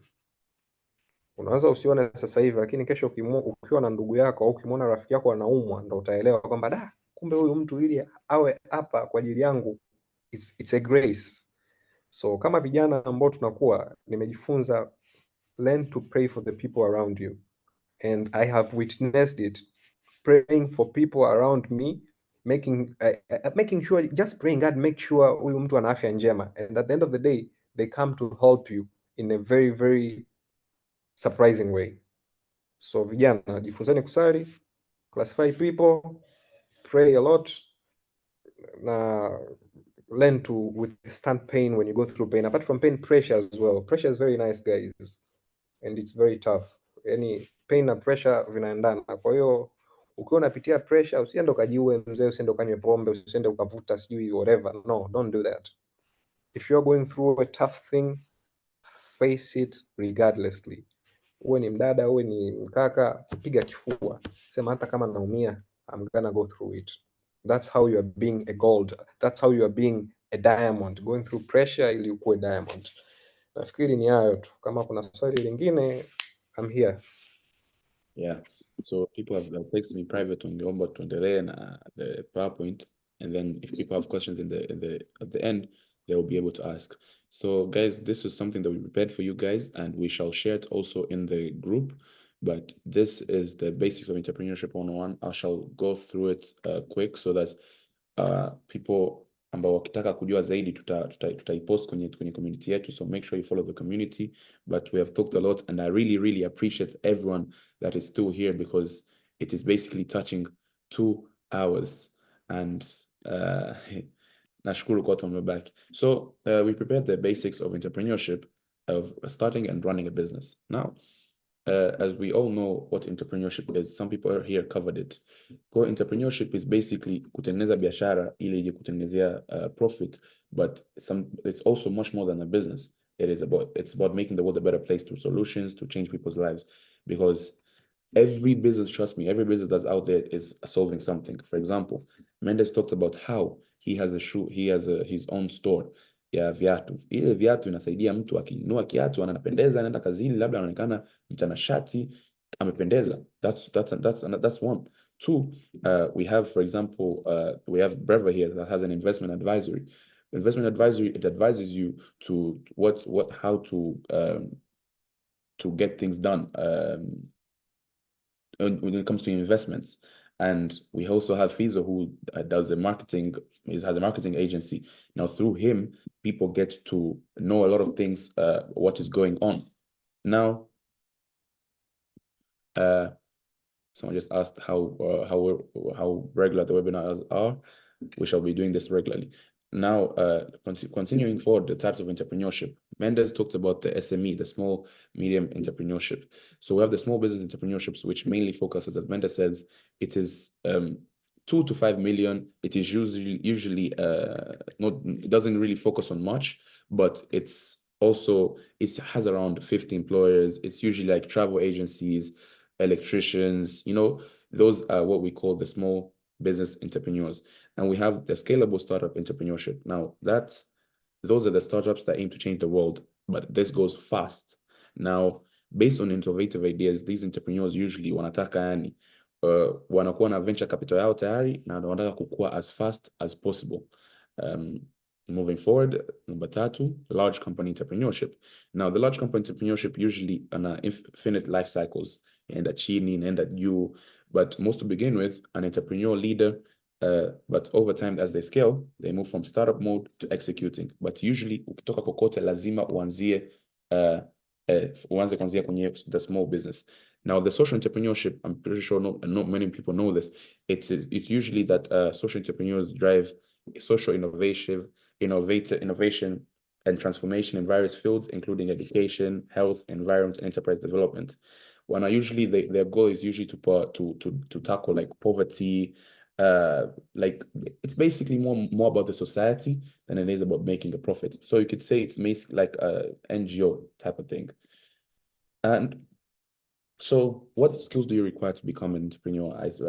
Unaweza usione sasa hivi, lakini kesho ukiwa na ndugu yako au ukimwona rafiki yako anaumwa, ndo utaelewa kwamba da, kumbe huyu mtu ili awe hapa kwa ajili yangu, it's a grace. So kama vijana ambao tunakuwa, nimejifunza learn to pray for the people around you, and I have witnessed it, praying for people around me, making sure, just praying God make sure huyu mtu ana afya njema, and at the end of the day they come to help you in a very very surprising way. So vijana, jifunzeni kusali, classify people, pray a lot, na learn to withstand pain when you go through pain. Apart from pain, pressure as well. Pressure is very nice guys, and it's very tough. Yani pain na pressure vinaendana. Kwa hiyo ukiwa unapitia pressure, usiende ukajiue mzee, usiende ukanywe pombe, usiende ukavuta sijui whatever. No, don't do that. If you're going through a tough thing, face it regardlessly. Uwe ni mdada, uwe ni mkaka, piga kifua, sema hata kama naumia, I'm gonna go through it. That's how you are being a gold. That's how you are being a diamond, going through pressure ili ukuwe diamond. Nafikiri ni hayo tu. Kama kuna swali lingine, I'm here. Yeah. So people have texted me private wangeomba tuendelee na the PowerPoint, and then if people have questions at the end, they will be able to ask. So guys, this is something that we prepared for you guys, and we shall share it also in the group. But this is the basics of Entrepreneurship 101. I shall go through it quick so that people ambao wakitaka kujua zaidi tutaipost kwenye community yetu, so make sure you follow the community. But we have talked a lot, and I really appreciate everyone that is still here, because it is basically touching 2 hours, and nashukuru kwa tumebaki. So we prepared the basics of entrepreneurship, of starting and running a business. Now, as we all know what entrepreneurship is, some people here covered it. Entrepreneurship is basically kutengeneza biashara ili ije kutengenezea profit, but it's also much more than a business. It's about making the world a better place through solutions to change people's lives, because every business, trust me, every business that's out there is solving something. For example, Mendez talked about how he has his own store ya viatu. Ile viatu inasaidia mtu akinunua kiatu anapendeza, anaenda kazini, labda anaonekana mtanashati, amependeza. That's one. Two, we have, for example, we have Brever here that has an investment advisory. Investment advisory, it advises you to how to get things done when it comes to investments. And we also have Fizo, who does the marketing, has a marketing agency. Now, through him, people get to know a lot of things, what is going on. Now, someone just asked how regular the webinars are. We shall be doing this regularly. Now, continuing forward, the types of entrepreneurship. Mendez talked about the SME, the small, medium entrepreneurship. So we have the small business entrepreneurships, which mainly focuses, as Mendez says, it is 2 to 5 million. It is usually it doesn't really focus on much, but it has around 50 employers. It's usually like travel agencies, electricians, those are what we call the small business entrepreneurs. And we have the scalable startup entrepreneurship. Now, those are the startups that aim to change the world, but this goes fast. Now, based on innovative ideas, these entrepreneurs usually wanataka wanakuwa na venture capital yao tayari na wanataka kukua as fast as possible. Moving forward, number 3, large company entrepreneurship. Now, the large company entrepreneurship usually on infinite life cycles, and chini, and juu, but most to begin with, an entrepreneur leader, but over time, as they scale, they move from startup mode to executing. But usually, ukitoka kokote lazima uanzie kuanzia kwenye the small business. Now, the social entrepreneurship, I'm pretty sure not many people know this. It's usually that social entrepreneurs drive social innovation and transformation in various fields, including education, health, environment, and enterprise development. When usually their goal is usually to tackle like poverty, like it's basically more about the society than it is about making a profit. So you could say it's basically like a NGO type of thing. And so what skills do you require to become an entrepreneur? I said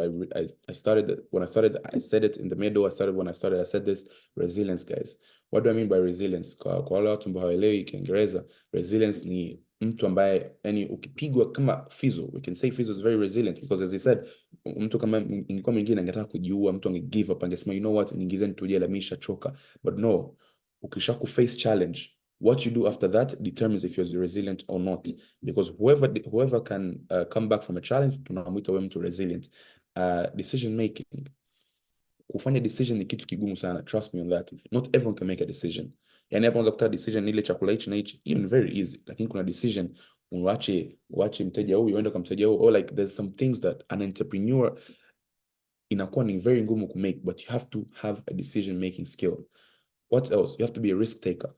it in the middle. I said this: resilience, guys. What do I mean by resilience? Kwa wale watu ambao hawaelewi Kiingereza, resilience ni mtu ambaye yani ukipigwa kama Fizo, we can say Fizo is very resilient because as he said, mtu kama ingekuwa mwingine angetaka kujiua, mtu ange give up, angesema you know what, niingizeni tu jela, mimi nishachoka. But no, ukisha ku face challenge, what you do after that determines if you're resilient or not, because whoever can come back from a challenge, tunamwita wewe mtu resilient. Decision making, kufanya decision ni kitu kigumu sana, trust me on that. Not everyone can make a decision. Yani hapo unaweza kuta decision ile chakula hichi na hichi, even very easy, lakini kuna decision uache mteja huyu uende kwa mteja huyu, or like there's some things that an entrepreneur inakuwa ni very ngumu ku make, but you have to have a decision making skill. What else? You have to be a risk taker.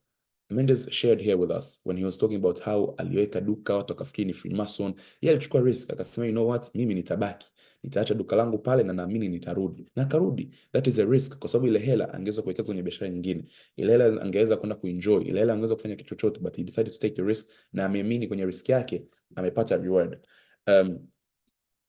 Mendez shared here with us when he was talking about how aliweka duka, watu wakafikiri ni Freemason. Yeye alichukua risk, akasema you know what, mimi nitabaki, nitaacha duka langu pale na naamini nitarudi, na karudi. That is a risk, kwa sababu ile hela angeweza kuwekeza kwenye biashara nyingine, ile hela angeweza kwenda kuenjoy, ile hela angeweza kufanya kitu chochote, but he decided to take the risk, na ameamini kwenye risk yake, amepata reward.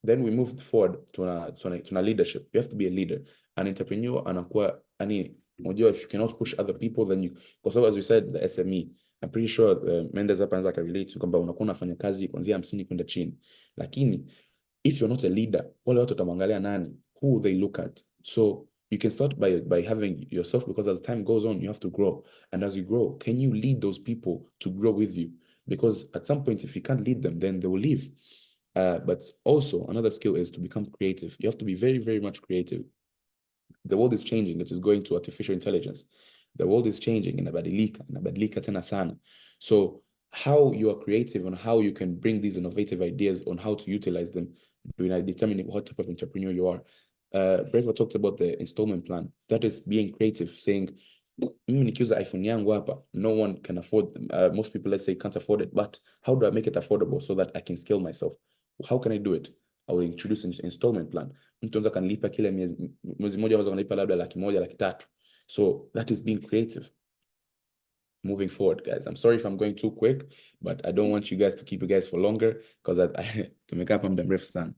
Then we moved forward to leadership. You have to be a leader. An entrepreneur anakuwa ani, unajua, if you cannot push other people, then you, kwa sababu as we said, the SME, I'm pretty sure Mendez hapa anaweza relate kwamba unakuwa unafanya kazi kuanzia 50 kwenda chini, lakini if you're not a leader, wale watu watamwangalia nani? Who they look at? So you can start by having yourself, because as time goes on, you have to grow. And as you grow, can you lead those people to grow with you? Because at some point, if you can't lead them, then they will leave. But also another skill is to become creative. You have to be very, very much creative. The world is changing. It is going to artificial intelligence. The world is changing, inabadilika tena sana. So how you are creative on how you can bring these innovative ideas on how to utilize them, determining what type of entrepreneur you are. Brever talked about the installment plan. That is being creative, saying, mimi nikiuza iPhone yangu hapa, no one can afford them. Most people, let's say, can't afford it, but how do I make it affordable so that I can scale myself? How can I do it? I will introduce an installment plan. Mtu anaweza kanilipa kila mwezi mmoja, anaweza kanilipa labda 1,100,000, 300,000. So that is being creative. Moving forward, guys, I'm sorry if I'm going too quick, but I don't want you guys to keep you guys for longer, because to make up muda mrefu sana.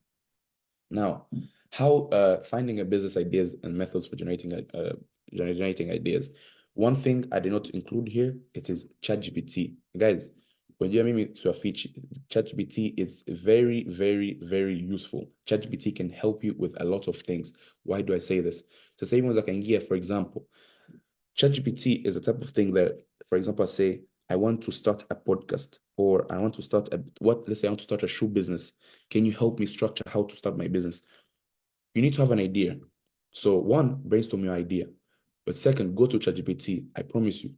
Now, how finding a business ideas and methods for generating ideas. One thing I did not include here, it is ChatGPT. Guys, when you mimi tuafichi, ChatGPT is very, very, very useful. ChatGPT can help you with a lot of things. Why do I say this? So say once I can give, for example, ChatGPT is a type of thing that, for example, I say, I want to start a podcast, or I want to start let's say I want to start a shoe business. Can you help me structure how to start my business? You need to have an idea. So one, brainstorm your idea. But second, go to ChatGPT. I promise you.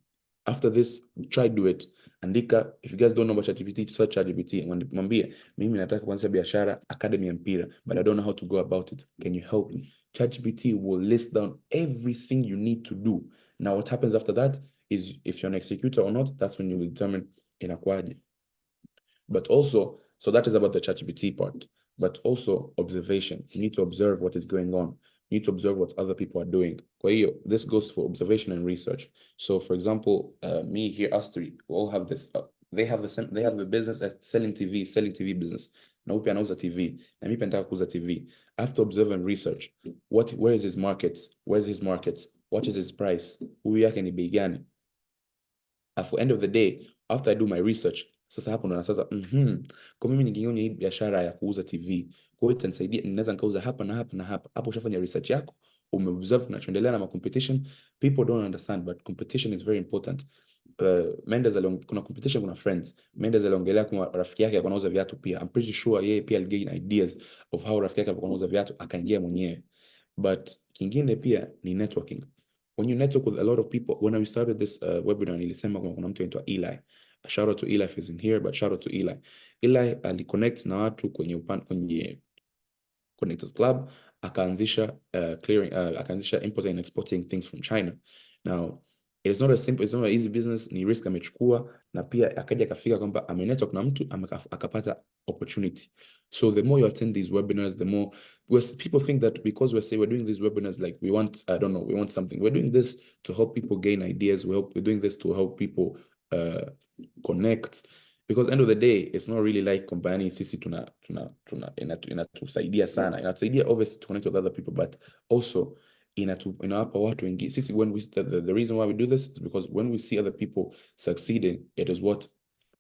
After this, try do it. Andika, if you guys don't know about ChatGPT, search ChatGPT. Mwambie, mimi nataka kuanza biashara, academy ya mpira, but I don't know how to go about it. Can you help me? ChatGPT will list down everything you need to do. Now, what happens after that is, if you're an executor or not, that's when you will determine inakwaje. But also, so that is about the ChatGPT part, but also observation. You need to observe what is going on. You need to observe what other people are doing. Kwa hiyo, this goes for observation and research. So for example, me here, us three, we all have this, they have the business as selling TV business. Na upi anauza TV, na mimi nataka kuuza TV. I have to observe and research. Where is his market? Where's his market? What is his price? Huyu yake ni bei gani? At the end of the day, after I do my research, sasa hapo ndo sasa kwa mimi ningeona hii biashara ya kuuza TV, kwa hiyo itanisaidia, ninaweza nikauza hapa na hapa na hapa. Hapo ushafanya research yako, umeobserve kinachoendelea na competition. People don't understand, but competition is very important. Mendez kuna competition, kuna friends. Mendez aliongelea kwa rafiki yake anauza viatu pia. I'm pretty sure yeye pia gain ideas of how rafiki yake anauza viatu, akaingia mwenyewe. But kingine pia ni networking. When you network with a lot of people, when I started this webinar, nilisema kuna mtu anaitwa Eli. Shout out to Eli if he's in here, but shout out to Eli. Eli aliconnect na watu kwenye Connectors Club, akaanzisha akaanzisha importing and exporting things from China. Now, it's not an easy business, ni risk amechukua, na pia akaja akafika kwamba amenetwork na mtu akapata opportunity. So the more you attend these webinars, the more people think that because we're doing these webinars, like we want, I don't know, we want something. We're doing this to help people gain ideas. We're doing this to help people connect. Because end of the day, it's not really like company sisi inatusaidia sana. Inatusaidia obviously to connect with other people, but also inawapa watu wengi. Sisi the reason why we do this is because when we see other people succeeding, it is what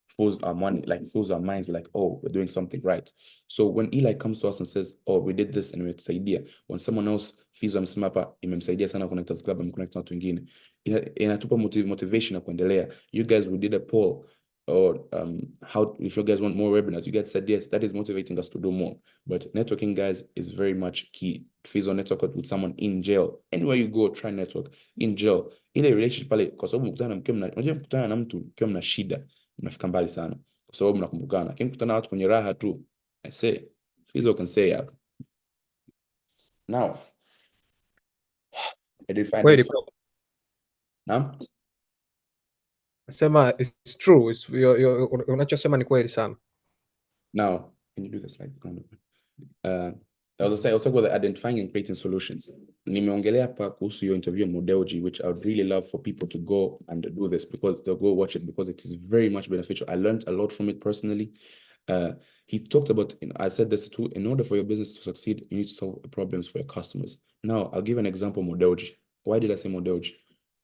fills our money, like fills our minds like, oh, we're doing something right. So when Eli comes to us and says, oh, we did this and imetusaidia, when someone else Fizo amesema hapa imemsaidia sana Connectors Club, amconnect na watu wengine, inatupa motivation ya kuendelea. You guys, we did a poll, or how, if you guys want more webinars, you guys said yes, that is motivating us to do more. But networking, guys, is very much key. Fizo network with someone in jail. Anywhere you go, try network. In jail, ile relationship pale, kwa sababu mkutana na mtu mkiwa mna shida, mnafika mbali sana, kwa sababu mnakumbukana. Lakini mkutana na watu kwenye raha tu, I say Fizo can say hapa. Now, I did find Kweli this. Naam? nasema it's true, unachosema ni kweli sana. Now, can you do the slide? I was also about identifying and creating solutions. Nimeongelea hapa kuhusu your interview Modelji, which I would really love for people to go and do this, because they'll go watch it, because it is very much beneficial. I learned a lot from it personally. He talked about, I said this too, in order for your business to succeed, you need to solve problems for your customers. Now, I'll give an example, Modelji. Why did I say Modelji?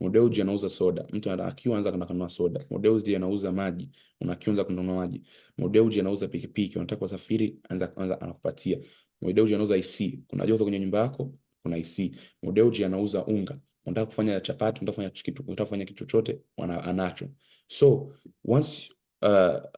Modelji anauza soda. Mtu akianza kununua soda. Modelji anauza maji. Unakianza kununua maji. Modelji anauza pikipiki. Unataka kusafiri, anza anakupatia. Modelji anauza IC. Kuna joto kwenye nyumba yako, kuna IC. Modelji anauza unga. Unataka kufanya chapati, unataka kufanya kitu chochote, anacho. So, once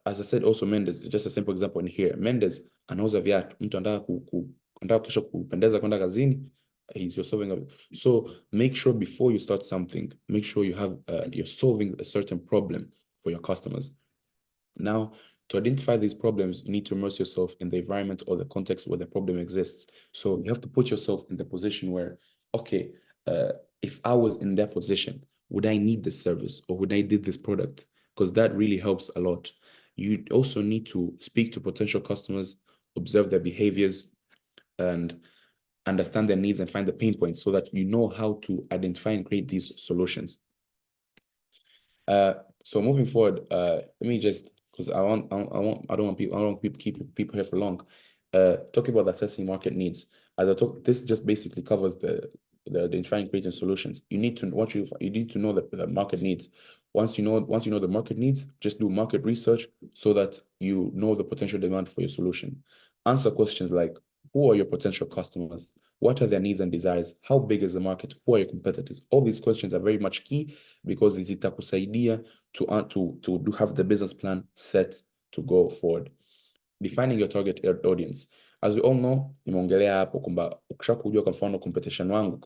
as I said, also Mendez, just a simple example in here. Mendez anauza viatu. Mtu anataka kesho kupendeza kwenda kazini, you're solving so make sure before you start something, make sure you have you're solving a certain problem for your customers. Now, to identify these problems, you need to immerse yourself in the environment or the context where the problem exists. So you have to put yourself in the position where, okay, if I was in that position, would I need this service or would I need this product? Because that really helps a lot. You also need to speak to potential customers, observe their behaviors, and understand their needs and find the pain points so that you know how to identify and create these solutions. So moving forward, let me just, because I don't want people keep people here for long. Talking about assessing market needs. As I talk, this just basically covers the identifying, creating solutions. You need to know the market needs. Once you know the market needs, just do market research so that you know the potential demand for your solution. Answer questions like, who are your potential customers? What are their needs and desires? How big is the market? Who are your competitors? All these questions are very much key, because zitakusaidia to have the business plan set to go forward. Defining your target audience. As we all know, nimeongelea hapo kwamba ukishakujua kwa mfano competition wangu,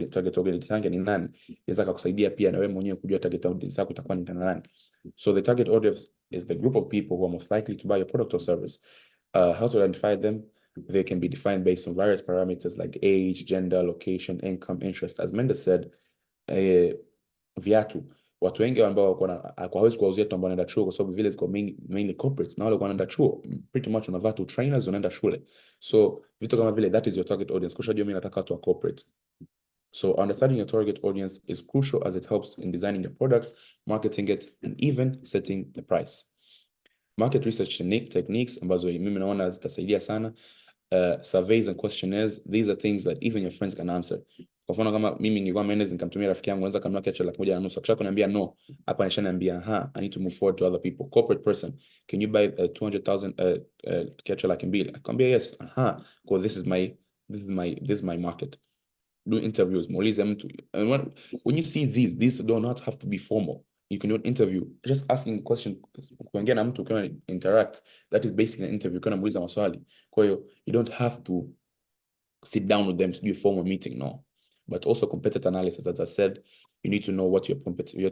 target audience yangu ni nani, inaweza kukusaidia pia na wewe mwenyewe kujua target audience yako itakuwa ni nani. So the target audience is the group of people who are most likely to buy your product or service. How to identify them? They can be defined based on various parameters like age, gender, location, income, interest. As Mendez said, viatu. Watu wengi ambao hawezi kuwauzia tu ambao wanaenda chuo, kwa sababu vile ziko mainly corporates, na wale wanaenda chuo pretty much unavaa tu trainers, unaenda shule. So vitu kama vile, that is your target audience. Kushajua mimi nataka watu wa corporate. So understanding your target audience is crucial as it helps in designing your product, marketing it, and even setting the price. Market research techniques ambazo mimi naona zitasaidia sana. Surveys and questionnaires, these are things that even your friends can answer. Kwa mfano kama mimi ningekuwa Mendez nikamtumia rafiki yangu, anaweza kanunua kiatu 1,500,000, kisha kuniambia no, hapa nishaniambia I need to move forward to other people. Corporate person, can you buy 200,000 kiatu 200,000? Akwambia yes, because this is my market. Do interviews, muulize mtu. And when you see these do not have to be formal. You can do an interview, just asking question, kuongea na mtu ukiwa interact, that is basically an interview, ukiwa unamuuliza maswali. Kwa hiyo you don't have to sit down with them to do a formal meeting, no. But also competitor analysis, as I said, you need to know what your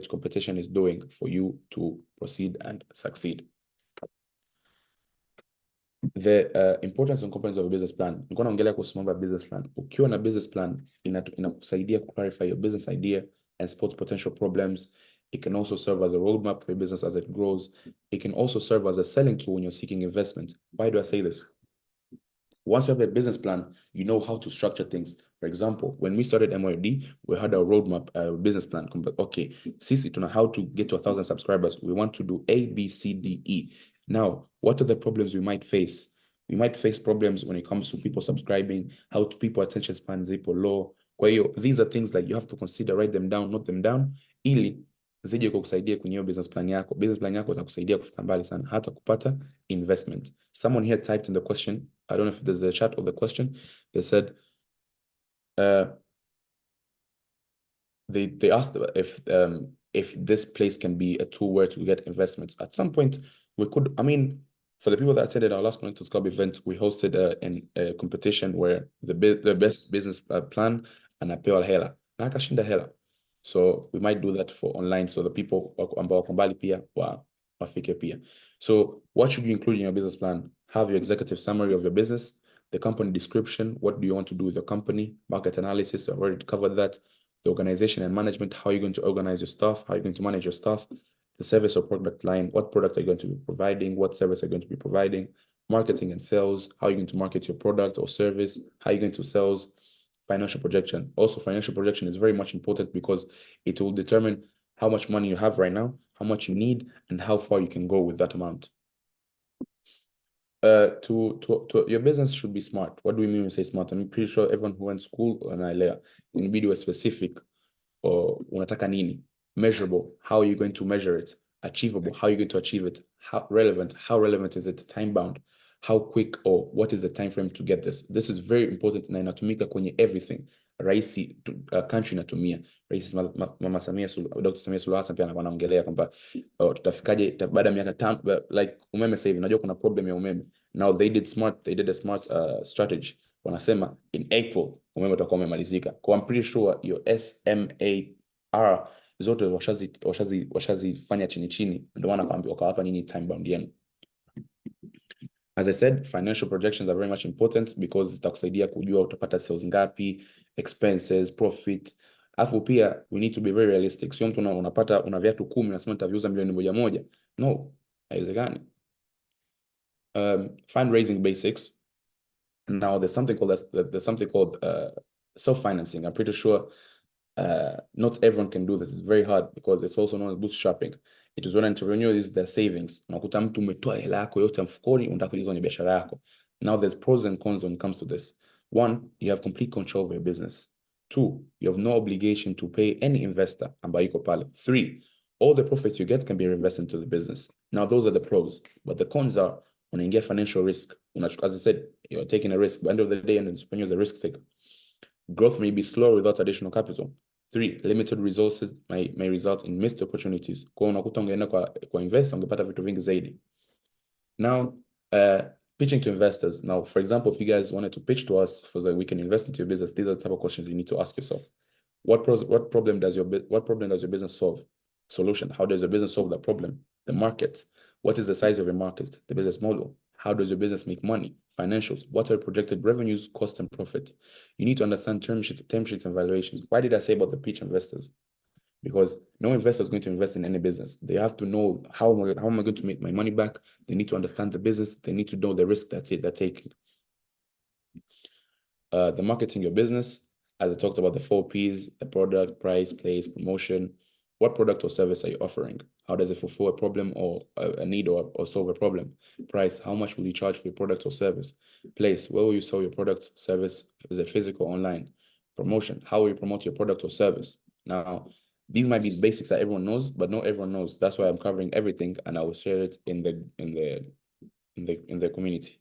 competition is doing for you to proceed and succeed. The importance and components of a business plan. Nilikuwa naongelea kuhusu mambo ya business plan. Ukiwa na business plan, inakusaidia clarify your business idea and spot potential problems. It can also serve as a roadmap for your business as it grows. It can also serve as a selling tool when you're seeking investment. Why do I say this? Once you have a business plan, you know how to structure things. For example, when we started MYD, we had a roadmap, a business plan. Okay, sisi tuna how to get to 1,000 subscribers. We want to do A, B, C, D, E. Now, what are the problems we might face? We might face problems when it comes to people subscribing, how to people attention spans zipo low. Kwa hiyo, these are things that you have to consider, write them down, note them down, ili zije kukusaidia kwenye hiyo business plan yako. Business plan yako itakusaidia kufika mbali sana, hata kupata investment. Someone here typed in the question, I don't know if there's a chat of the question, they said they asked if this place can be a tool where to get investments. At some point we could, I mean, for the people that attended our last Connectors Club event, we hosted a competition where the best business plan anapewa hela na akashinda hela. So we might do that for online, so the people ambao wako mbali pia wafike pia. So what should you include in your business plan? Have your executive summary of your business, the company description, what do you want to do with the company, market analysis, I've already covered that, the organization and management, how you're going to organize your staff, how you're going to manage your staff, the service or product line, what product are you going to be providing, what service are you going to be providing, marketing and sales, how you're going to market your product or service, how you're going to sales, financial projection. Also, financial projection is very much important because it will determine how much money you have right now, how much you need, and how far you can go with that amount. Your business should be smart. What do we mean when we say smart? I'm pretty sure everyone who went to school anaelewa. Inabidi uwe specific or unataka nini? Measurable, how are you going to measure it? Achievable, how are you going to achieve it? How relevant is it? Time bound, how quick or what is the time frame to get this? This is very important na inatumika kwenye everything. Raisi country inatumia. Raisi Mama Samia Dr. Samia Suluhu Hassan pia anaongelea kwamba tutafikaje baada ya miaka 5, like umeme sasa hivi najua kuna problem ya umeme. Now they did a smart strategy. Wanasema in April umeme utakuwa umemalizika. Kwa I'm pretty sure your SMAR zote washazifanya chini, ndio maana wakawapa nyinyi time bound yenu. As I said, financial projections are very much important because zitakusaidia kujua utapata sales ngapi, expenses, profit. Afu pia we need to be very realistic. Sio mtu una viatu 10 unasema nitaviuza milioni 1. No, haiwezekani. Fundraising basics. Now there's something called self-financing. I'm pretty sure not everyone can do this. It's very hard because it's also known as bootstrapping. It is when entrepreneurial is their savings. Unakuta mtu umetoa hela yako yote mfukoni unataka kuingiza kwenye biashara yako. Now there's pros and cons when it comes to this. 1, you have complete control over your business. 2, you have no obligation to pay any investor ambayo iko pale. 3, all the profits you get can be reinvested into the business. Now those are the pros, but the cons are unaingia financial risk. As I said, you're taking a risk. By the end of the day, an entrepreneur is a risk taker. Growth may be slow without additional capital. 3, limited resources may result in missed opportunities. Kwa unakuta ungeenda kwa investor ungepata vitu vingi zaidi. Now, pitching to investors. Now, for example, if you guys wanted to pitch to us so that we can invest into your business, these are the type of questions you need to ask yourself. What problem does your business solve? Solution. How does your business solve that problem? The market. What is the size of your market? The business model. How does your business make money? Financials. What are projected revenues, cost, and profit? You need to understand term sheets and valuations. Why did I say about the pitch investors? Because no investor is going to invest in any business. They have to know how am I going to make my money back? They need to understand the business. They need to know the risk that they're taking. The marketing your business, as I talked about the 4 Ps, the product, price, place, promotion. What product or service are you offering? How does it fulfill a problem or a need or solve a problem? Price, how much will you charge for your product or service? Place, where will you sell your product, service? Is it physical or online? Promotion, how will you promote your product or service? Now, these might be the basics that everyone knows, but not everyone knows. That's why I'm covering everything, and I will share it in the community.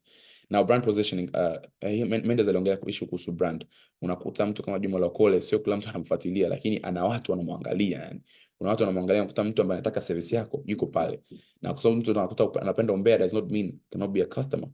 Now, brand positioning, Mendez aliongea issue kuhusu brand. Unakuta mtu kama Juma Lokole, sio kila mtu anamfuatilia, lakini ana watu wanamwangalia yani. Kuna watu wanamwangalia, unakuta mtu ambaye anataka service yako yuko pale. Na kwa sababu mtu anakuta anapenda umbea does not mean cannot be a customer.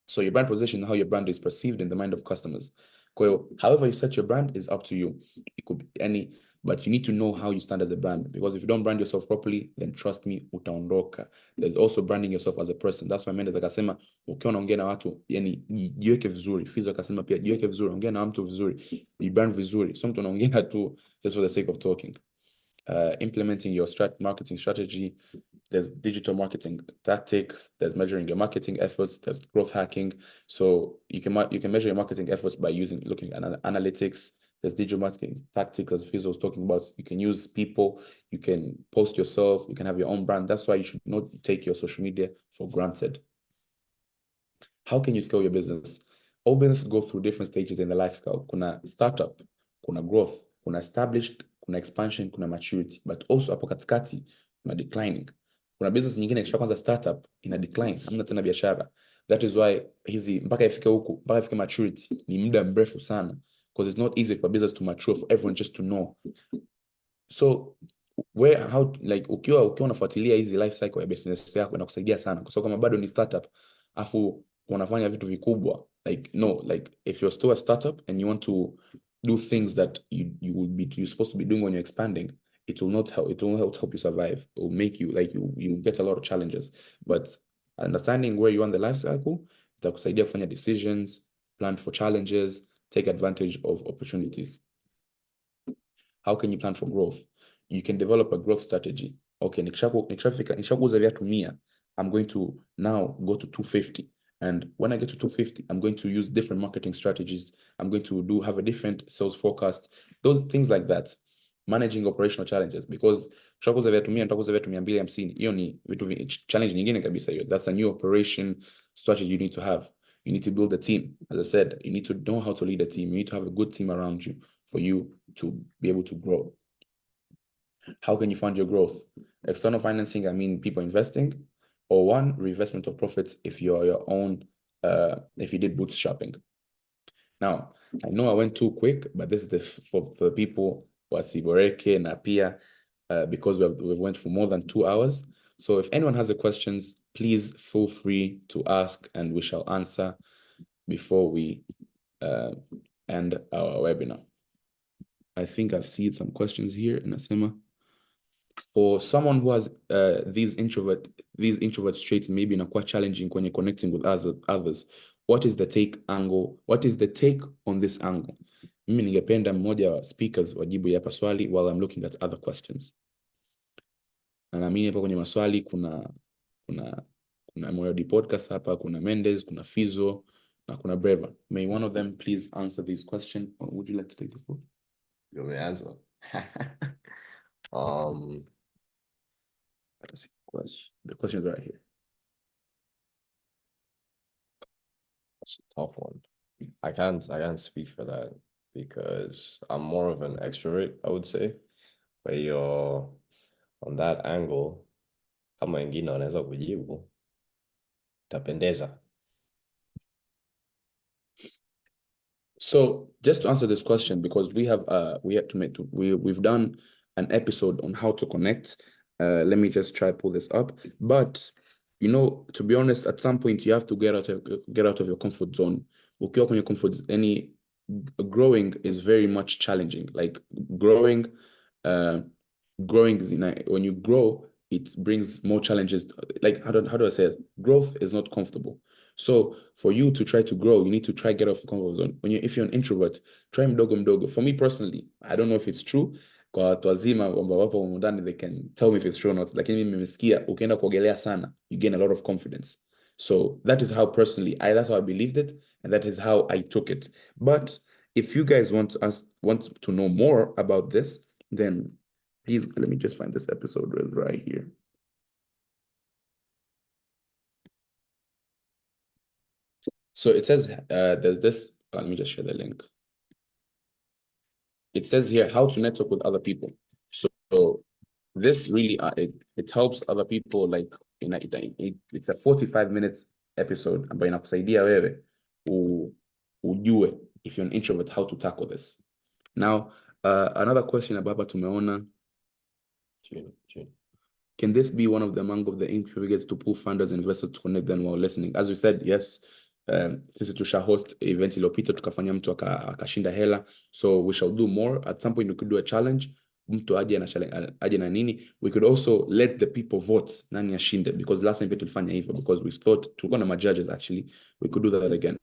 So your brand position, how your brand is perceived in the mind of customers. Kwa hiyo, however you set your brand is up to you. It could be any, but you need to know how you stand as a brand, because if you don't brand yourself properly, then trust me, utaondoka. There's also branding yourself as a person. That's why Mendez akasema ukiwa unaongea na watu, yani jiweke vizuri. Fizo akasema pia jiweke vizuri, ongea na mtu vizuri, brand vizuri. So mtu anaongea tu just for the sake of talking. Implementing your marketing strategy. There's digital marketing tactics, there's measuring your marketing efforts, there's growth hacking. So you can measure your marketing efforts by looking at analytics. There's digital marketing tactics, as Fizo was talking about. You can use people, you can post yourself, you can have your own brand. That's why you should not take your social media for granted. How can you scale your business? All businesses go through different stages in the life scale. Kuna startup, kuna growth, kuna established, kuna expansion, kuna maturity, but also hapo katikati kuna declining. Kuna business nyingine kisha kwanza startup ina decline, hamna tena biashara. That is why hizi mpaka ifike huku, mpaka ifike maturity ni muda mrefu sana, because it's not easy for business to mature for everyone just to know. So how like ukiwa unafuatilia hizi life cycle ya business yako inakusaidia sana, kwa sababu kama bado ni startup afu unafanya vitu vikubwa, like no, like if you're still a startup and you want to do things that you're supposed to be doing when you're expanding, it will not help you survive. It will make you like you get a lot of challenges, but understanding where you are in the life cycle itakusaidia kufanya decisions, plan for challenges, take advantage of opportunities. How can you plan for growth? You can develop a growth strategy. Okay, nikishakuuza viatu 100, I'm going to now go to 250. And when I get to 250, I'm going to use different marketing strategies. I'm going to have a different sales forecast. Those things like that. Managing operational challenges, because ukishakuuza viatu 100, nitakuuza viatu 250. Hiyo ni vitu challenge nyingine kabisa hiyo. That's a new operation strategy you need to have. You need to build a team. As I said, you need to know how to lead a team. You need to have a good team around you for you to be able to grow. How can you fund your growth? External financing, I mean people investing, or one, reinvestment of profits if you're your own, if you did bootstrapping. Now, I know I went too quick, but this is for the people who are Siboreke and Apia, because we went for more than 2 hours. So if anyone has a questions, please feel free to ask and we shall answer before we end our webinar. I think I've seen some questions here in Asema. For someone who has these introvert traits, maybe inakuwa challenging when you're connecting with others. What is the take angle? What is the take on this angle? Mimi ningependa mmoja wa speakers wajibu hapa swali while I'm looking at other questions. Na naamini hapa kwenye maswali kuna Moyodi podcast hapa, kuna Mendez, kuna Fizo, na kuna Brever. May one of them please answer this question, or would you like to take the floor? You may answer. Let us see the question is right here. That's a tough one. I can't speak for that because I'm more of an extrovert, I would say. But you're on that angle, kama wengine wanaweza kujibu, tapendeza. So just to answer this question, because we've done an episode on how to connect. Let me just try pull this up. But you know, to be honest, at some point you have to get out of your comfort zone. Ukiwa kwenye comfort, growing is very much challenging. Like growing is when you grow, it brings more challenges. Like how do I say it? Growth is not comfortable. So for you to try to grow, you need to try get off the comfort zone. If you're an introvert, try mdogo. For me personally, I don't know if it's true. Kwa watu wazima ambao wapo ndani, they can tell me if it's true or not. Lakini mimi nimesikia ukienda kuogelea sana, you gain a lot of confidence. So that is how personally, that's how I believed it, and that is how I took it. But if you guys want to know more about this, then please let me just find this episode right here. So it says there's this. Let me just share the link. It says here how to network with other people. So this really it helps other people. Like it's a 45 minutes episode, ambayo inakusaidia wewe ujue if you're an introvert how to tackle this. Now another question about tumeona. Can this be one of the among of the incubators to pull funders and investors to connect them while listening? As we said, yes. Sisi tusha host event iliyopita tukafanya mtu akashinda hela, so we shall do more. At some point we could do a challenge, mtu aje na nini. We could also let the people vote nani ashinde, because last time tulifanya hivyo because we thought tulikuwa na judges. Actually we could do that again.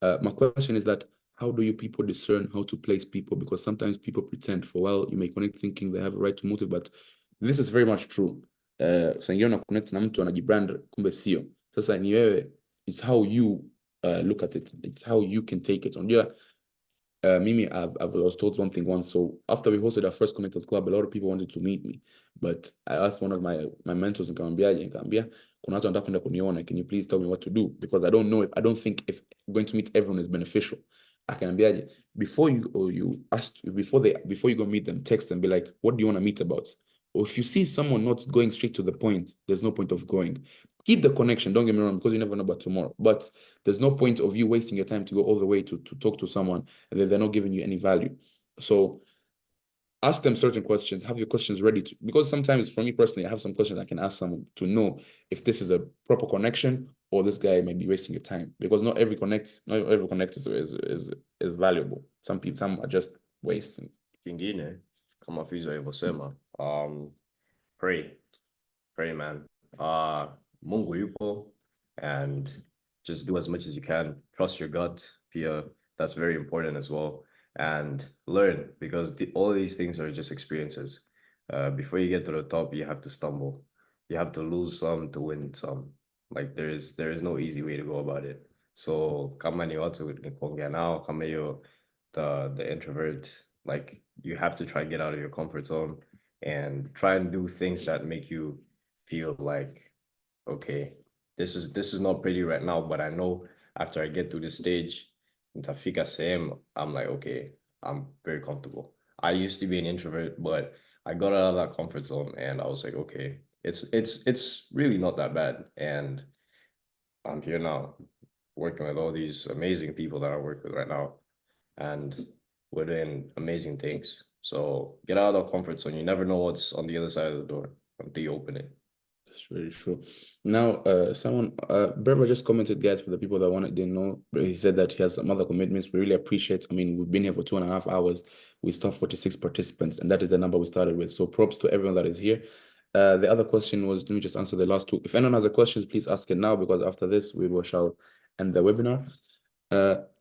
My question is that how do you people discern how to place people, because sometimes people pretend for a while, you may connect thinking they have a right to motive, but this is very much true. Sangiona na connect na mtu anajibrand kumbe sio. Sasa ni wewe, it's how you look at it. It's how you can take it. Mimi, I was told something once. So after we hosted our first Connectors Club, a lot of people wanted to meet me, but I asked one of my mentors, nikamwambia kuna watu wanataka kuniona, can you please tell me what to do? Because I don't think if going to meet everyone is beneficial. akaniambiaje, before you go meet them, text and be like, what do you want to meet about? Or if you see someone not going straight to the point, there's no point of going. Keep the connection, don't get me wrong, because you never know about tomorrow. But there's no point of you wasting your time to go all the way to talk to someone and then they're not giving you any value. So ask them certain questions, have your questions ready to, because sometimes for me personally, I have some questions I can ask someone to know if this is a proper connection or this guy might be wasting your time, because not every connect is valuable. Some are just wasting. Kingine, kama Fizo alivyosema, pray, man. Mungu yupo, and just do as much as you can. Trust your gut, Pia. That's very important as well. And learn, because all these things are just experiences. Before you get to the top, you have to stumble. You have to lose some to win some. Like there is no easy way to go about it. So kama ni watu ni kuongea nao, kama you're the introvert, like you have to try to get out of your comfort zone and try and do things that make you feel like, okay, this is not pretty right now, but I know after I get to this stage, nitafika sehemu, I'm like, okay, I'm very comfortable. I used to be an introvert, but I got out of that comfort zone and I was like, okay, it's really not that bad. And I'm here now working with all these amazing people that I work with right now, and we're doing amazing things. So get out of the comfort zone. You never know what's on the other side of the door until you open it. That's very true. Now, Brever just commented, guys, for the people that didn't know, he said that he has some other commitments. We really appreciate. I mean, we've been here for 2.5 hours. We still have 46 participants, and that is the number we started with. So props to everyone that is here. The other question was, let me just answer the last two. If anyone has a question, please ask it now, because after this, shall end the webinar.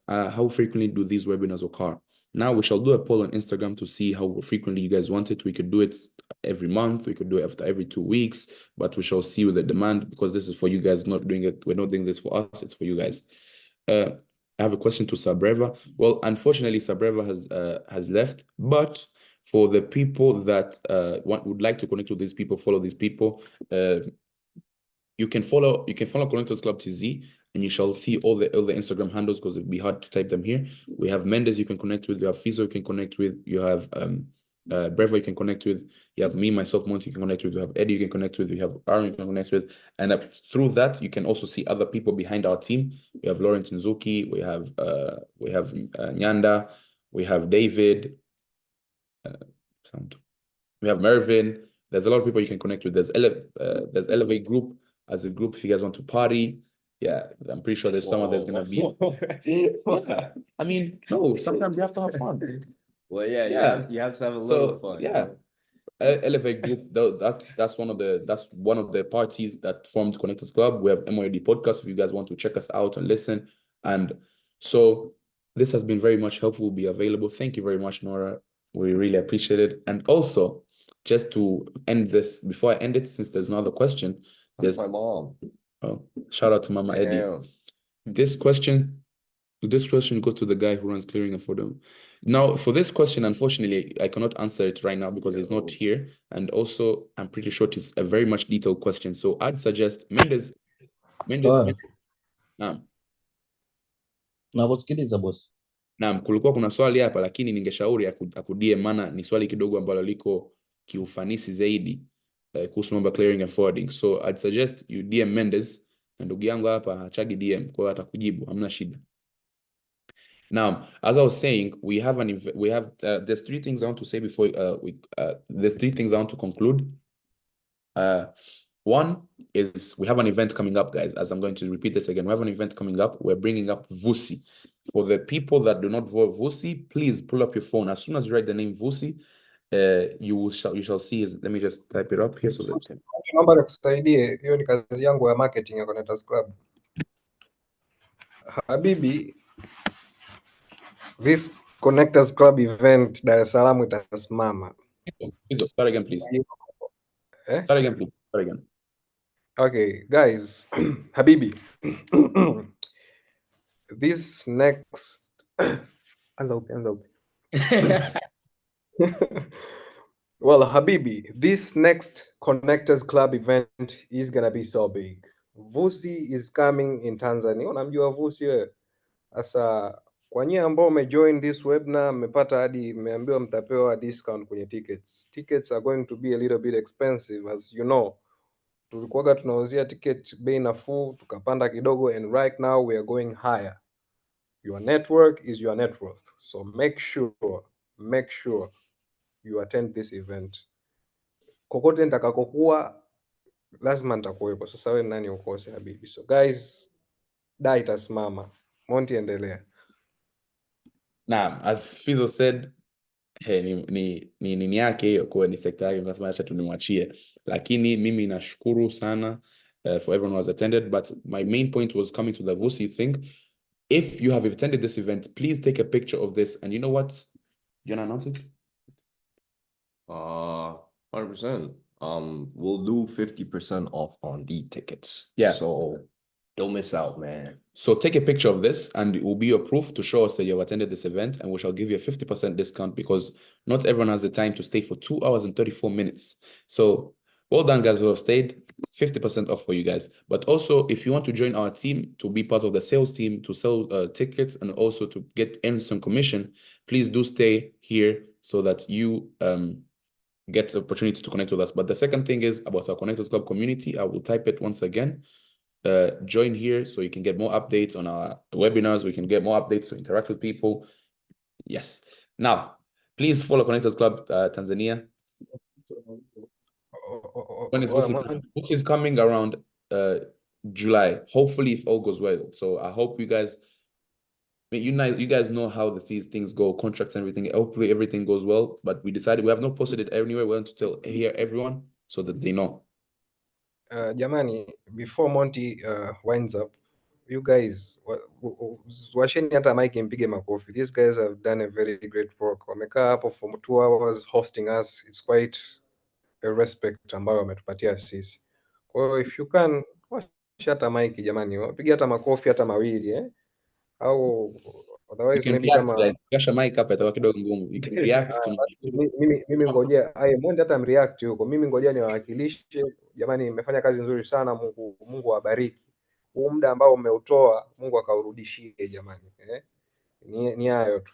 How frequently do these webinars occur? Now we shall do a poll on Instagram to see how frequently you guys want it. We could do it every month. We could do it after every 2 weeks, but we shall see with the demand, because this is for you guys, not doing it. We're not doing this for us. It's for you guys. I have a question to Brever. Well, unfortunately, Brever has left, but for the people that would like to connect with these people, follow these people, you can follow Connectors Club TZ, and you shall see all the Instagram handles, because it'd be hard to type them here. We have Mendez you can connect with, you have Fizo you can connect with, you have Brever you can connect with, you have me, myself, Montey you can connect with, you have Eddie you can connect with, you have Aaron you can connect with, and through that you can also see other people behind our team. We have Lawrence Nzuki, we have Nyanda, we have David, we have Mervin. There's a lot of people you can connect with. There's Elevate Group as a group if you guys want to party. Yeah, I'm pretty sure there's someone that's gonna be. Yeah, I mean, no, sometimes you have to have fun. Well, yeah, Yeah. you have to have a little fun. Yeah, Elevate Group. That's one of the parties that formed Connectors Club. We have MOD podcast if you guys want to check us out and listen. And so this has been very much helpful. Will be available. Thank you very much, Nora. We really appreciate it. And also, just to end this, before I end it, since there's no other question, That's my mom. Oh, shout out to Mama Eddie. Damn. This question goes to the guy who runs clearing and for them. Now, for this question, unfortunately, I cannot answer it right now because he's not here. And also, I'm pretty sure it's a very much detailed question. So I'd suggest Mendez. Naam. Nakusikiliza boss. Naam, kulikuwa kuna swali hapa, lakini ningeshauri akudie, maana ni swali kidogo ambalo liko kiufanisi zaidi kuhusu mambo clearing and forwarding. So I'd suggest you DM Mendez, na ndugu yangu hapa hachagi DM, kwa hiyo atakujibu, hamna shida. Now, as I was saying, there's 3 things I want to say before there's 3 things I want to conclude. One is we have an event coming up, guys. As I'm going to repeat this again, we have an event coming up. We're bringing up Vusi. For the people that do not vote Vusi, please pull up your phone. As soon as you write the name Vusi, you shall see. Let me just type it up here so that. Naomba nikusaidie, hiyo ni kazi yangu ya marketing ya Connectors Club. Habibi, this Connectors Club event Dar es Salaam itasimama. Start again, please. Start again, please. Start again. Okay, guys, Habibi, this next anza upi. Well, Habibi, this next Connectors Club event is gonna be so big. Vusi is coming in Tanzania. Unamjua Vusi wewe? Sasa Kwa nyie ambao umejoin this webinar, mmepata hadi mmeambiwa mtapewa discount kwenye tickets. Tickets are going to be a little bit expensive as you know. Tulikuwaga tunauzia ticket bei nafuu, tukapanda kidogo, and right now we are going higher. Your network is your net worth. So make sure you attend this event. Kokote nitakakokuwa lazima nitakuwepo. Sasa wewe nani ukose habibi? So guys, da itasimama. Monty, endelea. Naam, as Fizo said, ni yake hiyo, kwa ni sekta yake, nikasema acha tunimwachie, lakini mimi nashukuru sana for everyone who has attended, but my main point was coming to the Vusi thing. If you have attended this event, please take a picture of this, and you know what? You wanna announce it? 100%. We'll do 50% off on the tickets. Yeah. So don't miss out, man. So take a picture of this, and it will be your proof to show us that you have attended this event, and we shall give you a 50% discount, because not everyone has the time to stay for 2 hours and 34 minutes. So well done, guys, who have stayed. 50% off for you guys. But also, if you want to join our team, to be part of the sales team, to sell tickets, and also to earn some commission, please do stay here so that you get the opportunity to connect with us. But the second thing is about our Connectors Club community. I will type it once again. Join here so you can get more updates on our webinars. We can get more updates to interact with people. Yes. Now, please follow Connectors Club Tanzania. When this is coming around July, hopefully, if all goes well. So I hope you guys know how these things go, contracts and everything. Hopefully everything goes well. But we decided, we have not posted it anywhere. We want to tell everyone so that they know. Jamani, before Monty winds up, you guys washeni hata mic mpige makofi. These guys have done a very great work. Wamekaa hapo for 2 hours hosting us. It's quite a respect ambayo wametupatia sisi. Kwa hiyo if you can washa hata mic jamani, wapige hata makofi hata mawili au otherwise maybe kama kasha mic hapa itakuwa kidogo ngumu. You can react to mimi ngojea Monty hata mreact huko. Mimi ngojea niwawakilishe jamani, mmefanya kazi nzuri sana. Mungu awabariki. Huu muda ambao umeutoa Mungu akaurudishie jamani. Ni hayo tu.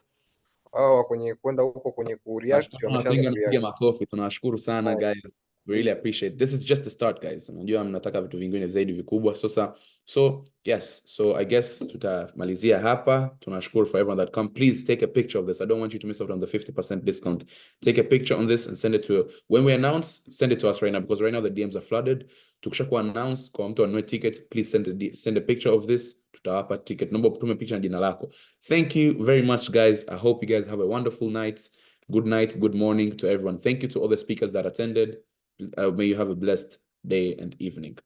Hao kwenye kwenda huko kwenye kureact wameshaanza kureact. makofi. Tunawashukuru sana guys. We really appreciate. This is just the start, guys. Unajua mnataka vitu vingine zaidi vikubwa. So yes. So I guess tutamalizia hapa. Tunashukuru for everyone that come. Please take a picture of this. I don't want you to miss out on the 50% discount. Take a picture on this and send it to, when we announce, send it to us right now, because right now the DMs are flooded. Tukishakuwa announce kwa mtu anunue ticket, please send a picture of this. Tutawapa ticket. Naomba utume picture na jina lako. Thank you very much, guys. I hope you guys have a wonderful night. Good night, good morning to everyone. Thank you to all the speakers that attended. May you have a blessed day and evening.